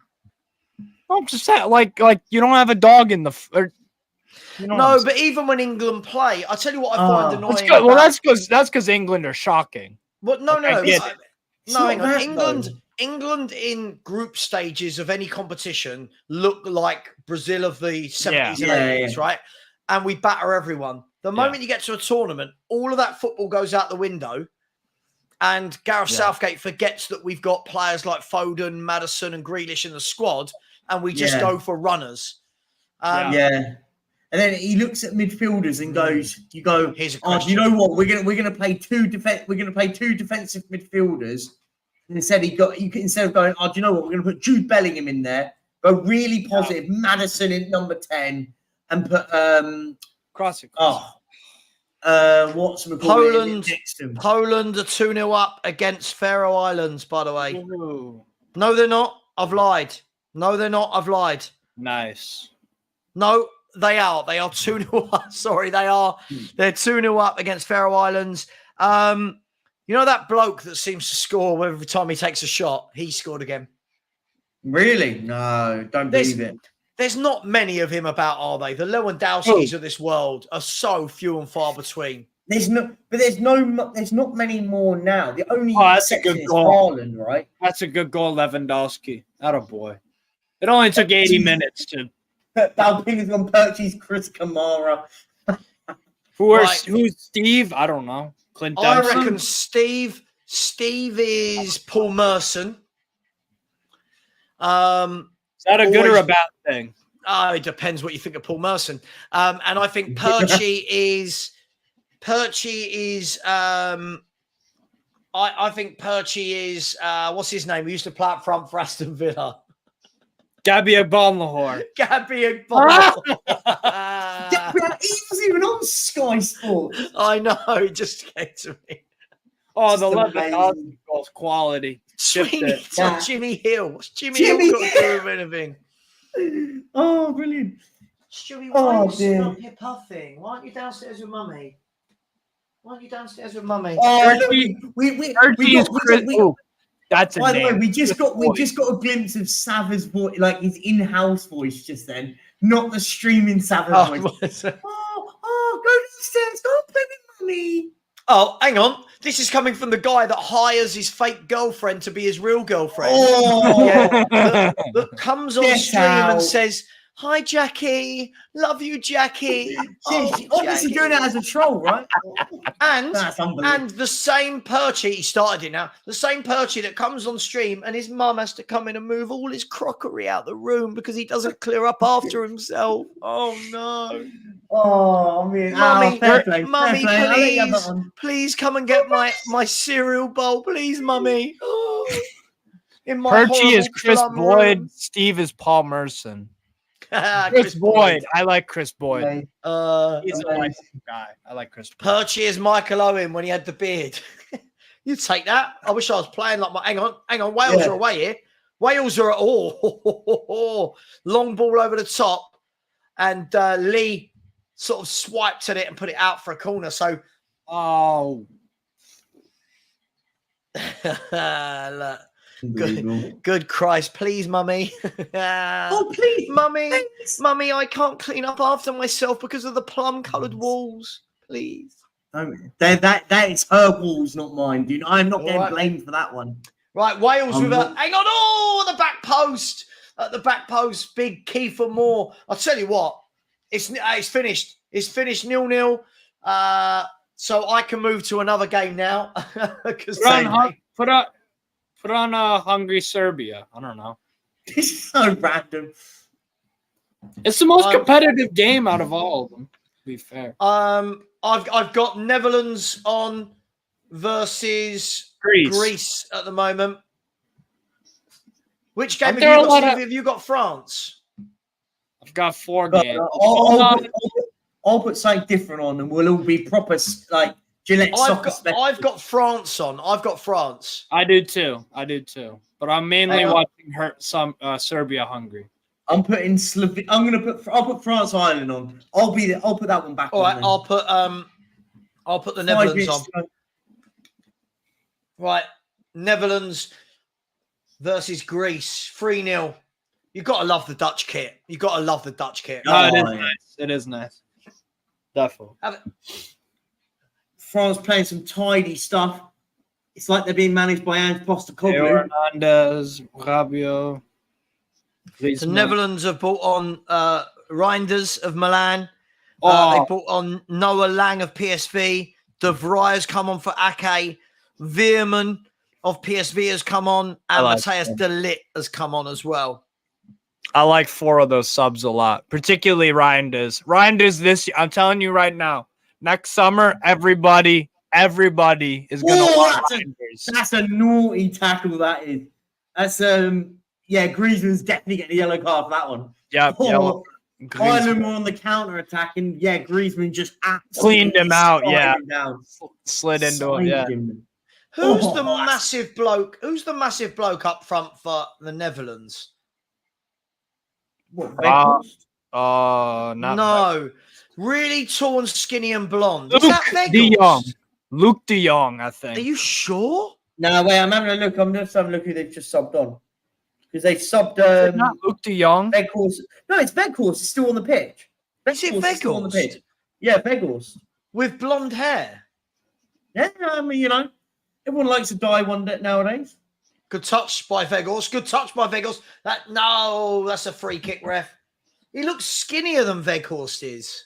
I'm just saying, like you don't have a dog in the... No, but even when England play, I tell you what I find annoying. Well, that's because England are shocking. But no. Hang on. That, England in group stages of any competition look like Brazil of the 70s and 80s, right? And we batter everyone. The moment you get to a tournament, all of that football goes out the window. And Gareth Southgate forgets that we've got players like Foden, Maddison, and Grealish in the squad, and we just go for runners. And then he looks at midfielders and goes, "You go. Here's a do you know what? We're gonna play two defensive midfielders." And instead instead of going, "Oh, do you know what? We're gonna put Jude Bellingham in there. Go really positive. Maddison in number 10, and put Cross it. what's Poland are 2-0 up against Faroe Islands, by the way. Ooh. No, they're not. I've lied. No, they're not. I've lied. Nice. No, they are. They are 2-0 up. Sorry, they are. They're 2-0 up against Faroe Islands. You know that bloke that seems to score every time he takes a shot? He scored again. Really? No, don't believe it. There's not many of him about, are they? The Lewandowskis of this world are so few and far between. There's not many more now. The only that's a good goal. Haaland, right? That's a good goal, Lewandowski. Attaboy. It only took 80 minutes to... Balping's on Perchie's Chris Kamara. Who's Steve? I don't know. Clint Dempsey? I reckon Steve is Paul Merson. Is that a good or a bad thing? It depends what you think of Paul Merson. And I think Perchie is. I think Perchie is. What's his name? He used to play up front for Aston Villa. Gabby Agbonlahor. Gabby Agbonlahor. He wasn't even on Sky Sports. I know. It just came to me. Oh, the Lewandowski goal's quality. Jimmy Hill. What's Jimmy Hill got to do with anything? Oh, brilliant. Stewie, why are you up here puffing? Why aren't you downstairs with Mummy? That's a By the way, name. we just got a glimpse of Savva's voice, like his in-house voice just then, not the streaming Savva voice. Go downstairs, go play with Mummy. Oh, hang on. This is coming from the guy that hires his fake girlfriend to be his real girlfriend. That comes on stream and says, "Hi, Jackie. Love you, Jackie." Obviously doing it as a troll, right? And the same Perchie, he started it now, the same Perchie that comes on stream and his mum has to come in and move all his crockery out the room because he doesn't clear up after himself. Oh, no. Oh, I mean, Mummy, please come and get my cereal bowl, please, Mummy. Oh. Perchie is Chris Boyd. Steve is Paul Merson. Chris Boyd. I like Chris Boyd. He's a nice guy. I like Chris Boyd. Perchie is Michael Owen when he had the beard. You take that. I wish I was playing like my. Hang on. Wales are away here. Wales are long ball over the top, and Lee sort of swiped at it and put it out for a corner. So, look. Good Christ, please, mummy. Oh, please, mummy, please. mummy, I can't clean up after myself because of the plum-coloured walls. Please. That is her walls, not mine, dude. I'm not getting blamed for that one. Right, Wales with a hang on, the back post. At the back post, big Kiefer Moore. I'll tell you what, it's finished. It's finished 0-0. So I can move to another game now. Put on Hungary Serbia. I don't know. It's so random. It's the most competitive game out of all of them, to be fair. I've got Netherlands on versus Greece at the moment. Which game have you got, Stevie? Have you got France? I've got 4 games. I'll put something different on, and we'll all be proper like Gillette soccer. I've got France on. I've got France. I do too. But I'm mainly watching Serbia, Hungary. I'm putting I'll put France Ireland on. I'll put that one back. All on. Right. I'll put the Netherlands on. Right, Netherlands versus Greece, 3-0. You've got to love the Dutch kit. You've got to love the Dutch kit. No, it is nice. Definitely. France playing some tidy stuff. It's like they're being managed by Ange Postecoglou. Hernandez, Rabiot. The Netherlands have brought on Reinders of Milan. They brought on Noah Lang of PSV. De Vrij has come on for Ake. Veerman of PSV has come on. And Matthias de Ligt has come on as well. I like 4 of those subs a lot, particularly Reinders. Reinders this year, I'm telling you right now, next summer, everybody is going to watch Reinders. That's a naughty tackle, that is. That's, Griezmann's definitely getting a yellow card for that one. Yep. Ireland were on the counter attacking. Yeah, Griezmann just cleaned him out. Yeah, slid into him. Who's the massive bloke? Who's the massive bloke up front for the Netherlands? What? No, really tall and skinny and blonde. Luke De Jong. Luke De Jong, I think. Are you sure? No, wait. I'm having a look. I'm just having a look who they've just subbed on. Because they subbed. Not Luke De Jong. Weghorst. No, it's Weghorst. He's still on the pitch. Is it Weghorst? On the pitch. Yeah, Weghorst. With blonde hair. Yeah, I mean, everyone likes to dye one nowadays. Good touch by Weghorst. That's a free kick, ref. He looks skinnier than Weghorst is.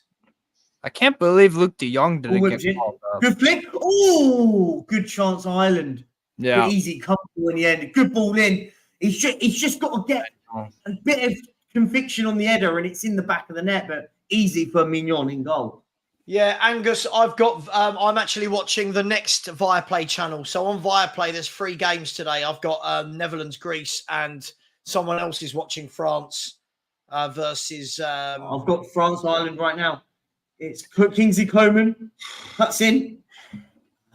I can't believe Luke De Jong didn't get called up. Good flick. Oh, good chance, Ireland. Yeah. Good, easy, comfortable in the end. Good ball in. He's just got to get a bit of conviction on the header, and it's in the back of the net, but easy for Mignon in goal. Yeah, Angus, I've got. I'm actually watching the next Viaplay channel. So on Viaplay, there's 3 games today. I've got Netherlands, Greece, and someone else is watching France versus. I've got France, Ireland right now. It's Kingsley Coman cuts in.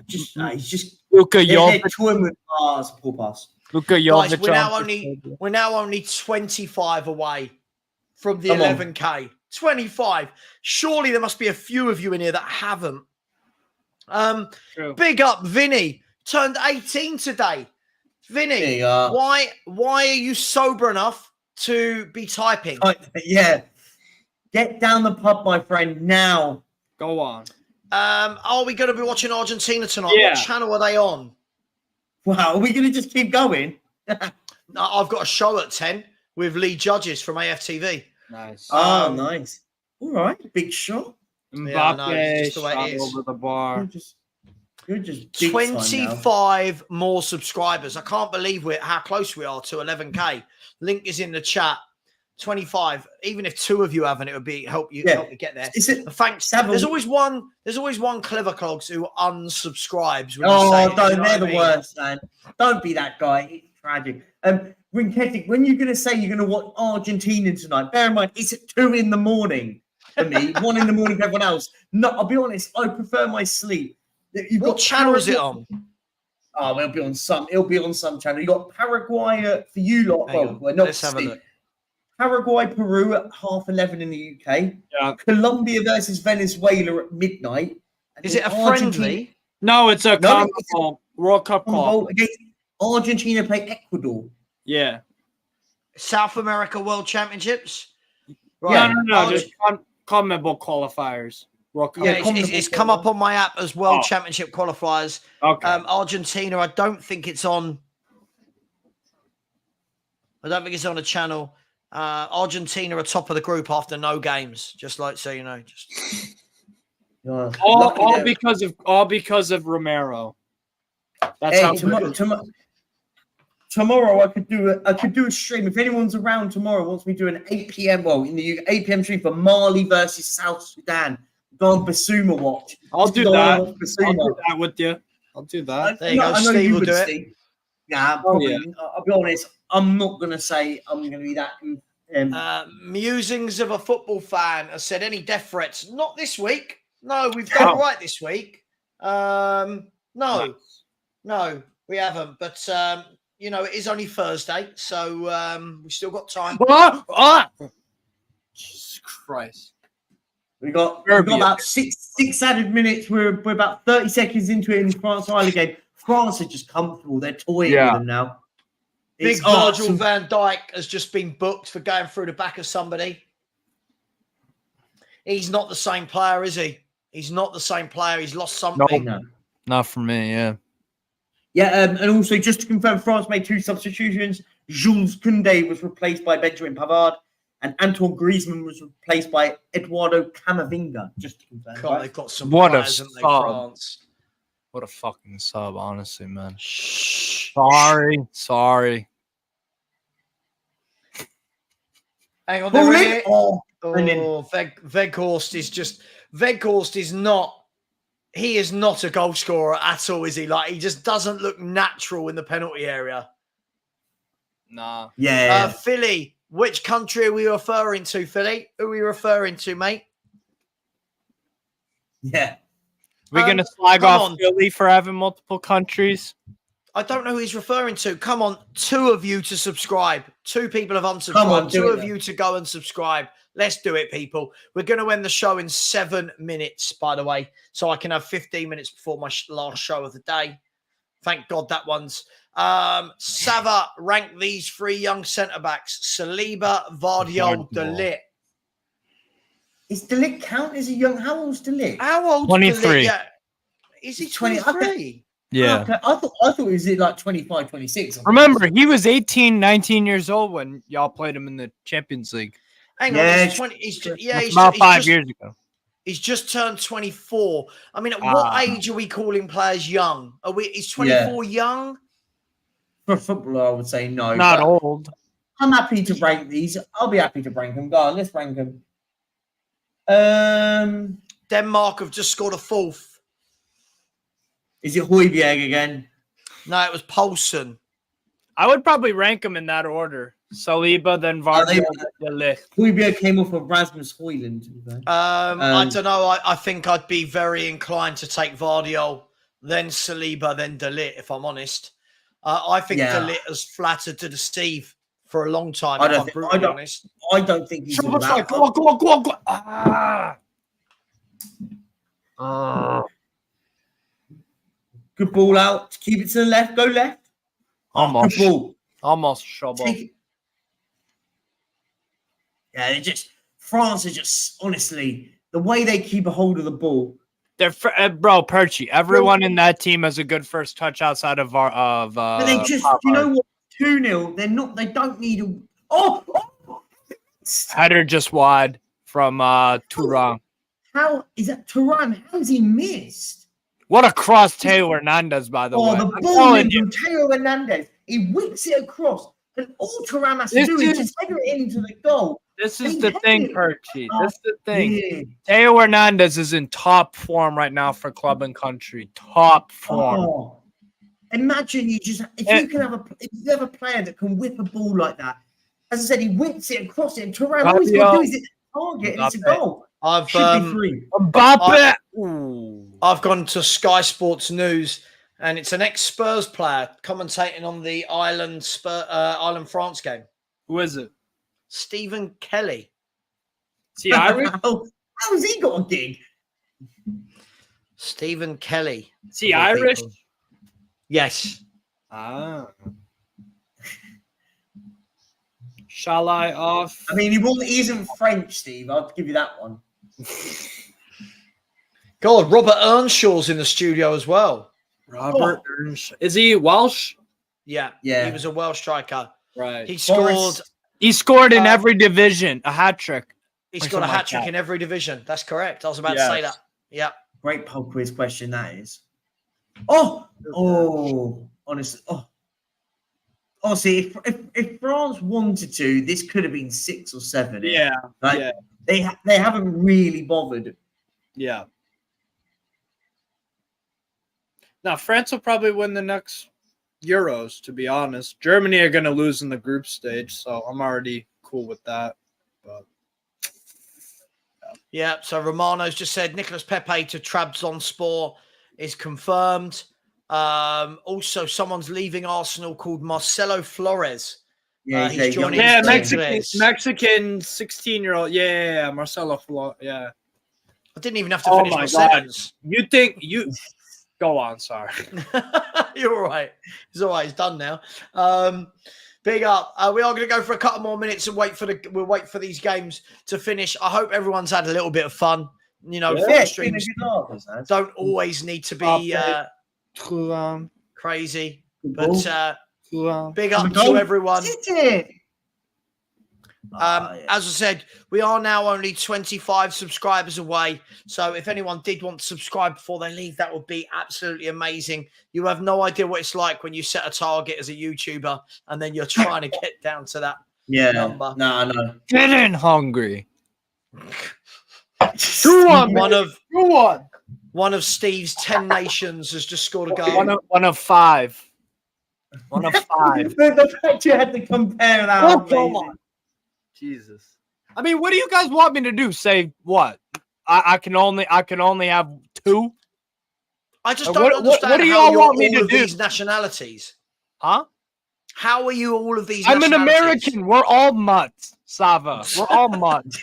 He's just Luka Jovic. Poor pass. Luka Jovic. Guys, we're now only 25 away from the 11K. 25. Surely there must be a few of you in here that haven't. Big up, Vinny. Turned 18 today. Vinny, why are you sober enough to be typing? Yeah. Get down the pub, my friend, now. Go on. Are we going to be watching Argentina tonight? Yeah. What channel are they on? Wow, are we going to just keep going? No, I've got a show at 10 with Lee Judges from AFTV. Nice. Oh, nice. All right, big shot. Mbappe shot over the bar. You're just 25 more subscribers. I can't believe how close we are to 11K. Link is in the chat. 25. Even if 2 of you haven't, it would help me get there. Thanks. There's always one clever clogs who unsubscribes. They're the worst, man. Don't be that guy. It's tragic. Rinketic, when you're going to say you're going to watch Argentina tonight, bear in mind it's at 2 in the morning for me, 1 in the morning for everyone else. No, I'll be honest, I prefer my sleep. What channel is it on? Oh, it'll be on some channel. You got Paraguay for you lot. Let's have a look. Paraguay, Peru at 11:30 in the UK. Yeah. Colombia versus Venezuela at midnight. Is it a friendly? No, it's a World Cup call. Argentina play Ecuador. Yeah. South America World Championships. Right. No. Just CONMEBOL qualifiers. Yeah, it's come up on my app as World Championship qualifiers. Okay. Argentina, I don't think it's on. I don't think it's on a channel. Argentina are top of the group after no games. Just like so, you know, just all because of Romero. That's how tomorrow I could do a stream. If anyone's around tomorrow, wants me to do an 8 p.m. in the 8 p.m. stream for Mali versus South Sudan. Go on Basuma watch. I'll do that. I'll do that with you. I'll do that. There you go. Steve will do it. Steve. Yeah, probably. I'll be honest. I'm not gonna say I'm gonna be that. Musings of a football fan has said any death threats. Not this week. No, we've done all right this week. No, we haven't. But you know, it is only Thursday, so we've still got time. Jesus Christ. We got about six added minutes. We're about 30 seconds into it in the France-Ireland game. France are just comfortable. They're toying with them now. Big Virgil van Dijk has just been booked for going through the back of somebody. He's not the same player, is he? He's not the same player. He's lost something. No. Not for me, yeah. Yeah, and also just to confirm, France made 2 substitutions. Jules Koundé was replaced by Benjamin Pavard, and Antoine Griezmann was replaced by Eduardo Camavinga. Just to confirm. God, they've got some players, haven't they, France? What a fucking sub, honestly, man. Shh. Sorry. Hang on, Weghorst is just. Weghorst is not. He is not a goal scorer at all, is he? Like, he just doesn't look natural in the penalty area. Nah. Yeah. Philly, which country are we referring to, Philly? Who are we referring to, mate? Yeah. We're going to slag off Philly for having multiple countries? I don't know who he's referring to. Come on, 2 of you to subscribe. 2 people have unsubscribed. 2 of you to go and subscribe. Let's do it, people. We're going to end the show in 7 minutes, by the way, so I can have 15 minutes before my last show of the day. Thank God that one's. Savva ranked these 3 young centre-backs. Saliba, Vardiol, De Ligt. Is De Ligt count as a young? How old's De Ligt? How old? 23. Yeah. Is he 23? Yeah. Okay. I thought it was like 25, 26. Remember, he was 18, 19 years old when y'all played him in the Champions League. Hang on, he's about 5 years ago. He's just turned 24. I mean, at what age are we calling players young? Is 24 young? For a footballer, I would say no. Not old. I'm happy to rank these. I'll be happy to rank them. Go on, let's rank them. Denmark have just scored a 4th. Is it Højbjerg again? No, it was Poulsen. I would probably rank them in that order. Saliba, then Vardiol, De Ligt. Højbjerg came off of Rasmus Højlund. I don't know. I think I'd be very inclined to take Vardiol, then Saliba, then De Ligt, if I'm honest. I think De Ligt has flattered to deceive for a long time, if I'm brutally honest. I don't think he's all that. Go on. Good ball out. Keep it to the left. Go left. Almost. Good ball. Almost shovel. Yeah, France are just, honestly, the way they keep a hold of the ball. They're bro, Perchy. Everyone in that team has a good first touch outside of but they just, you know what? 2-0. They don't need a. Header just wide from Thuram. How is that Thuram? How has he missed? What a cross, Teo Hernandez, by the way. The ball in from Teo Hernandez. He whips it across, and all Thuram has to do is just header it into the goal. This is the thing, Perchy. This is the thing. Yeah. Teo Hernandez is in top form right now for club and country. Top form. Imagine if you have a player that can whip a ball like that. As I said, he whips it across it, and Thuram all he's got to do is hit the target, and it's a goal. Should be free. I've gone to Sky Sports News, and it's an ex-Spurs player commentating on the Ireland-France game. Who is it? Stephen Kelly. Is he Irish? How has he got a gig? Stephen Kelly. Is he Irish? Yes. Ah. Shall I off? I mean, he isn't French, Steve. I'll give you that one. God, Robert Earnshaw's in the studio as well. Robert Earnshaw. Is he Welsh? Yeah. He was a Welsh striker. Right. He scored. He scored in every division, a hat trick. He's got a hat trick in every division. That's correct. I was about to say that. Yeah. Great pub quiz question that is. Honestly. Honestly, if France wanted to, this could have been 6 or 7. Yeah. Like, they haven't really bothered. Yeah. Now, France will probably win the next Euros, to be honest. Germany are going to lose in the group stage, so I'm already cool with that. But yeah, so Romano's just said Nicolas Pepe to Trabzonspor is confirmed. Also, someone's leaving Arsenal called Marcelo Flores. Yeah, he's joining. Yeah, Mexican 16-year-old. Yeah, Marcelo Flores. Yeah. I didn't even have to finish my sentence. You think you... Go on, sorry. You're all right. It's all right. It's done now. Big up. We are going to go for a couple more minutes and we'll wait for these games to finish. I hope everyone's had a little bit of fun. You know, streams don't always need to be crazy. But big up to everyone. As I said, we are now only 25 subscribers away. So if anyone did want to subscribe before they leave, that would be absolutely amazing. You have no idea what it's like when you set a target as a YouTuber and then you're trying to get down to that number. No. Getting hungry. One of Steve's 10 nations has just scored a goal. One of 5. One of 5. The fact you had to compare that. Jesus. I mean, what do you guys want me to do? Say what? I can only have 2? I just don't understand what do how y'all you're want me all to of do? these nationalities. Huh? How are you all of these I'm an nationalities? American. We're all mutts, Savva. We're all mutts.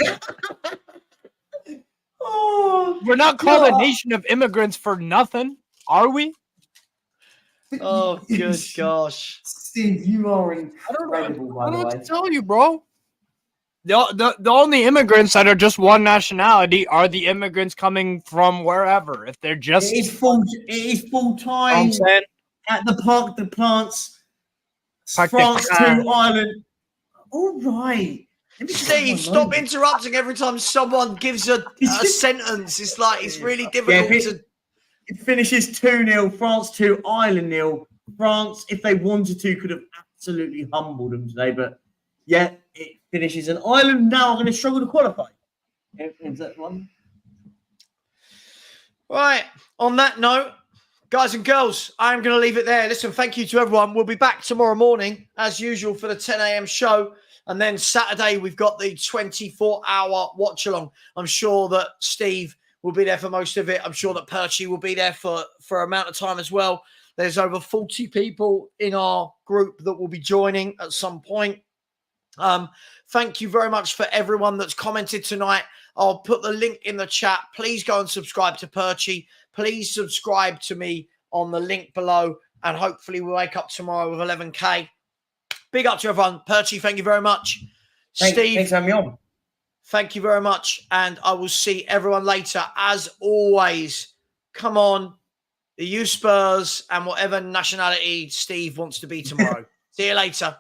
We're not called a nation of immigrants for nothing, are we? Oh, good gosh. Steve, you are incredible, I don't know what to tell you, bro. The only immigrants that are just one nationality are the immigrants coming from wherever. If they're just it is full time at the Parc des Plants, France to Ireland. All right. Steve, stop interrupting every time someone gives a sentence. It's like it's really difficult to. It finishes 2-0, France 2, Ireland 0. France, if they wanted to, could have absolutely humbled them today, but it finishes. And Ireland now are going to struggle to qualify. Is that one? Right. On that note, guys and girls, I'm going to leave it there. Listen, thank you to everyone. We'll be back tomorrow morning, as usual, for the 10 a.m. show. And then Saturday, we've got the 24-hour watch-along. I'm sure that Steve will be there for most of it. I'm sure that Perchy will be there for amount of time as well. There's over 40 people in our group that will be joining at some point. Thank you very much for everyone that's commented tonight. I'll put the link in the chat. Please go and subscribe to Perchy. Please subscribe to me on the link below. And hopefully we'll wake up tomorrow with 11K. Big up to everyone. Perchy, thank you very much. Steve. Thanks for having me on. Thank you very much. And I will see everyone later. As always, come on, the U Spurs and whatever nationality Steve wants to be tomorrow. See you later.